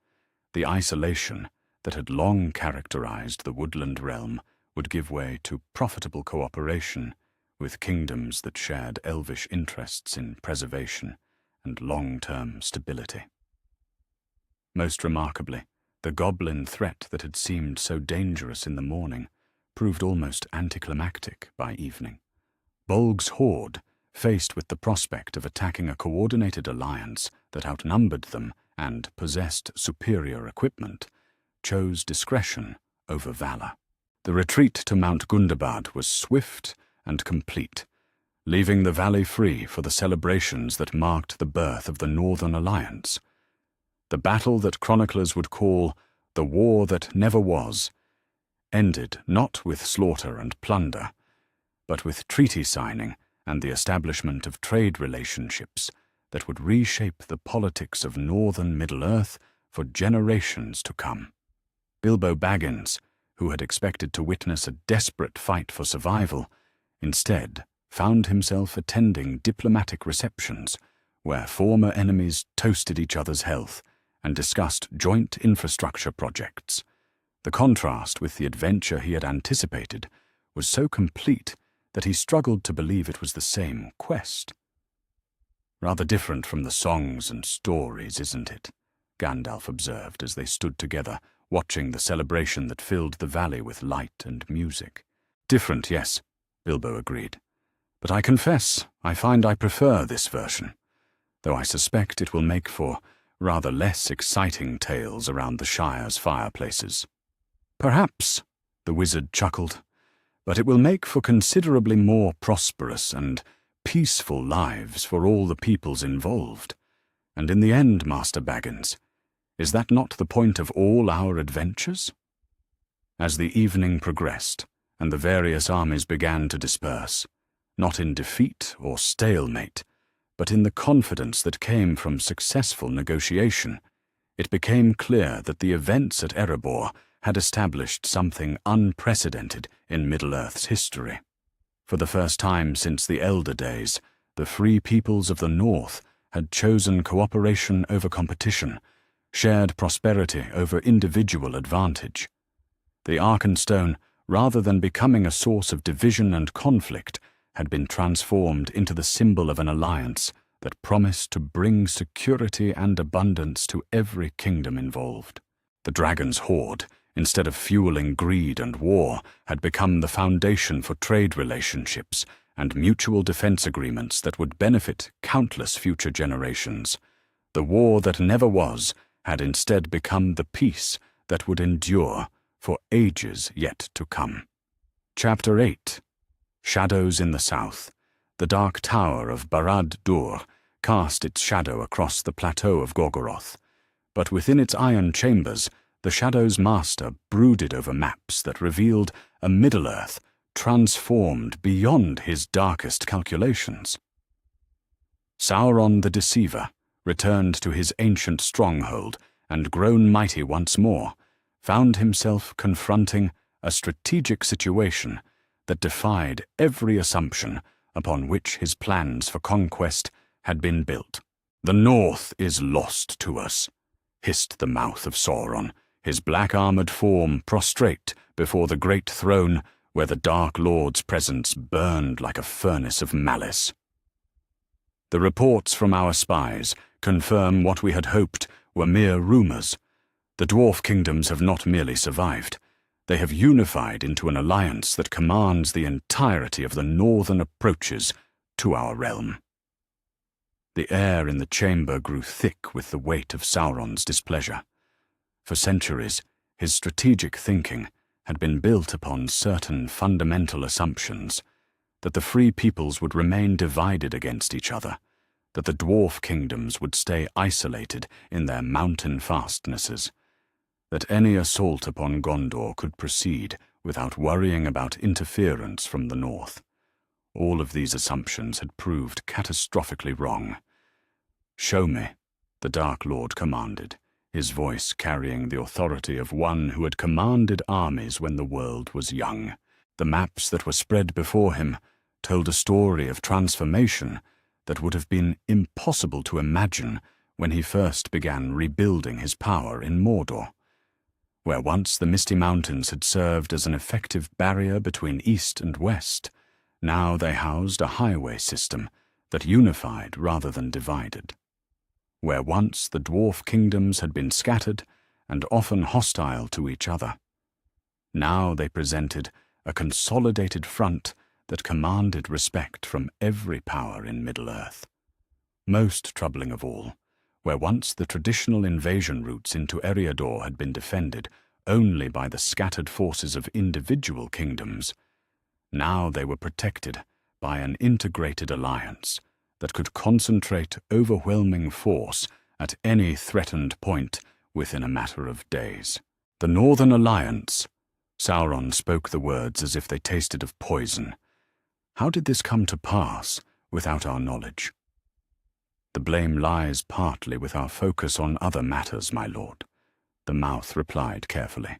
The isolation that had long characterized the woodland realm would give way to profitable cooperation with kingdoms that shared elvish interests in preservation and long-term stability. Most remarkably, the goblin threat that had seemed so dangerous in the morning proved almost anticlimactic by evening. Bolg's horde, faced with the prospect of attacking a coordinated alliance that outnumbered them and possessed superior equipment, chose discretion over valor. The retreat to Mount Gundabad was swift and complete, leaving the valley free for the celebrations that marked the birth of the Northern Alliance. The battle that chroniclers would call the War That Never Was ended not with slaughter and plunder, but with treaty signing and the establishment of trade relationships that would reshape the politics of northern Middle-earth for generations to come. Bilbo Baggins, who had expected to witness a desperate fight for survival, instead found himself attending diplomatic receptions where former enemies toasted each other's health and discussed joint infrastructure projects. The contrast with the adventure he had anticipated was so complete that he struggled to believe it was the same quest. "Rather different from the songs and stories, isn't it?" Gandalf observed as they stood together, watching the celebration that filled the valley with light and music. "Different, yes," Bilbo agreed. "But I confess I find I prefer this version, though I suspect it will make for rather less exciting tales around the Shire's fireplaces." "Perhaps," the wizard chuckled, but it will make for considerably more prosperous and peaceful lives for all the peoples involved. And in the end, Master Baggins, is that not the point of all our adventures? As the evening progressed, and the various armies began to disperse, not in defeat or stalemate, but in the confidence that came from successful negotiation, it became clear that the events at Erebor had established something unprecedented in Middle-earth's history. For the first time since the Elder Days, the free peoples of the North had chosen cooperation over competition, shared prosperity over individual advantage. The Arkenstone, rather than becoming a source of division and conflict, had been transformed into the symbol of an alliance that promised to bring security and abundance to every kingdom involved. The dragon's hoard, instead of fueling greed and war, had become the foundation for trade relationships and mutual defense agreements that would benefit countless future generations. The war that never was had instead become the peace that would endure for ages yet to come. Chapter 8. Shadows in the South. The dark tower of Barad-dûr cast its shadow across the plateau of Gorgoroth, but within its iron chambers, the Shadow's master brooded over maps that revealed a Middle-earth transformed beyond his darkest calculations. Sauron the Deceiver, returned to his ancient stronghold and grown mighty once more, found himself confronting a strategic situation that defied every assumption upon which his plans for conquest had been built. "The North is lost to us," hissed the mouth of Sauron, his black-armored form prostrate before the great throne where the Dark Lord's presence burned like a furnace of malice. "The reports from our spies confirm what we had hoped were mere rumors. The dwarf kingdoms have not merely survived. They have unified into an alliance that commands the entirety of the northern approaches to our realm." The air in the chamber grew thick with the weight of Sauron's displeasure. For centuries, his strategic thinking had been built upon certain fundamental assumptions: that the free peoples would remain divided against each other, that the dwarf kingdoms would stay isolated in their mountain fastnesses, that any assault upon Gondor could proceed without worrying about interference from the north. All of these assumptions had proved catastrophically wrong. "Show me," the Dark Lord commanded, his voice carrying the authority of one who had commanded armies when the world was young. The maps that were spread before him told a story of transformation that would have been impossible to imagine when he first began rebuilding his power in Mordor. Where once the Misty Mountains had served as an effective barrier between east and west, now they housed a highway system that unified rather than divided. Where once the dwarf kingdoms had been scattered and often hostile to each other, now they presented a consolidated front that commanded respect from every power in Middle-earth. Most troubling of all, where once the traditional invasion routes into Eriador had been defended only by the scattered forces of individual kingdoms, now they were protected by an integrated alliance that could concentrate overwhelming force at any threatened point within a matter of days. "The Northern Alliance," Sauron spoke the words as if they tasted of poison. "How did this come to pass without our knowledge?" "The blame lies partly with our focus on other matters, my lord," the mouth replied carefully.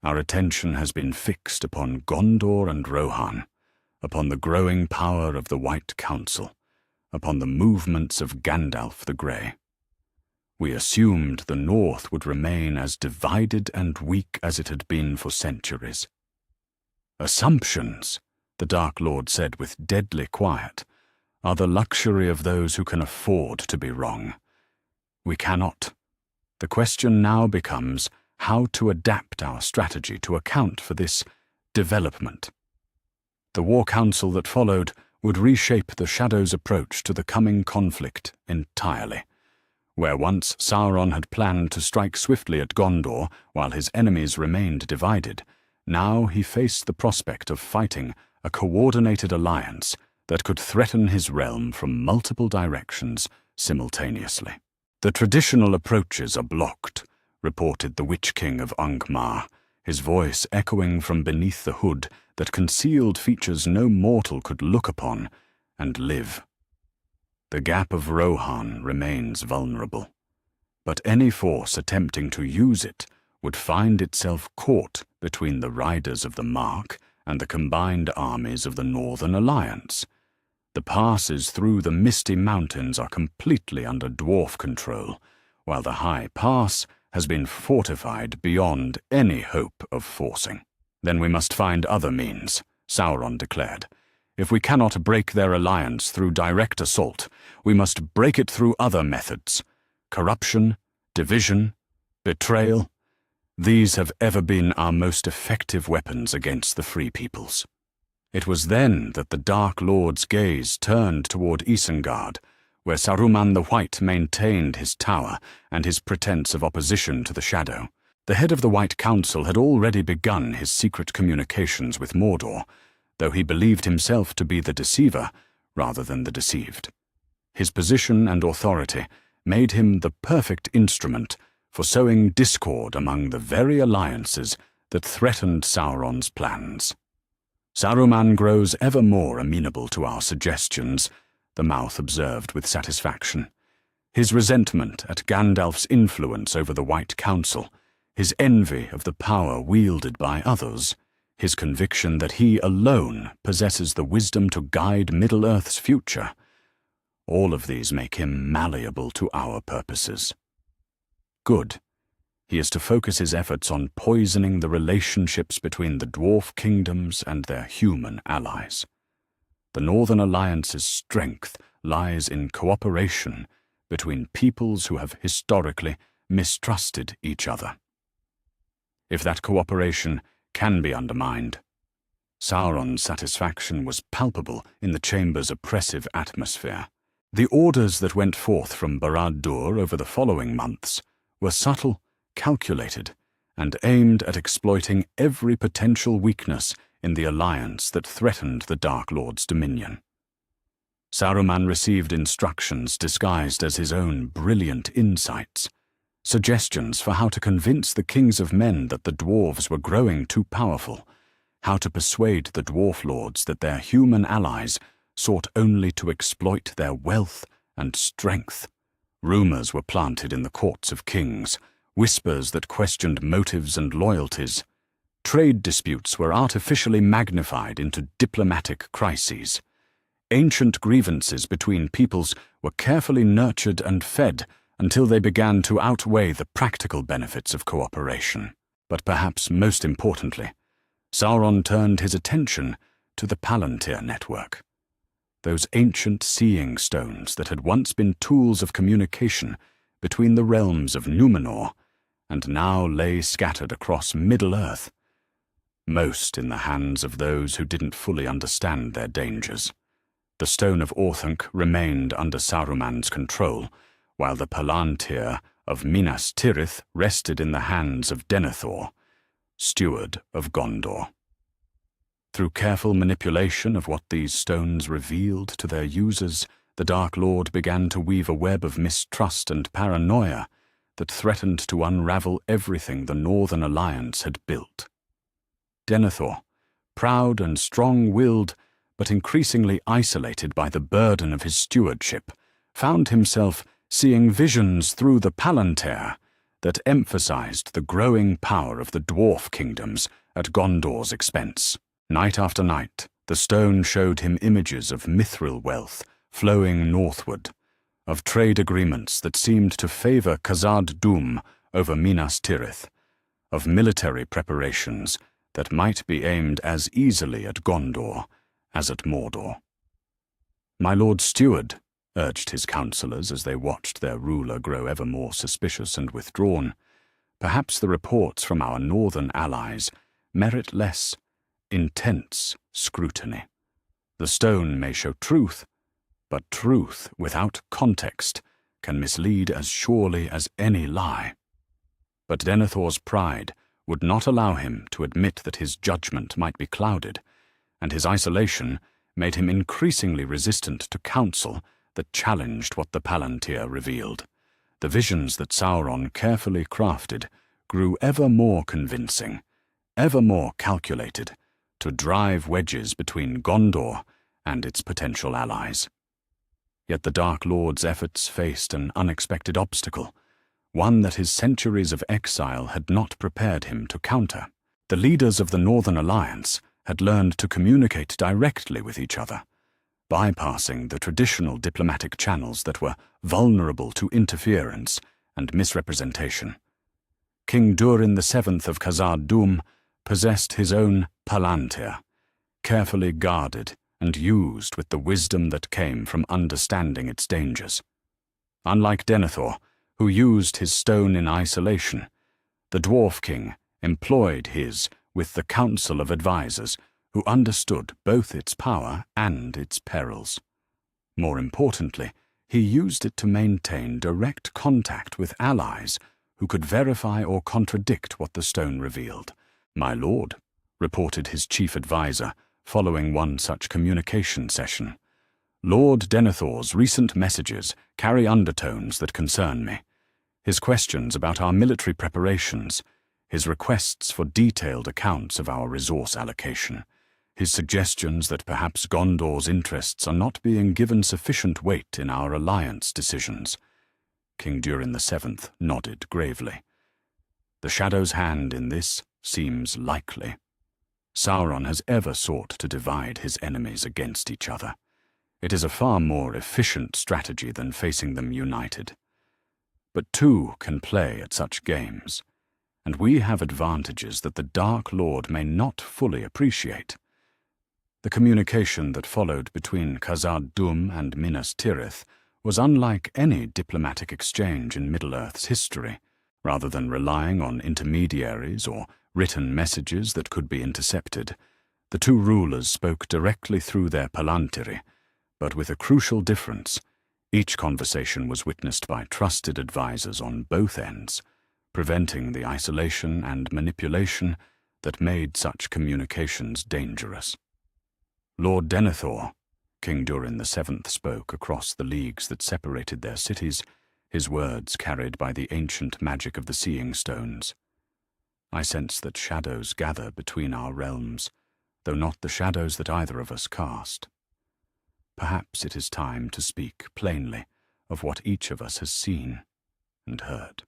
"Our attention has been fixed upon Gondor and Rohan, upon the growing power of the White Council, upon the movements of Gandalf the Grey. We assumed the North would remain as divided and weak as it had been for centuries." "Assumptions," the Dark Lord said with deadly quiet, "are the luxury of those who can afford to be wrong. We cannot. The question now becomes how to adapt our strategy to account for this development." The war council that followed would reshape the Shadow's approach to the coming conflict entirely. Where once Sauron had planned to strike swiftly at Gondor while his enemies remained divided, Now he faced the prospect of fighting a coordinated alliance that could threaten his realm from multiple directions simultaneously. "The traditional approaches are blocked," reported the Witch King of Angmar, his voice echoing from beneath the hood that concealed features no mortal could look upon and live. "The Gap of Rohan remains vulnerable, but any force attempting to use it would find itself caught between the riders of the Mark and the combined armies of the Northern Alliance. The passes through the Misty Mountains are completely under dwarf control, while the High Pass has been fortified beyond any hope of forcing." "Then we must find other means," Sauron declared. "If we cannot break their alliance through direct assault, we must break it through other methods. Corruption, division, betrayal. These have ever been our most effective weapons against the Free Peoples." It was then that the Dark Lord's gaze turned toward Isengard, where Saruman the White maintained his tower and his pretense of opposition to the Shadow. The head of the White Council had already begun his secret communications with Mordor, though he believed himself to be the deceiver rather than the deceived. His position and authority made him the perfect instrument for sowing discord among the very alliances that threatened Sauron's plans. "Saruman grows ever more amenable to our suggestions," the Mouth observed with satisfaction. His resentment at Gandalf's influence over the White Council, his envy of the power wielded by others, his conviction that he alone possesses the wisdom to guide Middle-earth's future, all of these make him malleable to our purposes. Good. He is to focus his efforts on poisoning the relationships between the dwarf kingdoms and their human allies. The Northern Alliance's strength lies in cooperation between peoples who have historically mistrusted each other. If that cooperation can be undermined, Sauron's satisfaction was palpable in the chamber's oppressive atmosphere. The orders that went forth from Barad-dûr over the following months were subtle, calculated, and aimed at exploiting every potential weakness in the alliance that threatened the Dark Lord's dominion. Saruman received instructions disguised as his own brilliant insights, suggestions for how to convince the kings of men that the dwarves were growing too powerful, how to persuade the dwarf lords that their human allies sought only to exploit their wealth and strength. Rumors were planted in the courts of kings, whispers that questioned motives and loyalties. Trade disputes were artificially magnified into diplomatic crises. Ancient grievances between peoples were carefully nurtured and fed until they began to outweigh the practical benefits of cooperation. But perhaps most importantly, Sauron turned his attention to the Palantir network. Those ancient seeing stones that had once been tools of communication between the realms of Númenor and now lay scattered across Middle-earth, most in the hands of those who didn't fully understand their dangers. The Stone of Orthanc remained under Saruman's control, while the Palantir of Minas Tirith rested in the hands of Denethor, steward of Gondor. Through careful manipulation of what these stones revealed to their users, the Dark Lord began to weave a web of mistrust and paranoia that threatened to unravel everything the Northern Alliance had built. Denethor, proud and strong-willed, but increasingly isolated by the burden of his stewardship, found himself seeing visions through the Palantir that emphasized the growing power of the dwarf kingdoms at Gondor's expense. Night after night, the stone showed him images of mithril wealth flowing northward, of trade agreements that seemed to favor Khazad-dûm over Minas Tirith, of military preparations that might be aimed as easily at Gondor as at Mordor. "My Lord Steward," urged his counselors as they watched their ruler grow ever more suspicious and withdrawn, "perhaps the reports from our northern allies merit less intense scrutiny. The stone may show truth, but truth without context can mislead as surely as any lie." But Denethor's pride would not allow him to admit that his judgment might be clouded, and his isolation made him increasingly resistant to counsel that challenged what the Palantir revealed. The visions that Sauron carefully crafted grew ever more convincing, ever more calculated to drive wedges between Gondor and its potential allies. Yet the Dark Lord's efforts faced an unexpected obstacle, one that his centuries of exile had not prepared him to counter. The leaders of the Northern Alliance had learned to communicate directly with each other, bypassing the traditional diplomatic channels that were vulnerable to interference and misrepresentation. King Durin VII of Khazad-dûm possessed his own Palantir, carefully guarded and used with the wisdom that came from understanding its dangers. Unlike Denethor, who used his stone in isolation, the Dwarf King employed his with the council of advisors who understood both its power and its perils. More importantly, he used it to maintain direct contact with allies who could verify or contradict what the stone revealed. "My lord," reported his chief advisor following one such communication session, "Lord Denethor's recent messages carry undertones that concern me. His questions about our military preparations, his requests for detailed accounts of our resource allocation, his suggestions that perhaps Gondor's interests are not being given sufficient weight in our alliance decisions." King Durin VII nodded gravely. "The Shadow's hand in this seems likely. Sauron has ever sought to divide his enemies against each other. It is a far more efficient strategy than facing them united. But two can play at such games, and we have advantages that the Dark Lord may not fully appreciate." The communication that followed between Khazad-dûm and Minas Tirith was unlike any diplomatic exchange in Middle-earth's history. Rather than relying on intermediaries or written messages that could be intercepted, the two rulers spoke directly through their Palantiri, but with a crucial difference. Each conversation was witnessed by trusted advisors on both ends, preventing the isolation and manipulation that made such communications dangerous. "Lord Denethor," King Durin VII spoke across the leagues that separated their cities, his words carried by the ancient magic of the Seeing Stones. "I sense that shadows gather between our realms, though not the shadows that either of us cast. Perhaps it is time to speak plainly of what each of us has seen and heard."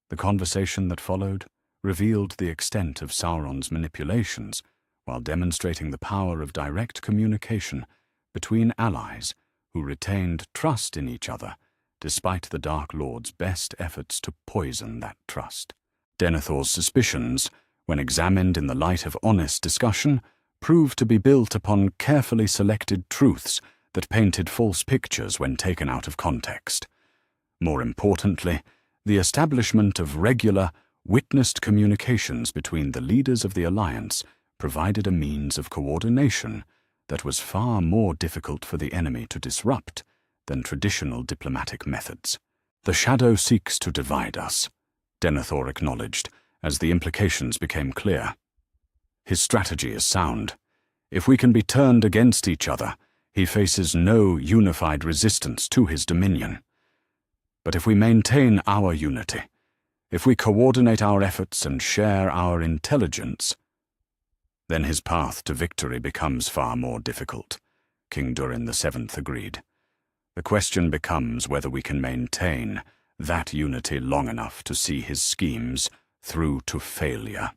The conversation that followed revealed the extent of Sauron's manipulations while demonstrating the power of direct communication between allies who retained trust in each other despite the Dark Lord's best efforts to poison that trust. Denethor's suspicions, when examined in the light of honest discussion, proved to be built upon carefully selected truths that painted false pictures when taken out of context. More importantly, the establishment of regular, witnessed communications between the leaders of the Alliance provided a means of coordination that was far more difficult for the enemy to disrupt than traditional diplomatic methods. "The Shadow seeks to divide us," Denethor acknowledged as the implications became clear. "His strategy is sound. If we can be turned against each other, he faces no unified resistance to his dominion. But if we maintain our unity, if we coordinate our efforts and share our intelligence, then his path to victory becomes far more difficult," King Durin VII agreed. "The question becomes whether we can maintain that unity long enough to see his schemes through to failure."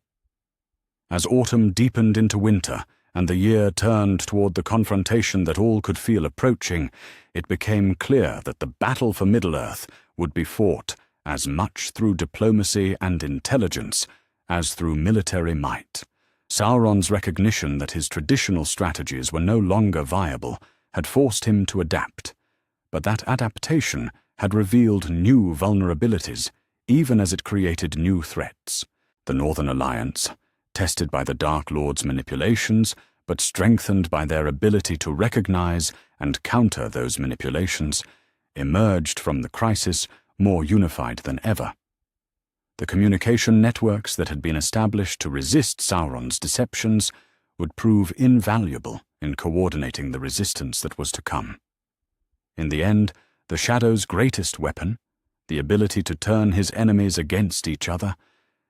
As autumn deepened into winter and the year turned toward the confrontation that all could feel approaching, it became clear that the battle for Middle-earth would be fought as much through diplomacy and intelligence as through military might. Sauron's recognition that his traditional strategies were no longer viable had forced him to adapt, but that adaptation had revealed new vulnerabilities, even as it created new threats. The Northern Alliance, tested by the Dark Lord's manipulations, but strengthened by their ability to recognize and counter those manipulations, emerged from the crisis more unified than ever. The communication networks that had been established to resist Sauron's deceptions would prove invaluable in coordinating the resistance that was to come. In the end, the Shadow's greatest weapon, the ability to turn his enemies against each other,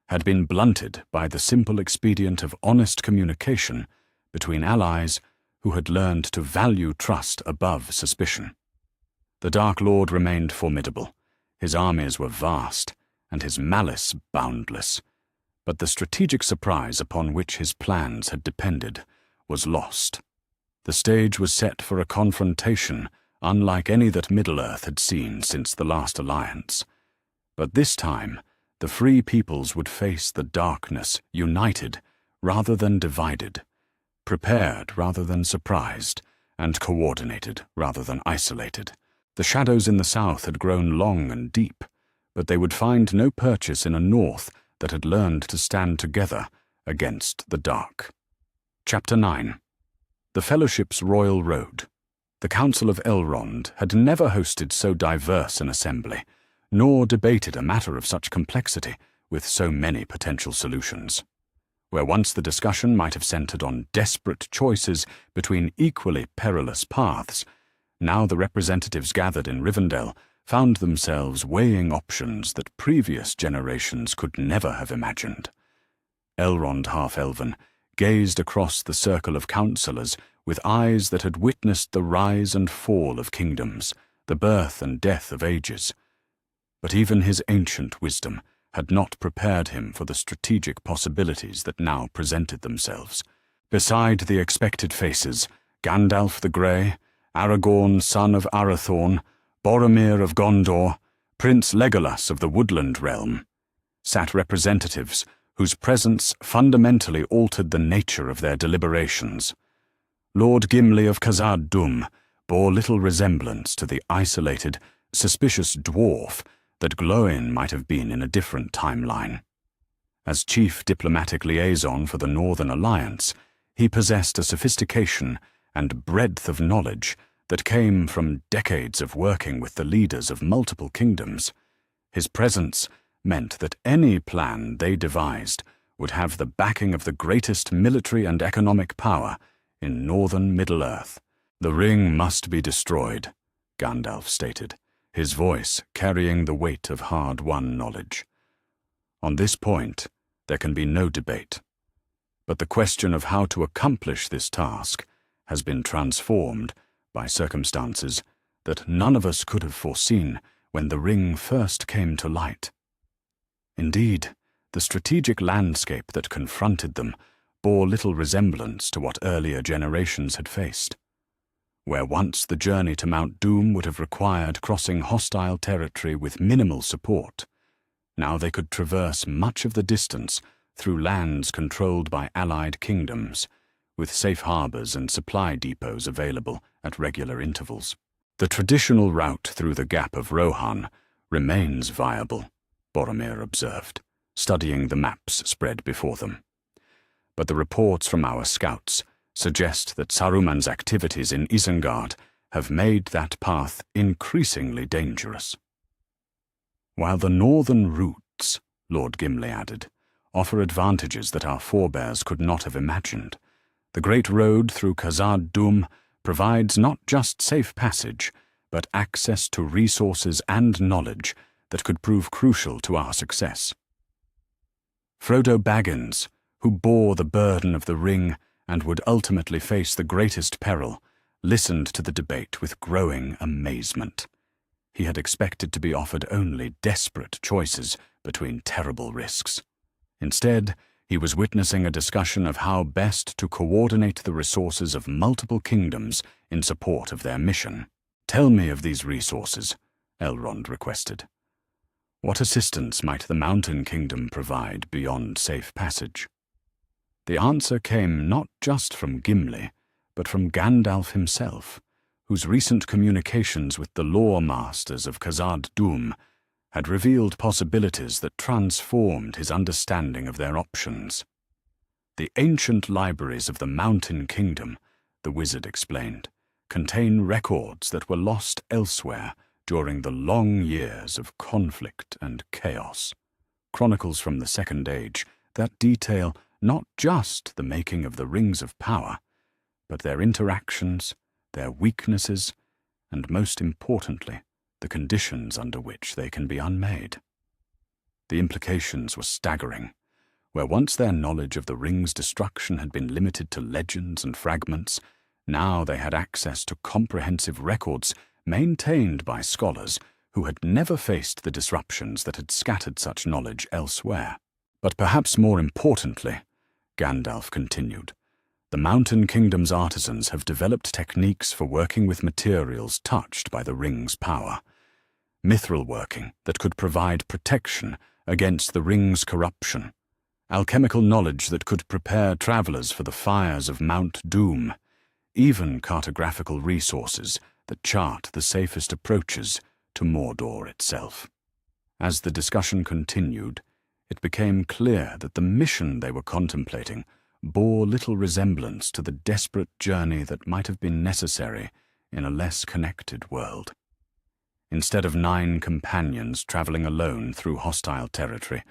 had been blunted by the simple expedient of honest communication between allies who had learned to value trust above suspicion. The Dark Lord remained formidable. His armies were vast, and his malice boundless. But the strategic surprise upon which his plans had depended was lost. The stage was set for a confrontation unlike any that Middle-earth had seen since the last alliance. But this time, the free peoples would face the darkness united rather than divided, prepared rather than surprised, and coordinated rather than isolated. The shadows in the south had grown long and deep, but they would find no purchase in a north that had learned to stand together against the dark. Chapter 9. The Fellowship's Royal Road. The Council of Elrond had never hosted so diverse an assembly, nor debated a matter of such complexity with so many potential solutions. Where once the discussion might have centered on desperate choices between equally perilous paths, now the representatives gathered in Rivendell found themselves weighing options that previous generations could never have imagined. Elrond Half-Elven gazed across the circle of councillors with eyes that had witnessed the rise and fall of kingdoms, the birth and death of ages. But even his ancient wisdom had not prepared him for the strategic possibilities that now presented themselves. Beside the expected faces, Gandalf the Grey, Aragorn, son of Arathorn, Boromir of Gondor, Prince Legolas of the Woodland Realm, sat representatives whose presence fundamentally altered the nature of their deliberations. Lord Gimli of Khazad-dûm bore little resemblance to the isolated, suspicious dwarf that Glóin might have been in a different timeline. As chief diplomatic liaison for the Northern Alliance, he possessed a sophistication and breadth of knowledge that came from decades of working with the leaders of multiple kingdoms. His presence meant that any plan they devised would have the backing of the greatest military and economic power in northern Middle-earth. "The ring must be destroyed," Gandalf stated, his voice carrying the weight of hard-won knowledge. On this point, there can be no debate. But the question of how to accomplish this task has been transformed by circumstances that none of us could have foreseen when the ring first came to light. Indeed, the strategic landscape that confronted them bore little resemblance to what earlier generations had faced. Where once the journey to Mount Doom would have required crossing hostile territory with minimal support, now they could traverse much of the distance through lands controlled by allied kingdoms, with safe harbors and supply depots available at regular intervals. The traditional route through the Gap of Rohan remains viable, Boromir observed, studying the maps spread before them. But the reports from our scouts suggest that Saruman's activities in Isengard have made that path increasingly dangerous. While the northern routes, Lord Gimli added, offer advantages that our forebears could not have imagined, the great road through Khazad-dûm provides not just safe passage, but access to resources and knowledge that could prove crucial to our success. Frodo Baggins, who bore the burden of the ring and would ultimately face the greatest peril, listened to the debate with growing amazement. He had expected to be offered only desperate choices between terrible risks. Instead, he was witnessing a discussion of how best to coordinate the resources of multiple kingdoms in support of their mission. "Tell me of these resources," Elrond requested. "What assistance might the Mountain Kingdom provide beyond safe passage?" The answer came not just from Gimli, but from Gandalf himself, whose recent communications with the lore masters of Khazad-dûm had revealed possibilities that transformed his understanding of their options. "The ancient libraries of the Mountain Kingdom," the wizard explained, "contain records that were lost elsewhere during the long years of conflict and chaos. chronicles from the Second Age that detail not just the making of the Rings of Power, but their interactions, their weaknesses, and most importantly, the conditions under which they can be unmade. The implications were staggering. Where once their knowledge of the ring's destruction had been limited to legends and fragments, now they had access to comprehensive records maintained by scholars who had never faced the disruptions that had scattered such knowledge elsewhere. But perhaps more importantly, Gandalf continued, the Mountain Kingdom's artisans have developed techniques for working with materials touched by the ring's power. Mithril working that could provide protection against the ring's corruption. Alchemical knowledge that could prepare travelers for the fires of Mount Doom. Even cartographical resources that chart the safest approaches to Mordor itself. As the discussion continued, it became clear that the mission they were contemplating bore little resemblance to the desperate journey that might have been necessary in a less connected world. Instead of 9 companions traveling alone through hostile territory,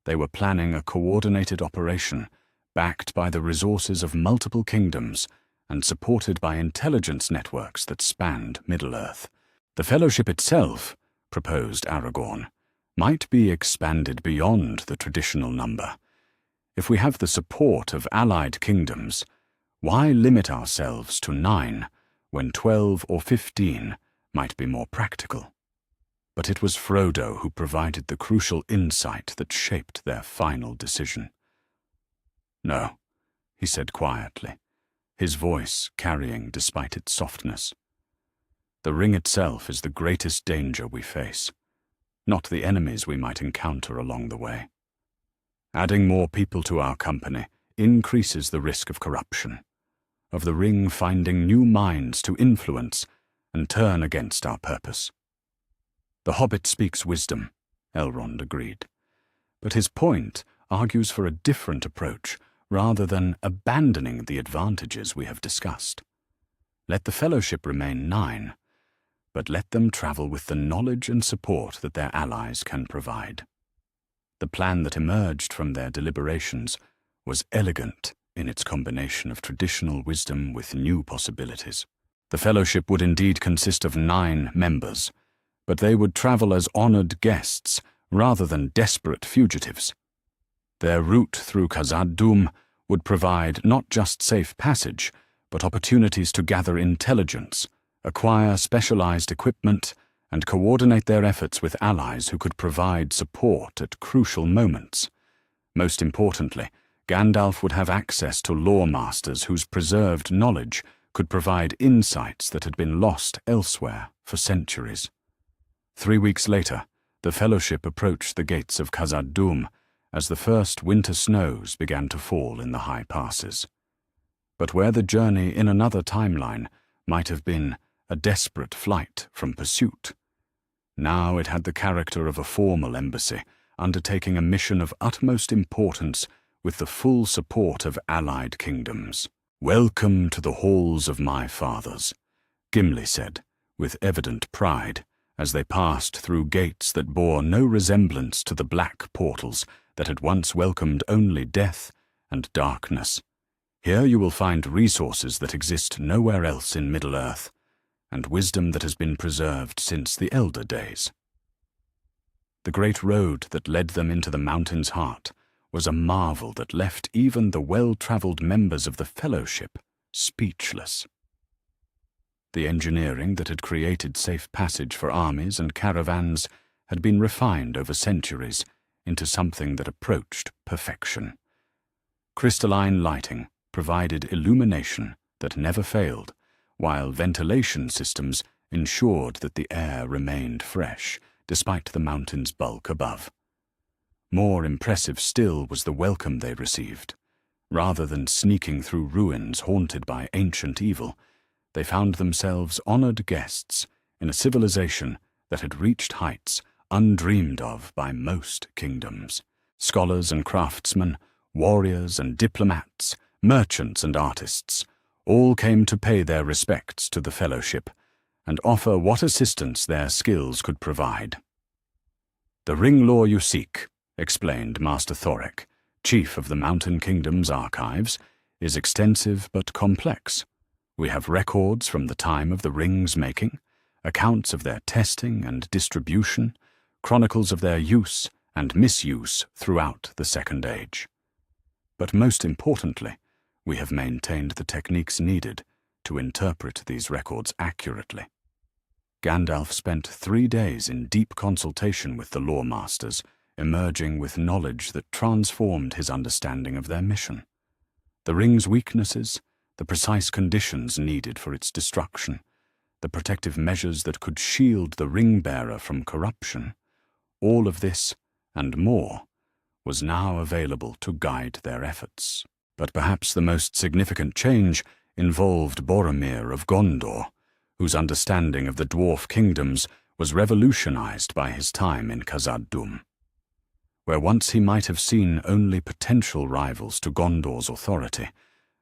they were planning a coordinated operation backed by the resources of multiple kingdoms and supported by intelligence networks that spanned Middle-earth. The Fellowship itself, proposed Aragorn, might be expanded beyond the traditional number. If we have the support of allied kingdoms, why limit ourselves to 9 when 12 or 15 might be more practical? But it was Frodo who provided the crucial insight that shaped their final decision. "No," he said quietly, his voice carrying despite its softness. "The ring itself is the greatest danger we face, not the enemies we might encounter along the way. Adding more people to our company increases the risk of corruption, of the ring finding new minds to influence and turn against our purpose." "The Hobbit speaks wisdom," Elrond agreed. "But his point argues for a different approach rather than abandoning the advantages we have discussed. Let the Fellowship remain 9, but let them travel with the knowledge and support that their allies can provide." The plan that emerged from their deliberations was elegant in its combination of traditional wisdom with new possibilities. The Fellowship would indeed consist of 9 members, but they would travel as honored guests rather than desperate fugitives. Their route through Khazad-dûm would provide not just safe passage, but opportunities to gather intelligence, acquire specialized equipment, and coordinate their efforts with allies who could provide support at crucial moments. Most importantly, Gandalf would have access to lore masters whose preserved knowledge could provide insights that had been lost elsewhere for centuries. 3 weeks later, the Fellowship approached the gates of Khazad-dûm as the first winter snows began to fall in the high passes. But where the journey in another timeline might have been a desperate flight from pursuit, now it had the character of a formal embassy undertaking a mission of utmost importance with the full support of allied kingdoms. "Welcome to the halls of my fathers," Gimli said, with evident pride, as they passed through gates that bore no resemblance to the black portals that had once welcomed only death and darkness. "Here you will find resources that exist nowhere else in Middle-earth, and wisdom that has been preserved since the Elder Days." The great road that led them into the mountain's heart was a marvel that left even the well-traveled members of the Fellowship speechless. The engineering that had created safe passage for armies and caravans had been refined over centuries into something that approached perfection. Crystalline lighting provided illumination that never failed, while ventilation systems ensured that the air remained fresh despite the mountain's bulk above. More impressive still was the welcome they received. Rather than sneaking through ruins haunted by ancient evil, they found themselves honored guests in a civilization that had reached heights undreamed of by most kingdoms. Scholars and craftsmen, warriors and diplomats, merchants and artists, all came to pay their respects to the Fellowship and offer what assistance their skills could provide. "The ring lore you seek," explained Master Thoric, chief of the Mountain Kingdom's archives, is extensive but complex. We have records from the time of the rings' making, accounts of their testing and distribution, chronicles of their use and misuse throughout the Second Age. But most importantly, we have maintained the techniques needed to interpret these records accurately. Gandalf spent 3 days in deep consultation with the lore masters, emerging with knowledge that transformed his understanding of their mission. The ring's weaknesses, the precise conditions needed for its destruction, the protective measures that could shield the ring-bearer from corruption, all of this, and more, was now available to guide their efforts. But perhaps the most significant change involved Boromir of Gondor, whose understanding of the dwarf kingdoms was revolutionized by his time in Khazad-dûm. Where once he might have seen only potential rivals to Gondor's authority,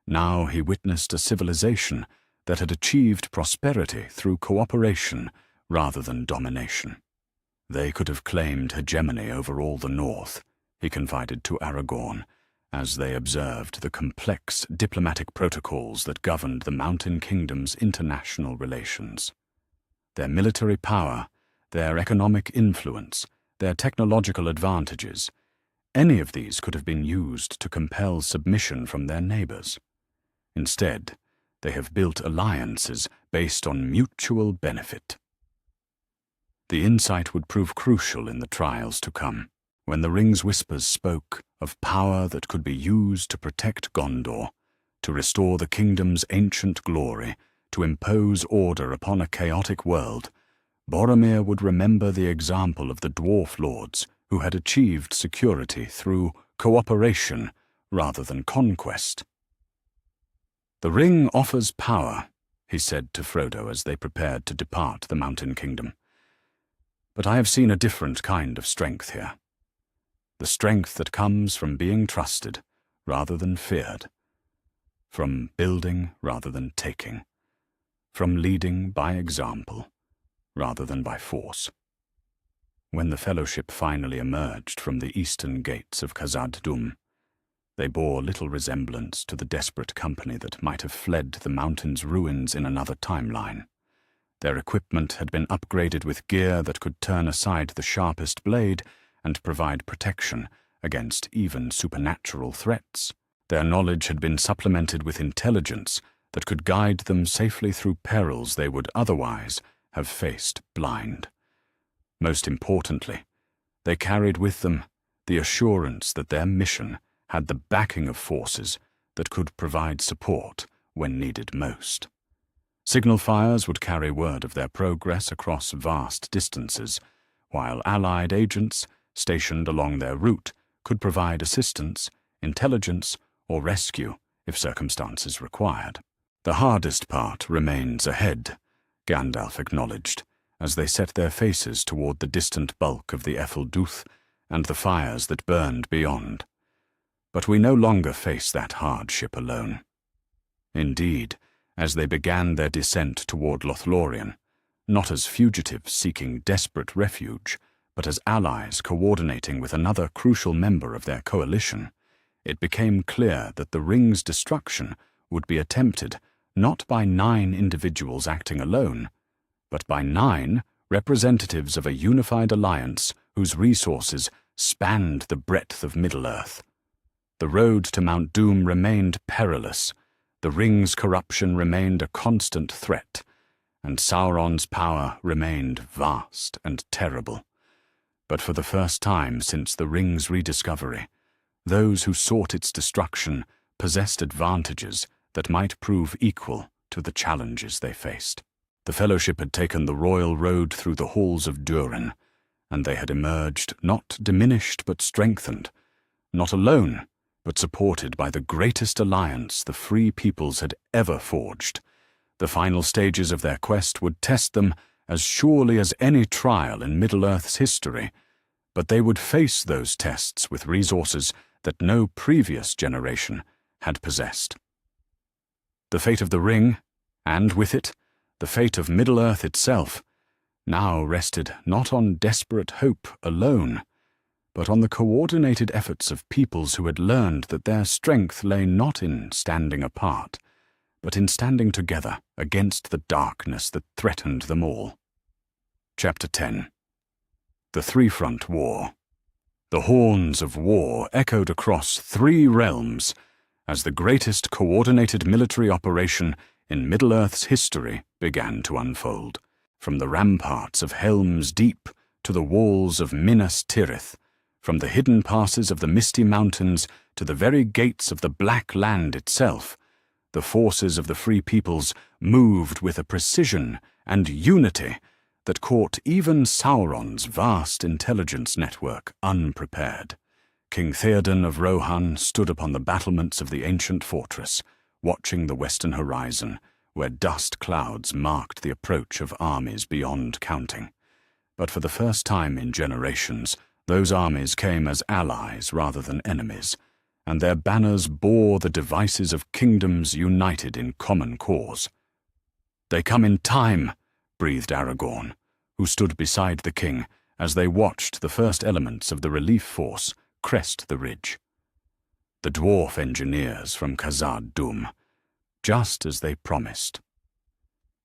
now he witnessed a civilization that had achieved prosperity through cooperation rather than domination. They could have claimed hegemony over all the north, he confided to Aragorn, as they observed the complex diplomatic protocols that governed the Mountain Kingdom's international relations. Their military power, their economic influence, their technological advantages, any of these could have been used to compel submission from their neighbors. Instead, they have built alliances based on mutual benefit. The insight would prove crucial in the trials to come, when the Ring's whispers spoke of power that could be used to protect Gondor, to restore the kingdom's ancient glory, to impose order upon a chaotic world. Boromir would remember the example of the dwarf lords who had achieved security through cooperation rather than conquest. "The ring offers power," he said to Frodo as they prepared to depart the Mountain Kingdom. "But I have seen a different kind of strength here. The strength that comes from being trusted rather than feared, from building rather than taking, from leading by example rather than by force." When the Fellowship finally emerged from the eastern gates of Khazad-dûm, they bore little resemblance to the desperate company that might have fled the mountain's ruins in another timeline. Their equipment had been upgraded with gear that could turn aside the sharpest blade and provide protection against even supernatural threats. Their knowledge had been supplemented with intelligence that could guide them safely through perils they would otherwise have faced blind. Most importantly, they carried with them the assurance that their mission had the backing of forces that could provide support when needed most. Signal fires would carry word of their progress across vast distances, while allied agents stationed along their route could provide assistance, intelligence, or rescue if circumstances required. "The hardest part remains ahead," Gandalf acknowledged, as they set their faces toward the distant bulk of the Efelduth and the fires that burned beyond. But we no longer face that hardship alone. Indeed, as they began their descent toward Lothlorien, not as fugitives seeking desperate refuge, but as allies coordinating with another crucial member of their coalition, it became clear that the ring's destruction would be attempted not by 9 individuals acting alone, but by 9 representatives of a unified alliance whose resources spanned the breadth of Middle-earth. The road to Mount Doom remained perilous, the ring's corruption remained a constant threat, and Sauron's power remained vast and terrible. But for the first time since the ring's rediscovery, those who sought its destruction possessed advantages that might prove equal to the challenges they faced. The Fellowship had taken the royal road through the halls of Durin, and they had emerged not diminished but strengthened, not alone, but supported by the greatest alliance the free peoples had ever forged. The final stages of their quest would test them as surely as any trial in Middle-earth's history, but they would face those tests with resources that no previous generation had possessed. The fate of the ring, and with it, the fate of Middle-earth itself, now rested not on desperate hope alone, but on the coordinated efforts of peoples who had learned that their strength lay not in standing apart, but in standing together against the darkness that threatened them all. Chapter 10. The Three-Front War. The horns of war echoed across 3 realms as the greatest coordinated military operation in Middle-earth's history began to unfold. From the ramparts of Helm's Deep to the walls of Minas Tirith, from the hidden passes of the Misty Mountains to the very gates of the Black Land itself, the forces of the Free Peoples moved with a precision and unity that caught even Sauron's vast intelligence network unprepared. King Theoden of Rohan stood upon the battlements of the ancient fortress, watching the western horizon, where dust clouds marked the approach of armies beyond counting. But for the first time in generations, those armies came as allies rather than enemies, and their banners bore the devices of kingdoms united in common cause. "They come in time," breathed Aragorn, who stood beside the king as they watched the first elements of the relief force crest the ridge. The dwarf engineers from Khazad-dûm, just as they promised.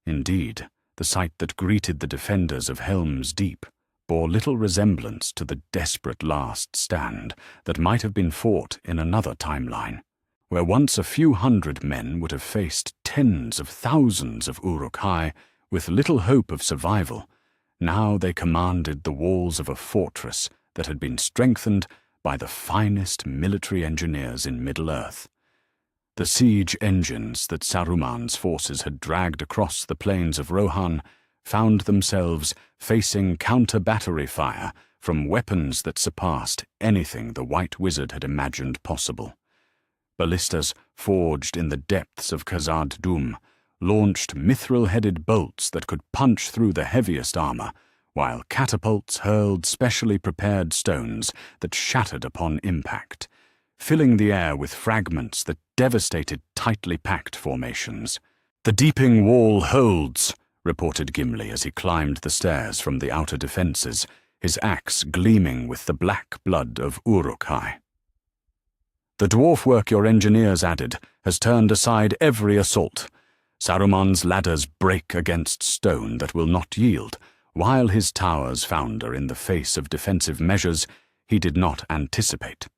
Indeed, the sight that greeted the defenders of Helm's Deep bore little resemblance to the desperate last stand that might have been fought in another timeline, where once a few hundred men would have faced tens of thousands of Uruk-hai with little hope of survival. Now they commanded the walls of a fortress that had been strengthened by the finest military engineers in Middle-earth. The siege engines that Saruman's forces had dragged across the plains of Rohan found themselves facing counter-battery fire from weapons that surpassed anything the White Wizard had imagined possible. Ballistas forged in the depths of Khazad-dûm launched mithril-headed bolts that could punch through the heaviest armor, while catapults hurled specially prepared stones that shattered upon impact, filling the air with fragments that devastated tightly packed formations. "The Deeping Wall holds," reported Gimli as he climbed the stairs from the outer defenses, his axe gleaming with the black blood of Uruk-hai. "The dwarf work your engineers added has turned aside every assault. Saruman's ladders break against stone that will not yield, while his towers founder in the face of defensive measures he did not anticipate."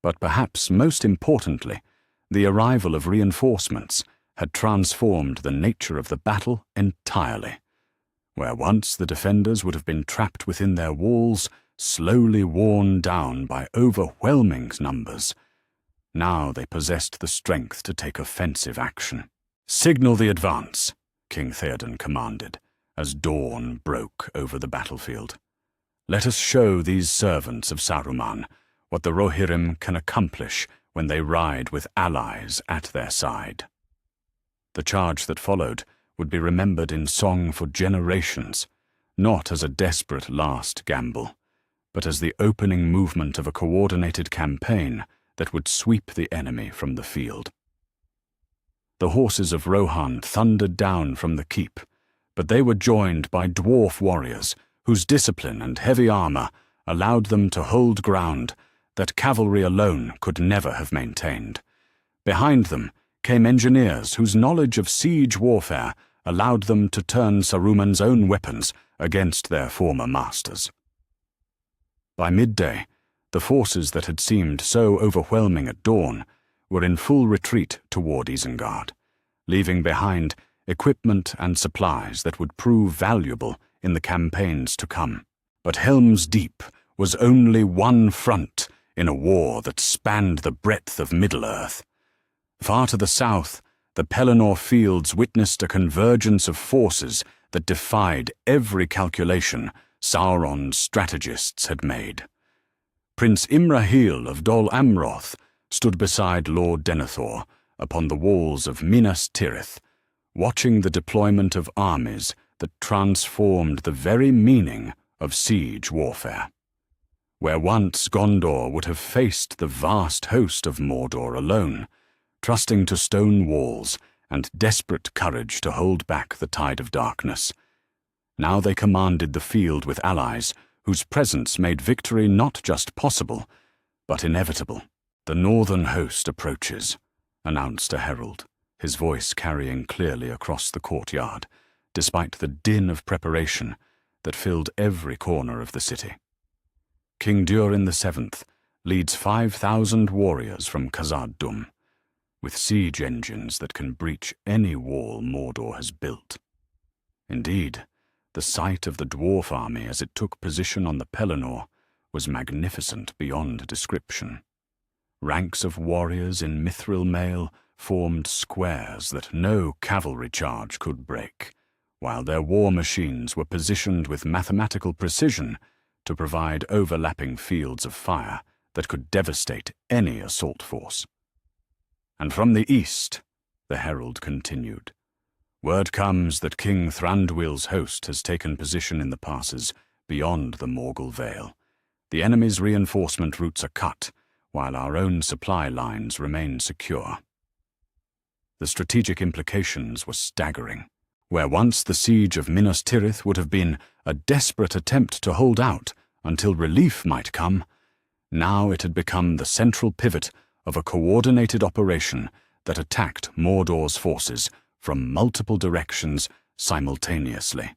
But perhaps most importantly, the arrival of reinforcements had transformed the nature of the battle entirely. Where once the defenders would have been trapped within their walls, slowly worn down by overwhelming numbers, now they possessed the strength to take offensive action. "Signal the advance," King Theoden commanded, as dawn broke over the battlefield. "Let us show these servants of Saruman what the Rohirrim can accomplish when they ride with allies at their side." The charge that followed would be remembered in song for generations, not as a desperate last gamble, but as the opening movement of a coordinated campaign that would sweep the enemy from the field. The horses of Rohan thundered down from the keep, but they were joined by dwarf warriors whose discipline and heavy armor allowed them to hold ground that cavalry alone could never have maintained. Behind them came engineers whose knowledge of siege warfare allowed them to turn Saruman's own weapons against their former masters. By midday, the forces that had seemed so overwhelming at dawn were in full retreat toward Isengard, leaving behind equipment and supplies that would prove valuable in the campaigns to come. But Helm's Deep was only one front in a war that spanned the breadth of Middle-earth. Far to the south, the Pelennor fields witnessed a convergence of forces that defied every calculation Sauron's strategists had made. Prince Imrahil of Dol Amroth stood beside Lord Denethor upon the walls of Minas Tirith, watching the deployment of armies that transformed the very meaning of siege warfare. Where once Gondor would have faced the vast host of Mordor alone, trusting to stone walls and desperate courage to hold back the tide of darkness, now they commanded the field with allies whose presence made victory not just possible, but inevitable. "The northern host approaches," announced a herald, his voice carrying clearly across the courtyard, despite the din of preparation that filled every corner of the city. King Durin VII leads 5,000 warriors from Khazad-dûm, with siege engines that can breach any wall Mordor has built. Indeed, the sight of the dwarf army as it took position on the Pelennor was magnificent beyond description. Ranks of warriors in mithril mail formed squares that no cavalry charge could break, while their war machines were positioned with mathematical precision to provide overlapping fields of fire that could devastate any assault force. "And from the east," the herald continued, "word comes that King Thranduil's host has taken position in the passes beyond the Morgul Vale. The enemy's reinforcement routes are cut, while our own supply lines remain secure." The strategic implications were staggering. Where once the siege of Minas Tirith would have been a desperate attempt to hold out until relief might come, now it had become the central pivot of a coordinated operation that attacked Mordor's forces from multiple directions simultaneously.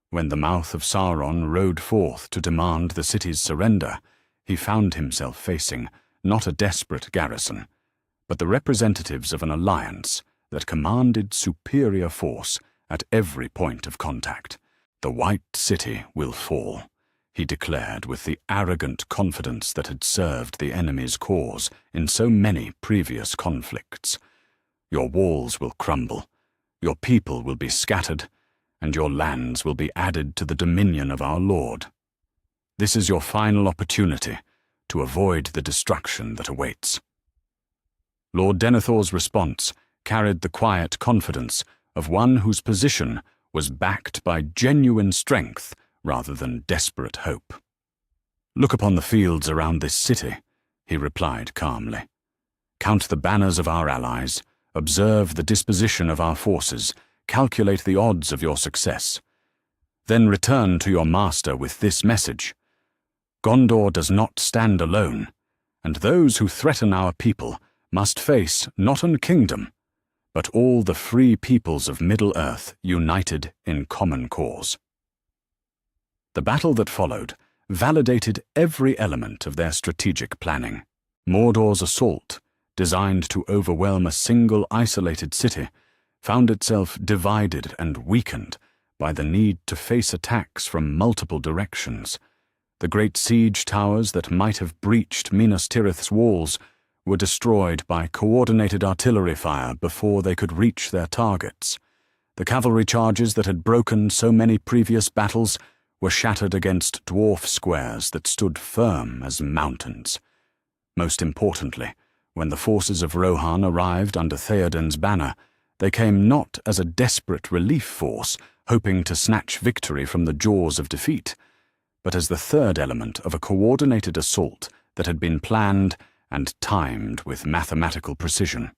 When the mouth of Sauron rode forth to demand the city's surrender, he found himself facing not a desperate garrison, but the representatives of an alliance that commanded superior force at every point of contact. "The White City will fall," he declared with the arrogant confidence that had served the enemy's cause in so many previous conflicts. "Your walls will crumble, your people will be scattered, and your lands will be added to the dominion of our Lord. This is your final opportunity to avoid the destruction that awaits." Lord Denethor's response carried the quiet confidence of one whose position was backed by genuine strength rather than desperate hope. "Look upon the fields around this city," he replied calmly. "Count the banners of our allies, observe the disposition of our forces, calculate the odds of your success. Then return to your master with this message: Gondor does not stand alone, and those who threaten our people must face not a kingdom, but all the free peoples of Middle-earth united in common cause." The battle that followed validated every element of their strategic planning. Mordor's assault, designed to overwhelm a single isolated city, found itself divided and weakened by the need to face attacks from multiple directions. The great siege towers that might have breached Minas Tirith's walls were destroyed by coordinated artillery fire before they could reach their targets. The cavalry charges that had broken so many previous battles were shattered against dwarf squares that stood firm as mountains. Most importantly, when the forces of Rohan arrived under Theoden's banner, they came not as a desperate relief force hoping to snatch victory from the jaws of defeat, but as the third element of a coordinated assault that had been planned and timed with mathematical precision.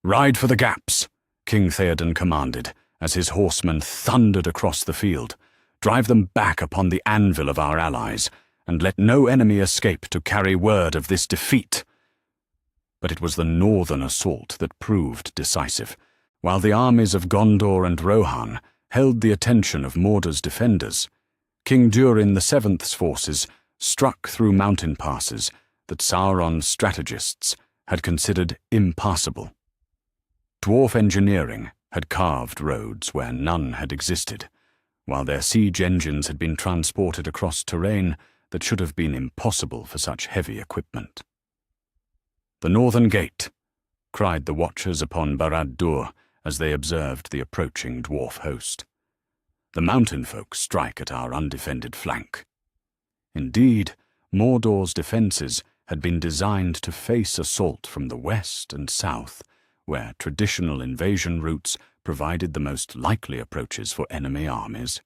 "Ride for the gaps," King Theoden commanded, as his horsemen thundered across the field. "Drive them back upon the anvil of our allies, and let no enemy escape to carry word of this defeat." But it was the northern assault that proved decisive. While the armies of Gondor and Rohan held the attention of Mordor's defenders, King Durin VII's forces struck through mountain passes that Sauron's strategists had considered impassable. Dwarf engineering had carved roads where none had existed, while their siege engines had been transported across terrain that should have been impossible for such heavy equipment. "The northern gate," cried the watchers upon Barad-dûr as they observed the approaching dwarf host. "The mountain folk strike at our undefended flank." Indeed, Mordor's defences had been designed to face assault from the west and south, where traditional invasion routes provided the most likely approaches for enemy armies.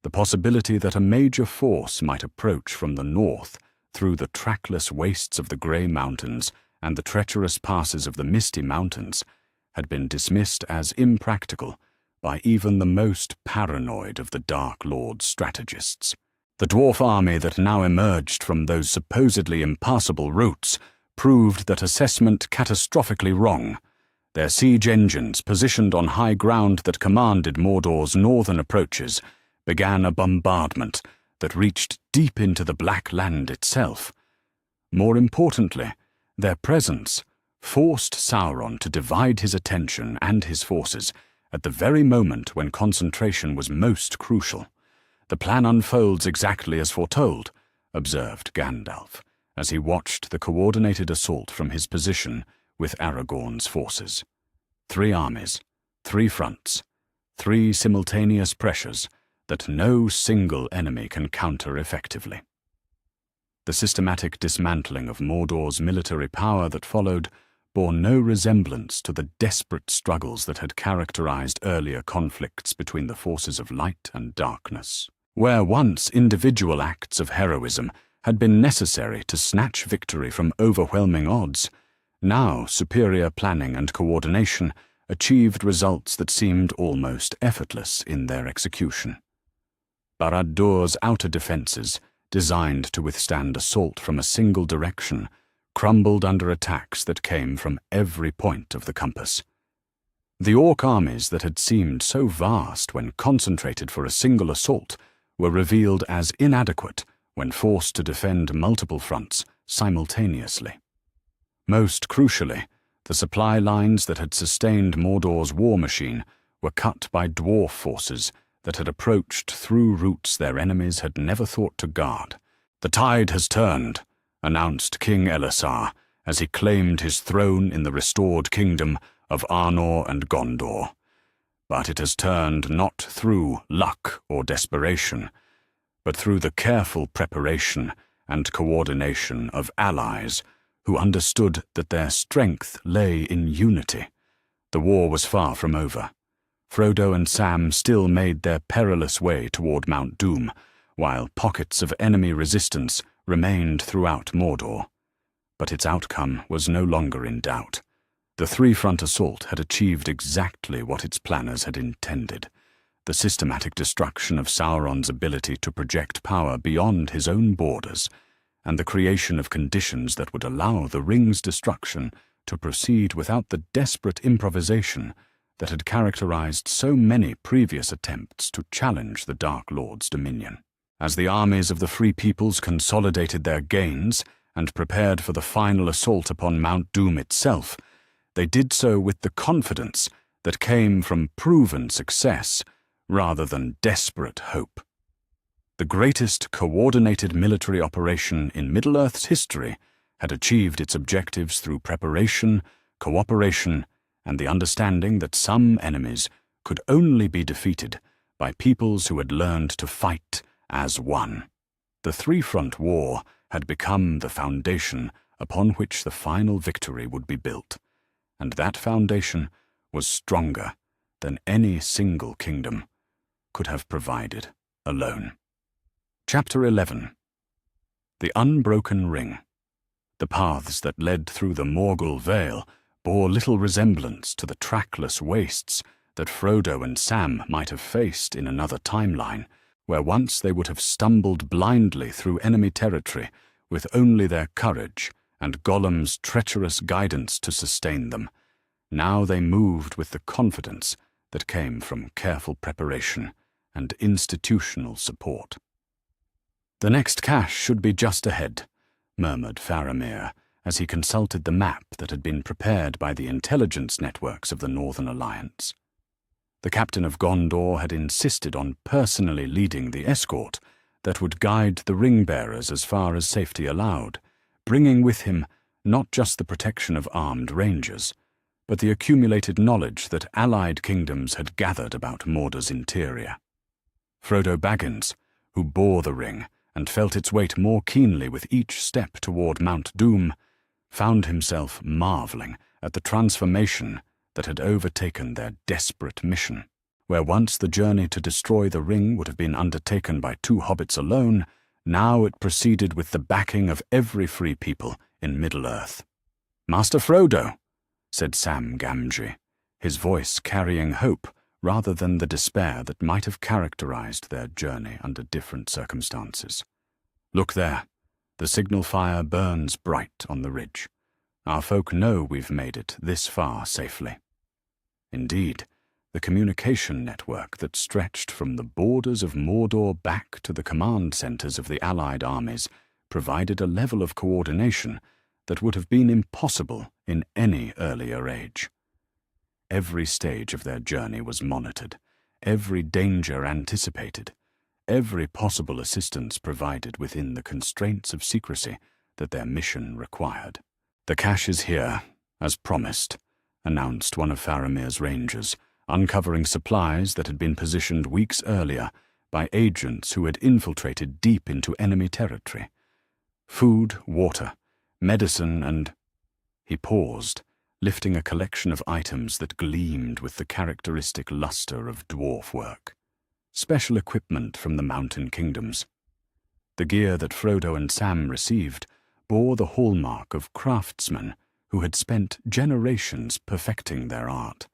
The possibility that a major force might approach from the north through the trackless wastes of the Grey Mountains and the treacherous passes of the Misty Mountains had been dismissed as impractical by even the most paranoid of the Dark Lord's strategists. The dwarf army that now emerged from those supposedly impassable routes proved that assessment catastrophically wrong. Their siege engines, positioned on high ground that commanded Mordor's northern approaches, began a bombardment that reached deep into the Black Land itself. More importantly, their presence forced Sauron to divide his attention and his forces at the very moment when concentration was most crucial. "The plan unfolds exactly as foretold," observed Gandalf, as he watched the coordinated assault from his position with Aragorn's forces. 3 armies, 3 fronts, 3 simultaneous pressures that no single enemy can counter effectively. The systematic dismantling of Mordor's military power that followed bore no resemblance to the desperate struggles that had characterized earlier conflicts between the forces of light and darkness. Where once individual acts of heroism had been necessary to snatch victory from overwhelming odds, now superior planning and coordination achieved results that seemed almost effortless in their execution. Barad-dûr's outer defenses, designed to withstand assault from a single direction, crumbled under attacks that came from every point of the compass. The orc armies that had seemed so vast when concentrated for a single assault were revealed as inadequate when forced to defend multiple fronts simultaneously. Most crucially, the supply lines that had sustained Mordor's war machine were cut by dwarf forces that had approached through routes their enemies had never thought to guard. "The tide has turned," announced King Elessar as he claimed his throne in the restored kingdom of Arnor and Gondor. But it has turned not through luck or desperation, but through the careful preparation and coordination of allies who understood that their strength lay in unity. The war was far from over. Frodo and Sam still made their perilous way toward Mount Doom, while pockets of enemy resistance remained throughout Mordor. But its outcome was no longer in doubt. The 3-front assault had achieved exactly what its planners had intended: the systematic destruction of Sauron's ability to project power beyond his own borders, and the creation of conditions that would allow the ring's destruction to proceed without the desperate improvisation that had characterized so many previous attempts to challenge the Dark Lord's dominion. As the armies of the Free Peoples consolidated their gains and prepared for the final assault upon Mount Doom itself, they did so with the confidence that came from proven success rather than desperate hope. The greatest coordinated military operation in Middle-earth's history had achieved its objectives through preparation, cooperation, and the understanding that some enemies could only be defeated by peoples who had learned to fight as one. The 3-front war had become the foundation upon which the final victory would be built, and that foundation was stronger than any single kingdom could have provided alone. Chapter 11. The Unbroken Ring. The paths that led through the Morgul Vale bore little resemblance to the trackless wastes that Frodo and Sam might have faced in another timeline, where once they would have stumbled blindly through enemy territory with only their courage and Gollum's treacherous guidance to sustain them. Now they moved with the confidence that came from careful preparation and institutional support. "The next cache should be just ahead," murmured Faramir as he consulted the map that had been prepared by the intelligence networks of the Northern Alliance. The captain of Gondor had insisted on personally leading the escort that would guide the ring-bearers as far as safety allowed, bringing with him not just the protection of armed rangers, but the accumulated knowledge that allied kingdoms had gathered about Mordor's interior. Frodo Baggins, who bore the ring and felt its weight more keenly with each step toward Mount Doom, found himself marveling at the transformation that had overtaken their desperate mission. Where once the journey to destroy the ring would have been undertaken by 2 hobbits alone, now it proceeded with the backing of every free people in Middle-earth. "Master Frodo," said Sam Gamgee, his voice carrying hope rather than the despair that might have characterized their journey under different circumstances. Look there. The signal fire burns bright on the ridge. Our folk know we've made it this far safely. Indeed, the communication network that stretched from the borders of Mordor back to the command centers of the Allied armies provided a level of coordination that would have been impossible in any earlier age. Every stage of their journey was monitored, every danger anticipated, every possible assistance provided within the constraints of secrecy that their mission required. "The cache is here, as promised," announced one of Faramir's rangers, uncovering supplies that had been positioned weeks earlier by agents who had infiltrated deep into enemy territory. Food, water, medicine, and... He paused, lifting a collection of items that gleamed with the characteristic luster of dwarf work. Special equipment from the mountain kingdoms. The gear that Frodo and Sam received bore the hallmark of craftsmen who had spent generations perfecting their art.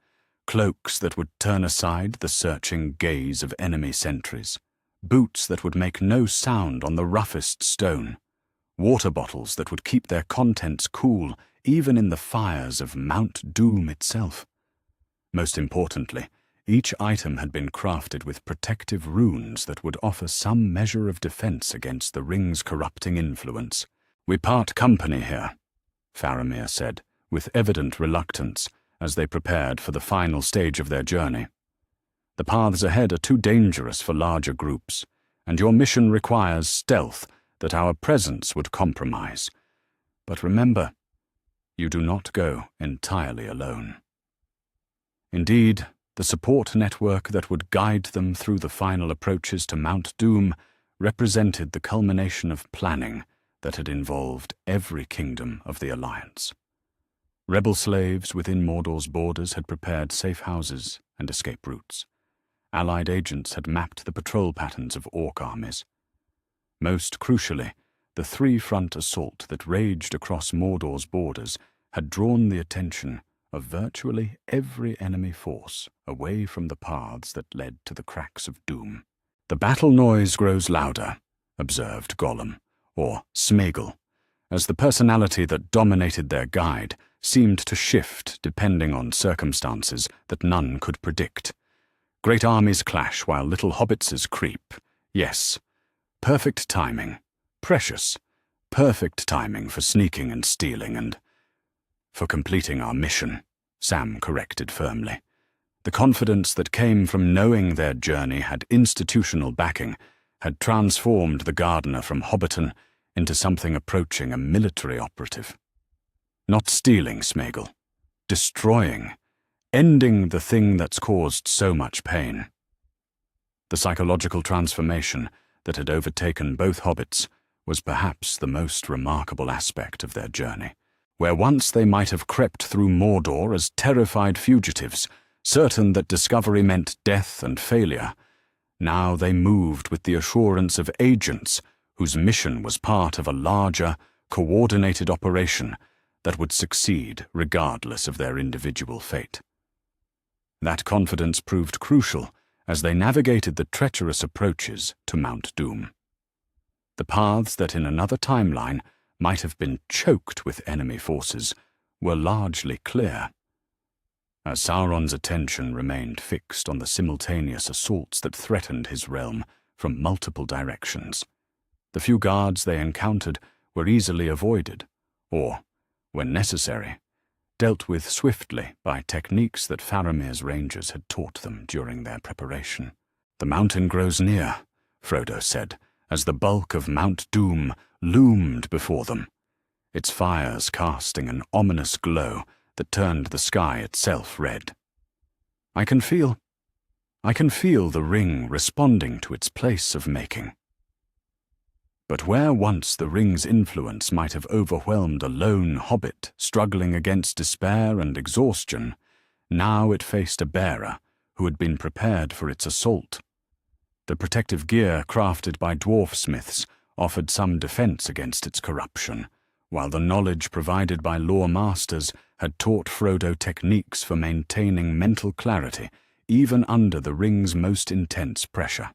Cloaks that would turn aside the searching gaze of enemy sentries. Boots that would make no sound on the roughest stone. Water bottles that would keep their contents cool even in the fires of Mount Doom itself. Most importantly, each item had been crafted with protective runes that would offer some measure of defense against the ring's corrupting influence. "We part company here," Faramir said, with evident reluctance, as they prepared for the final stage of their journey. "The paths ahead are too dangerous for larger groups, and your mission requires stealth that our presence would compromise. But remember, you do not go entirely alone." Indeed, the support network that would guide them through the final approaches to Mount Doom represented the culmination of planning that had involved every kingdom of the Alliance. Rebel slaves within Mordor's borders had prepared safe houses and escape routes. Allied agents had mapped the patrol patterns of Orc armies. Most crucially, the three-front assault that raged across Mordor's borders had drawn the attention of virtually every enemy force away from the paths that led to the cracks of doom. "The battle noise grows louder," observed Gollum, or Sméagol, as the personality that dominated their guide seemed to shift depending on circumstances that none could predict. Great armies clash while little hobbitses creep. Yes, perfect timing. Precious, perfect timing for sneaking and stealing and... "For completing our mission," Sam corrected firmly. The confidence that came from knowing their journey had institutional backing had transformed the gardener from Hobbiton into something approaching a military operative. Not stealing, Sméagol. Destroying. Ending the thing that's caused so much pain. The psychological transformation that had overtaken both hobbits was perhaps the most remarkable aspect of their journey. Where once they might have crept through Mordor as terrified fugitives, certain that discovery meant death and failure, now they moved with the assurance of agents whose mission was part of a larger, coordinated operation that would succeed regardless of their individual fate. That confidence proved crucial as they navigated the treacherous approaches to Mount Doom. The paths that in another timeline might have been choked with enemy forces were largely clear. As Sauron's attention remained fixed on the simultaneous assaults that threatened his realm from multiple directions, the few guards they encountered were easily avoided, or, when necessary, dealt with swiftly by techniques that Faramir's rangers had taught them during their preparation. "The mountain grows near," Frodo said, as the bulk of Mount Doom loomed before them, its fires casting an ominous glow that turned the sky itself red. I can feel the ring responding to its place of making." But where once the ring's influence might have overwhelmed a lone hobbit struggling against despair and exhaustion, now it faced a bearer who had been prepared for its assault. The protective gear crafted by dwarfsmiths offered some defense against its corruption, while the knowledge provided by lore masters had taught Frodo techniques for maintaining mental clarity even under the ring's most intense pressure.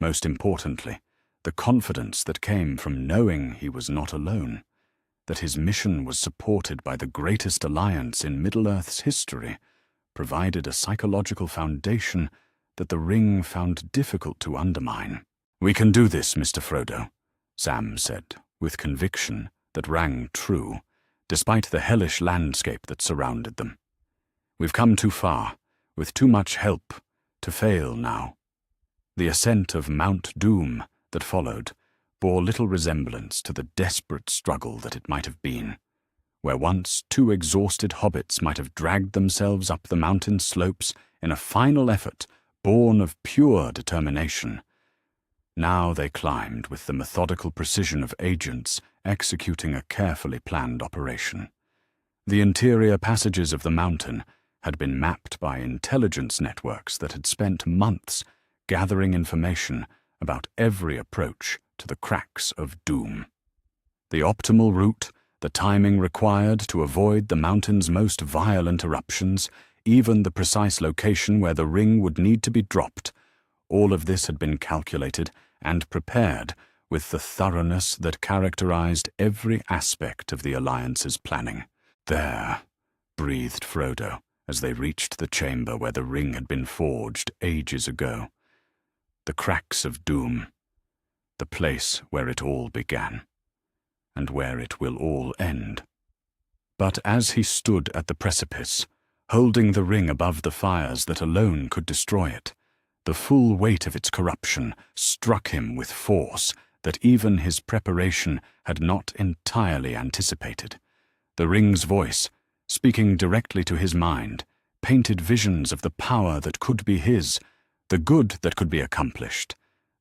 Most importantly, the confidence that came from knowing he was not alone, that his mission was supported by the greatest alliance in Middle-earth's history, provided a psychological foundation that the ring found difficult to undermine. "We can do this, Mr. Frodo," Sam said, with conviction that rang true, despite the hellish landscape that surrounded them. "We've come too far, with too much help, to fail now." The ascent of Mount Doom that followed bore little resemblance to the desperate struggle that it might have been, where once two exhausted hobbits might have dragged themselves up the mountain slopes in a final effort born of pure determination. Now they climbed with the methodical precision of agents executing a carefully planned operation. The interior passages of the mountain had been mapped by intelligence networks that had spent months gathering information about every approach to the cracks of doom. The optimal route, the timing required to avoid the mountain's most violent eruptions, even the precise location where the ring would need to be dropped, all of this had been calculated and prepared with the thoroughness that characterized every aspect of the Alliance's planning. "There," breathed Frodo as they reached the chamber where the ring had been forged ages ago. The cracks of doom, the place where it all began, and where it will all end. But as he stood at the precipice, holding the ring above the fires that alone could destroy it, the full weight of its corruption struck him with force that even his preparation had not entirely anticipated. The ring's voice, speaking directly to his mind, painted visions of the power that could be his, the good that could be accomplished,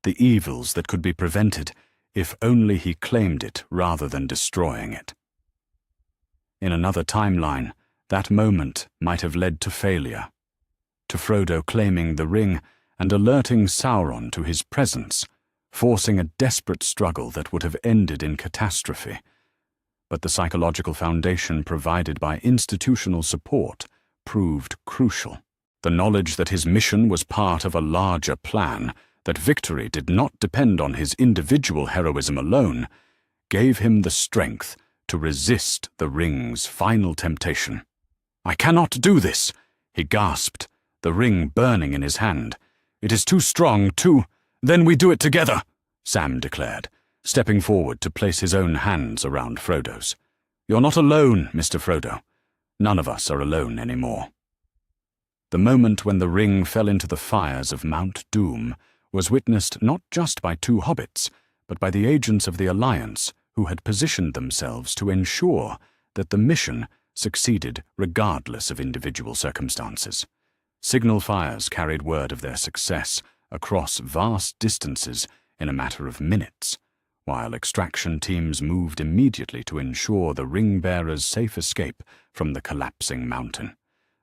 the evils that could be prevented if only he claimed it rather than destroying it. In another timeline, that moment might have led to failure, to Frodo claiming the ring and alerting Sauron to his presence, forcing a desperate struggle that would have ended in catastrophe. But the psychological foundation provided by institutional support proved crucial. The knowledge that his mission was part of a larger plan, that victory did not depend on his individual heroism alone, gave him the strength to resist the ring's final temptation. "I cannot do this," he gasped, the ring burning in his hand. "It is too strong, too—" "Then we do it together," Sam declared, stepping forward to place his own hands around Frodo's. "You're not alone, Mr. Frodo. None of us are alone anymore." The moment when the ring fell into the fires of Mount Doom was witnessed not just by two hobbits, but by the agents of the Alliance who had positioned themselves to ensure that the mission succeeded regardless of individual circumstances. Signal fires carried word of their success across vast distances in a matter of minutes, while extraction teams moved immediately to ensure the ring-bearer's safe escape from the collapsing mountain.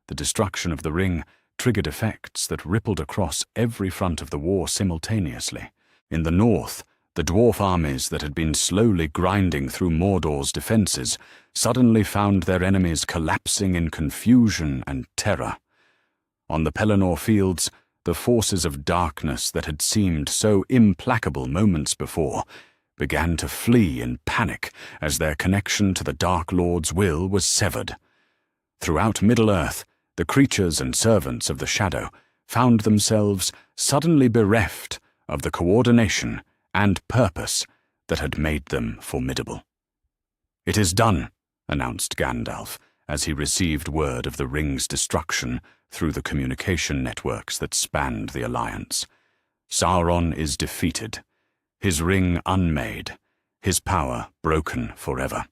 The destruction of the ring triggered effects that rippled across every front of the war simultaneously. In the north, the dwarf armies that had been slowly grinding through Mordor's defenses suddenly found their enemies collapsing in confusion and terror. On the Pelennor fields, the forces of darkness that had seemed so implacable moments before began to flee in panic as their connection to the Dark Lord's will was severed. Throughout Middle-earth, the creatures and servants of the Shadow found themselves suddenly bereft of the coordination and purpose that had made them formidable. "It is done," announced Gandalf as he received word of the ring's destruction through the communication networks that spanned the Alliance. "Sauron is defeated, his ring unmade, his power broken forever."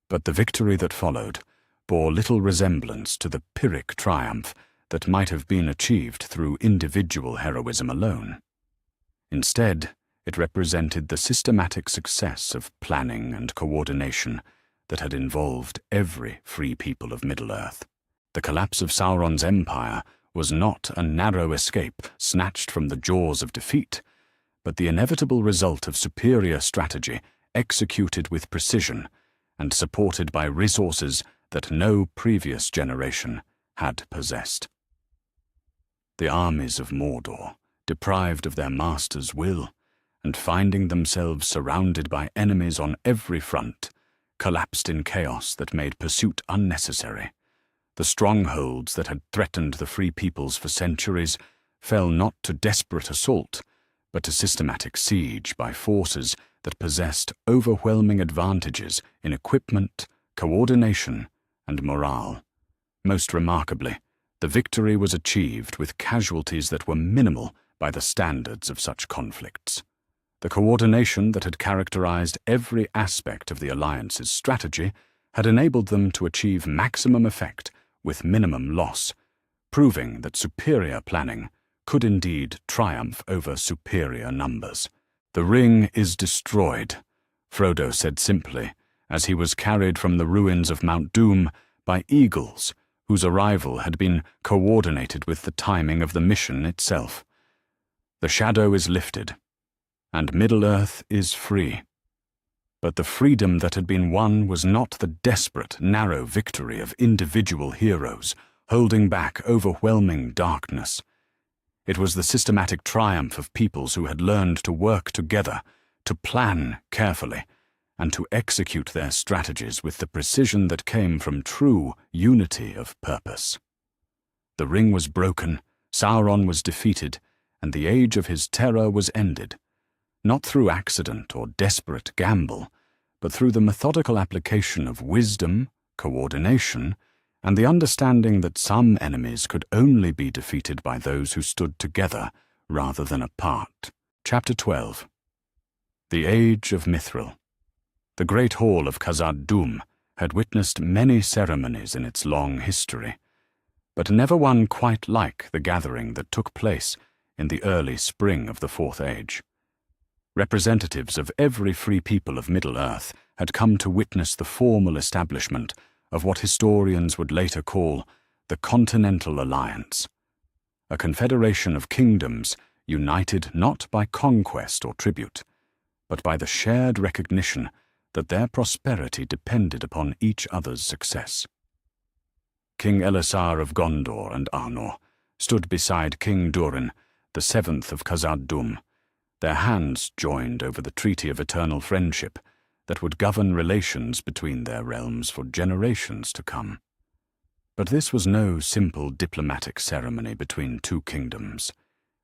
But the victory that followed bore little resemblance to the Pyrrhic triumph that might have been achieved through individual heroism alone. Instead, it represented the systematic success of planning and coordination that had involved every free people of Middle-earth. The collapse of Sauron's empire was not a narrow escape snatched from the jaws of defeat, but the inevitable result of superior strategy executed with precision and supported by resources that no previous generation had possessed. The armies of Mordor, deprived of their master's will, and finding themselves surrounded by enemies on every front, collapsed in chaos that made pursuit unnecessary. The strongholds that had threatened the free peoples for centuries fell not to desperate assault, but to systematic siege by forces that possessed overwhelming advantages in equipment, coordination, and morale. Most remarkably, the victory was achieved with casualties that were minimal by the standards of such conflicts. The coordination that had characterized every aspect of the Alliance's strategy had enabled them to achieve maximum effect with minimum loss, proving that superior planning could indeed triumph over superior numbers. "The ring is destroyed," Frodo said simply, as he was carried from the ruins of Mount Doom by eagles whose arrival had been coordinated with the timing of the mission itself. "The shadow is lifted, and Middle-earth is free." But the freedom that had been won was not the desperate, narrow victory of individual heroes holding back overwhelming darkness. It was the systematic triumph of peoples who had learned to work together, to plan carefully, and to execute their strategies with the precision that came from true unity of purpose. The ring was broken, Sauron was defeated, and the age of his terror was ended, not through accident or desperate gamble, but through the methodical application of wisdom, coordination, and the understanding that some enemies could only be defeated by those who stood together rather than apart. Chapter 12. The Age of Mithril. The Great Hall of Khazad-dûm had witnessed many ceremonies in its long history, but never one quite like the gathering that took place in the early spring of the Fourth Age. Representatives of every free people of Middle-earth had come to witness the formal establishment of what historians would later call the Continental Alliance, a confederation of kingdoms united not by conquest or tribute, but by the shared recognition that their prosperity depended upon each other's success. King Elisar of Gondor and Arnor stood beside King Durin, the seventh of Khazad-dûm, their hands joined over the Treaty of Eternal Friendship that would govern relations between their realms for generations to come. But this was no simple diplomatic ceremony between two kingdoms.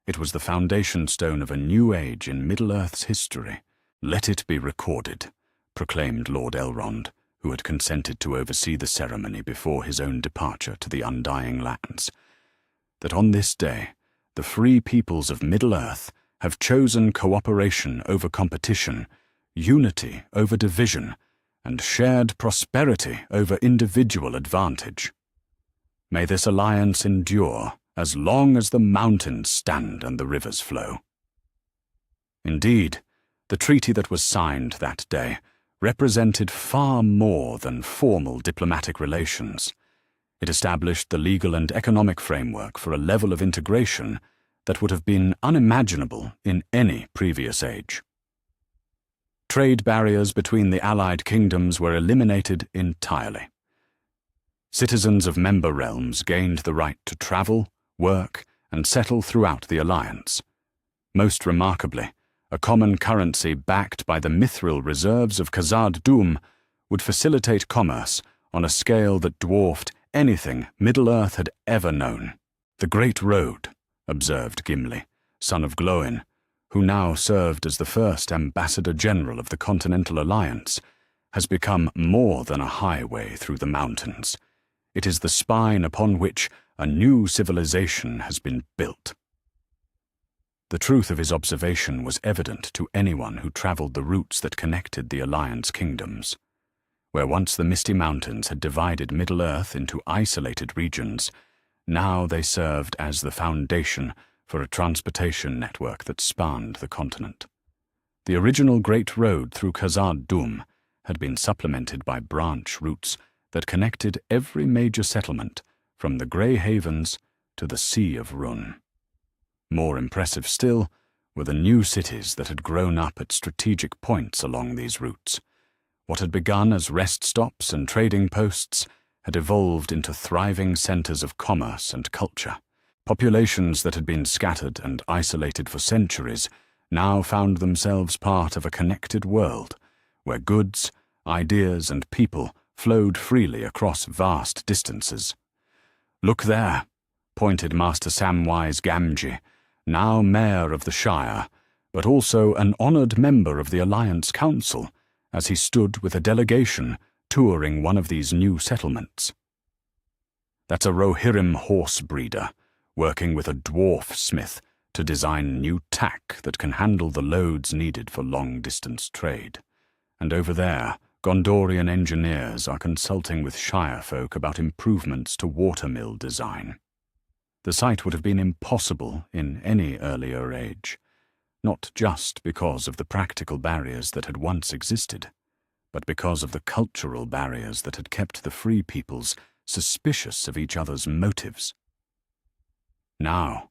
It was the foundation stone of a new age in Middle-earth's history. "Let it be recorded," proclaimed Lord Elrond, who had consented to oversee the ceremony before his own departure to the Undying Lands, "that on this day the free peoples of Middle-earth have chosen cooperation over competition, unity over division, and shared prosperity over individual advantage. May this alliance endure as long as the mountains stand and the rivers flow." Indeed, the treaty that was signed that day represented far more than formal diplomatic relations. It established the legal and economic framework for a level of integration that would have been unimaginable in any previous age. Trade barriers between the allied kingdoms were eliminated entirely. Citizens of member realms gained the right to travel, work, and settle throughout the alliance. Most remarkably, a common currency backed by the mithril reserves of Khazad-dûm would facilitate commerce on a scale that dwarfed anything Middle-earth had ever known. "The Great Road," observed Gimli, son of Glóin, who now served as the first Ambassador General of the Continental Alliance, "has become more than a highway through the mountains. It is the spine upon which a new civilization has been built." The truth of his observation was evident to anyone who traveled the routes that connected the Alliance kingdoms. Where once the Misty Mountains had divided Middle-earth into isolated regions, now they served as the foundation for a transportation network that spanned the continent. The original Great Road through Khazad-dûm had been supplemented by branch routes that connected every major settlement from the Grey Havens to the Sea of Rhûn. More impressive still were the new cities that had grown up at strategic points along these routes. What had begun as rest stops and trading posts had evolved into thriving centers of commerce and culture. Populations that had been scattered and isolated for centuries now found themselves part of a connected world, where goods, ideas, and people flowed freely across vast distances. "Look there," pointed Master Samwise Gamgee, now mayor of the Shire, but also an honored member of the Alliance Council, as he stood with a delegation touring one of these new settlements. "That's a Rohirrim horse breeder, working with a dwarf smith to design new tack that can handle the loads needed for long-distance trade. And over there, Gondorian engineers are consulting with Shire folk about improvements to watermill design." The sight would have been impossible in any earlier age, not just because of the practical barriers that had once existed, but because of the cultural barriers that had kept the free peoples suspicious of each other's motives. Now,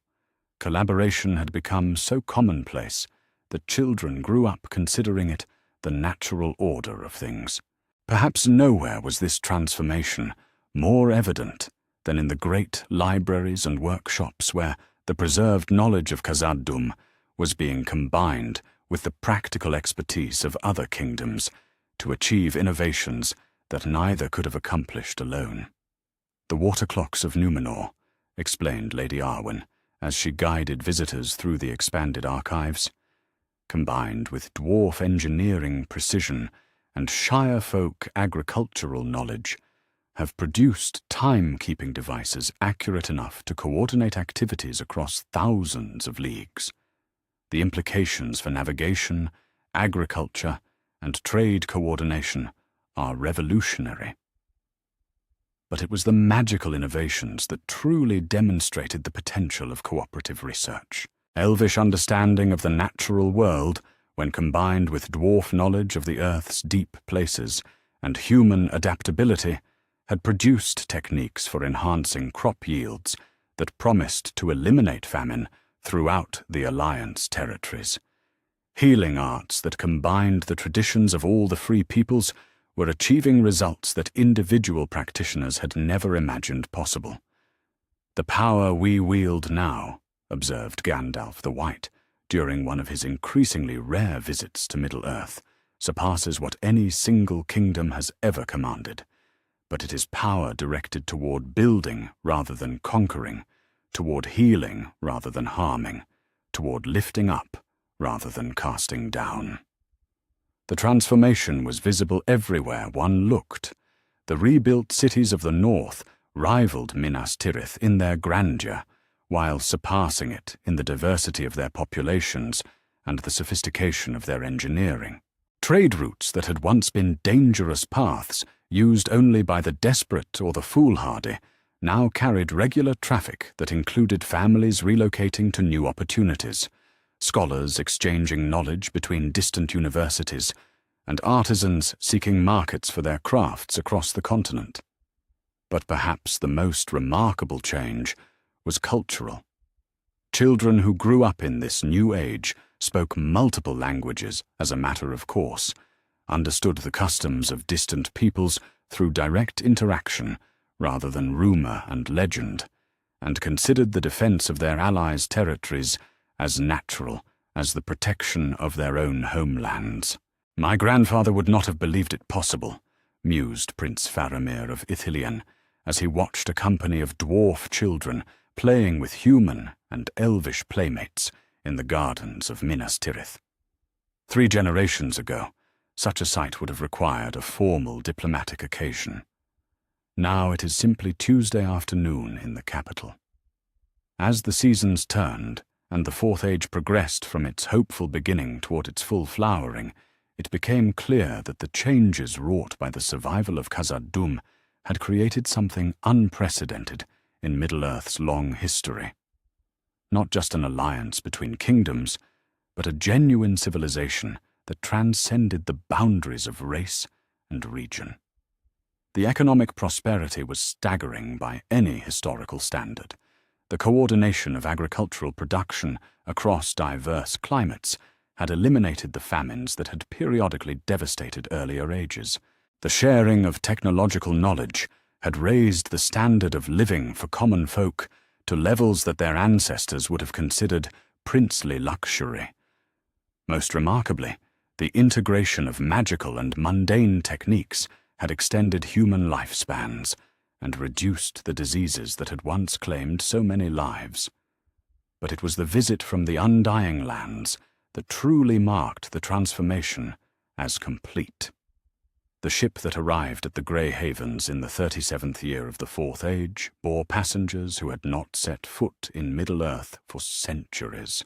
collaboration had become so commonplace that children grew up considering it the natural order of things. Perhaps nowhere was this transformation more evident than in the great libraries and workshops where the preserved knowledge of Khazad-dûm was being combined with the practical expertise of other kingdoms to achieve innovations that neither could have accomplished alone. "The water clocks of Numenor," explained Lady Arwen, as she guided visitors through the expanded archives. Combined with dwarf engineering precision and Shire folk agricultural knowledge, have produced time-keeping devices accurate enough to coordinate activities across thousands of leagues. The implications for navigation, agriculture, and trade coordination are revolutionary. But it was the magical innovations that truly demonstrated the potential of cooperative research. Elvish understanding of the natural world, when combined with dwarf knowledge of the Earth's deep places and human adaptability, had produced techniques for enhancing crop yields that promised to eliminate famine throughout the Alliance territories. Healing arts that combined the traditions of all the free peoples were achieving results that individual practitioners had never imagined possible. "The power we wield now," observed Gandalf the White during one of his increasingly rare visits to Middle-earth, "surpasses what any single kingdom has ever commanded. But it is power directed toward building rather than conquering, toward healing rather than harming, toward lifting up rather than casting down." The transformation was visible everywhere one looked. The rebuilt cities of the north rivaled Minas Tirith in their grandeur, while surpassing it in the diversity of their populations and the sophistication of their engineering. Trade routes that had once been dangerous paths, used only by the desperate or the foolhardy, now carried regular traffic that included families relocating to new opportunities, scholars exchanging knowledge between distant universities, and artisans seeking markets for their crafts across the continent. But perhaps the most remarkable change was cultural. Children who grew up in this new age spoke multiple languages as a matter of course, understood the customs of distant peoples through direct interaction rather than rumor and legend, and considered the defense of their allies' territories as natural as the protection of their own homelands. "My grandfather would not have believed it possible," mused Prince Faramir of Ithilien, as he watched a company of dwarf children playing with human and elvish playmates in the gardens of Minas Tirith. 3 generations ago, such a sight would have required a formal diplomatic occasion. Now it is simply Tuesday afternoon in the capital. As the seasons turned, and the Fourth Age progressed from its hopeful beginning toward its full flowering, it became clear that the changes wrought by the survival of Khazad-dûm had created something unprecedented in Middle-earth's long history. Not just an alliance between kingdoms, but a genuine civilization that transcended the boundaries of race and region. The economic prosperity was staggering by any historical standard. The coordination of agricultural production across diverse climates had eliminated the famines that had periodically devastated earlier ages. The sharing of technological knowledge had raised the standard of living for common folk to levels that their ancestors would have considered princely luxury. Most remarkably, the integration of magical and mundane techniques had extended human lifespans and reduced the diseases that had once claimed so many lives. But it was the visit from the Undying Lands that truly marked the transformation as complete. The ship that arrived at the Grey Havens in the 37th year of the Fourth Age bore passengers who had not set foot in Middle-earth for centuries.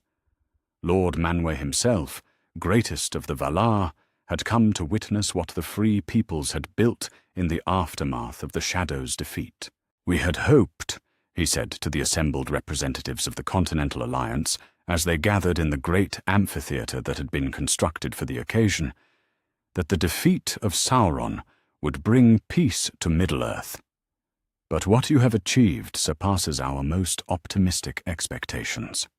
Lord Manwë himself, greatest of the Valar, had come to witness what the free peoples had built in the aftermath of the Shadow's defeat. "We had hoped," he said to the assembled representatives of the Continental Alliance as they gathered in the great amphitheatre that had been constructed for the occasion, "that the defeat of Sauron would bring peace to Middle-earth. But what you have achieved surpasses our most optimistic expectations."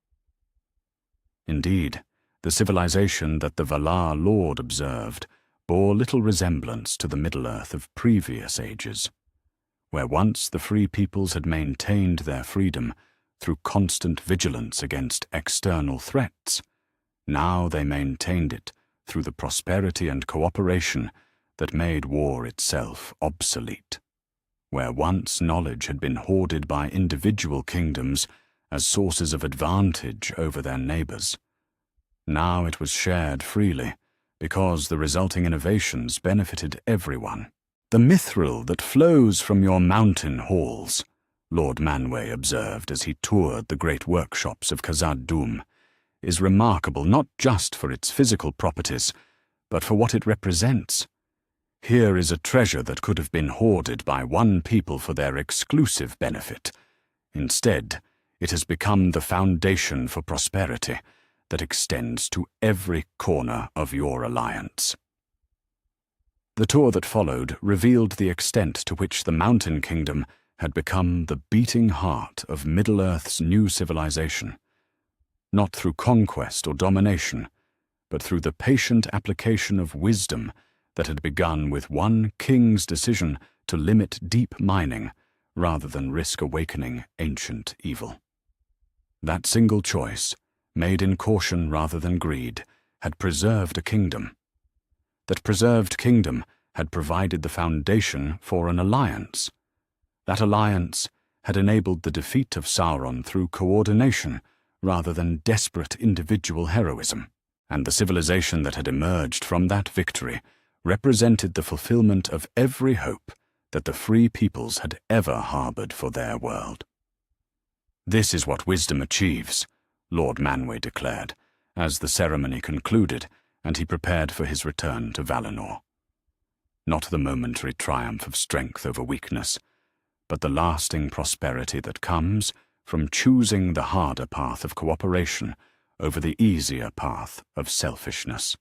Indeed, the civilization that the Valar Lord observed bore little resemblance to the Middle-earth of previous ages. Where once the free peoples had maintained their freedom through constant vigilance against external threats, now they maintained it through the prosperity and cooperation that made war itself obsolete. Where once knowledge had been hoarded by individual kingdoms as sources of advantage over their neighbors, now it was shared freely because the resulting innovations benefited everyone. "The mithril that flows from your mountain halls," Lord Manwë observed as he toured the great workshops of Khazad-dûm, "is remarkable not just for its physical properties, but for what it represents. Here is a treasure that could have been hoarded by one people for their exclusive benefit. Instead, it has become the foundation for prosperity that extends to every corner of your alliance." The tour that followed revealed the extent to which the Mountain Kingdom had become the beating heart of Middle-earth's new civilization, not through conquest or domination, but through the patient application of wisdom that had begun with one king's decision to limit deep mining rather than risk awakening ancient evil. That single choice, made in caution rather than greed, had preserved a kingdom. That preserved kingdom had provided the foundation for an alliance. That alliance had enabled the defeat of Sauron through coordination rather than desperate individual heroism. And the civilization that had emerged from that victory represented the fulfillment of every hope that the free peoples had ever harbored for their world. "This is what wisdom achieves," Lord Manwë declared, as the ceremony concluded and he prepared for his return to Valinor. Not the momentary triumph of strength over weakness, but the lasting prosperity that comes from choosing the harder path of cooperation over the easier path of selfishness.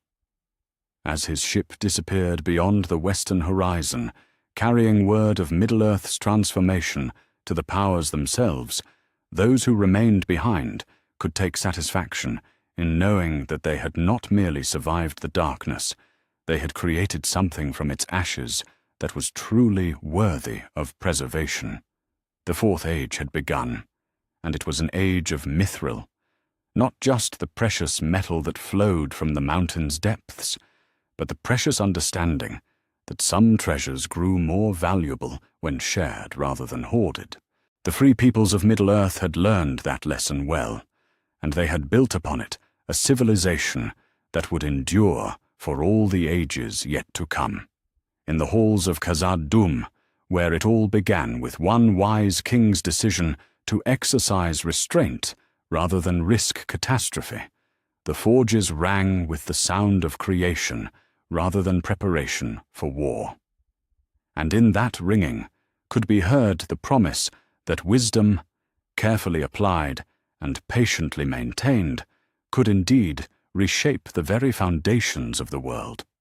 As his ship disappeared beyond the western horizon, carrying word of Middle-earth's transformation to the powers themselves, those who remained behind could take satisfaction in knowing that they had not merely survived the darkness, they had created something from its ashes that was truly worthy of preservation. The Fourth Age had begun, and it was an age of mithril, not just the precious metal that flowed from the mountain's depths, but the precious understanding that some treasures grew more valuable when shared rather than hoarded. The free peoples of Middle-earth had learned that lesson well, and they had built upon it a civilization that would endure for all the ages yet to come. In the halls of Khazad-dûm, where it all began with one wise king's decision to exercise restraint rather than risk catastrophe, the forges rang with the sound of creation rather than preparation for war. And in that ringing could be heard the promise that wisdom, carefully applied and patiently maintained, could indeed reshape the very foundations of the world.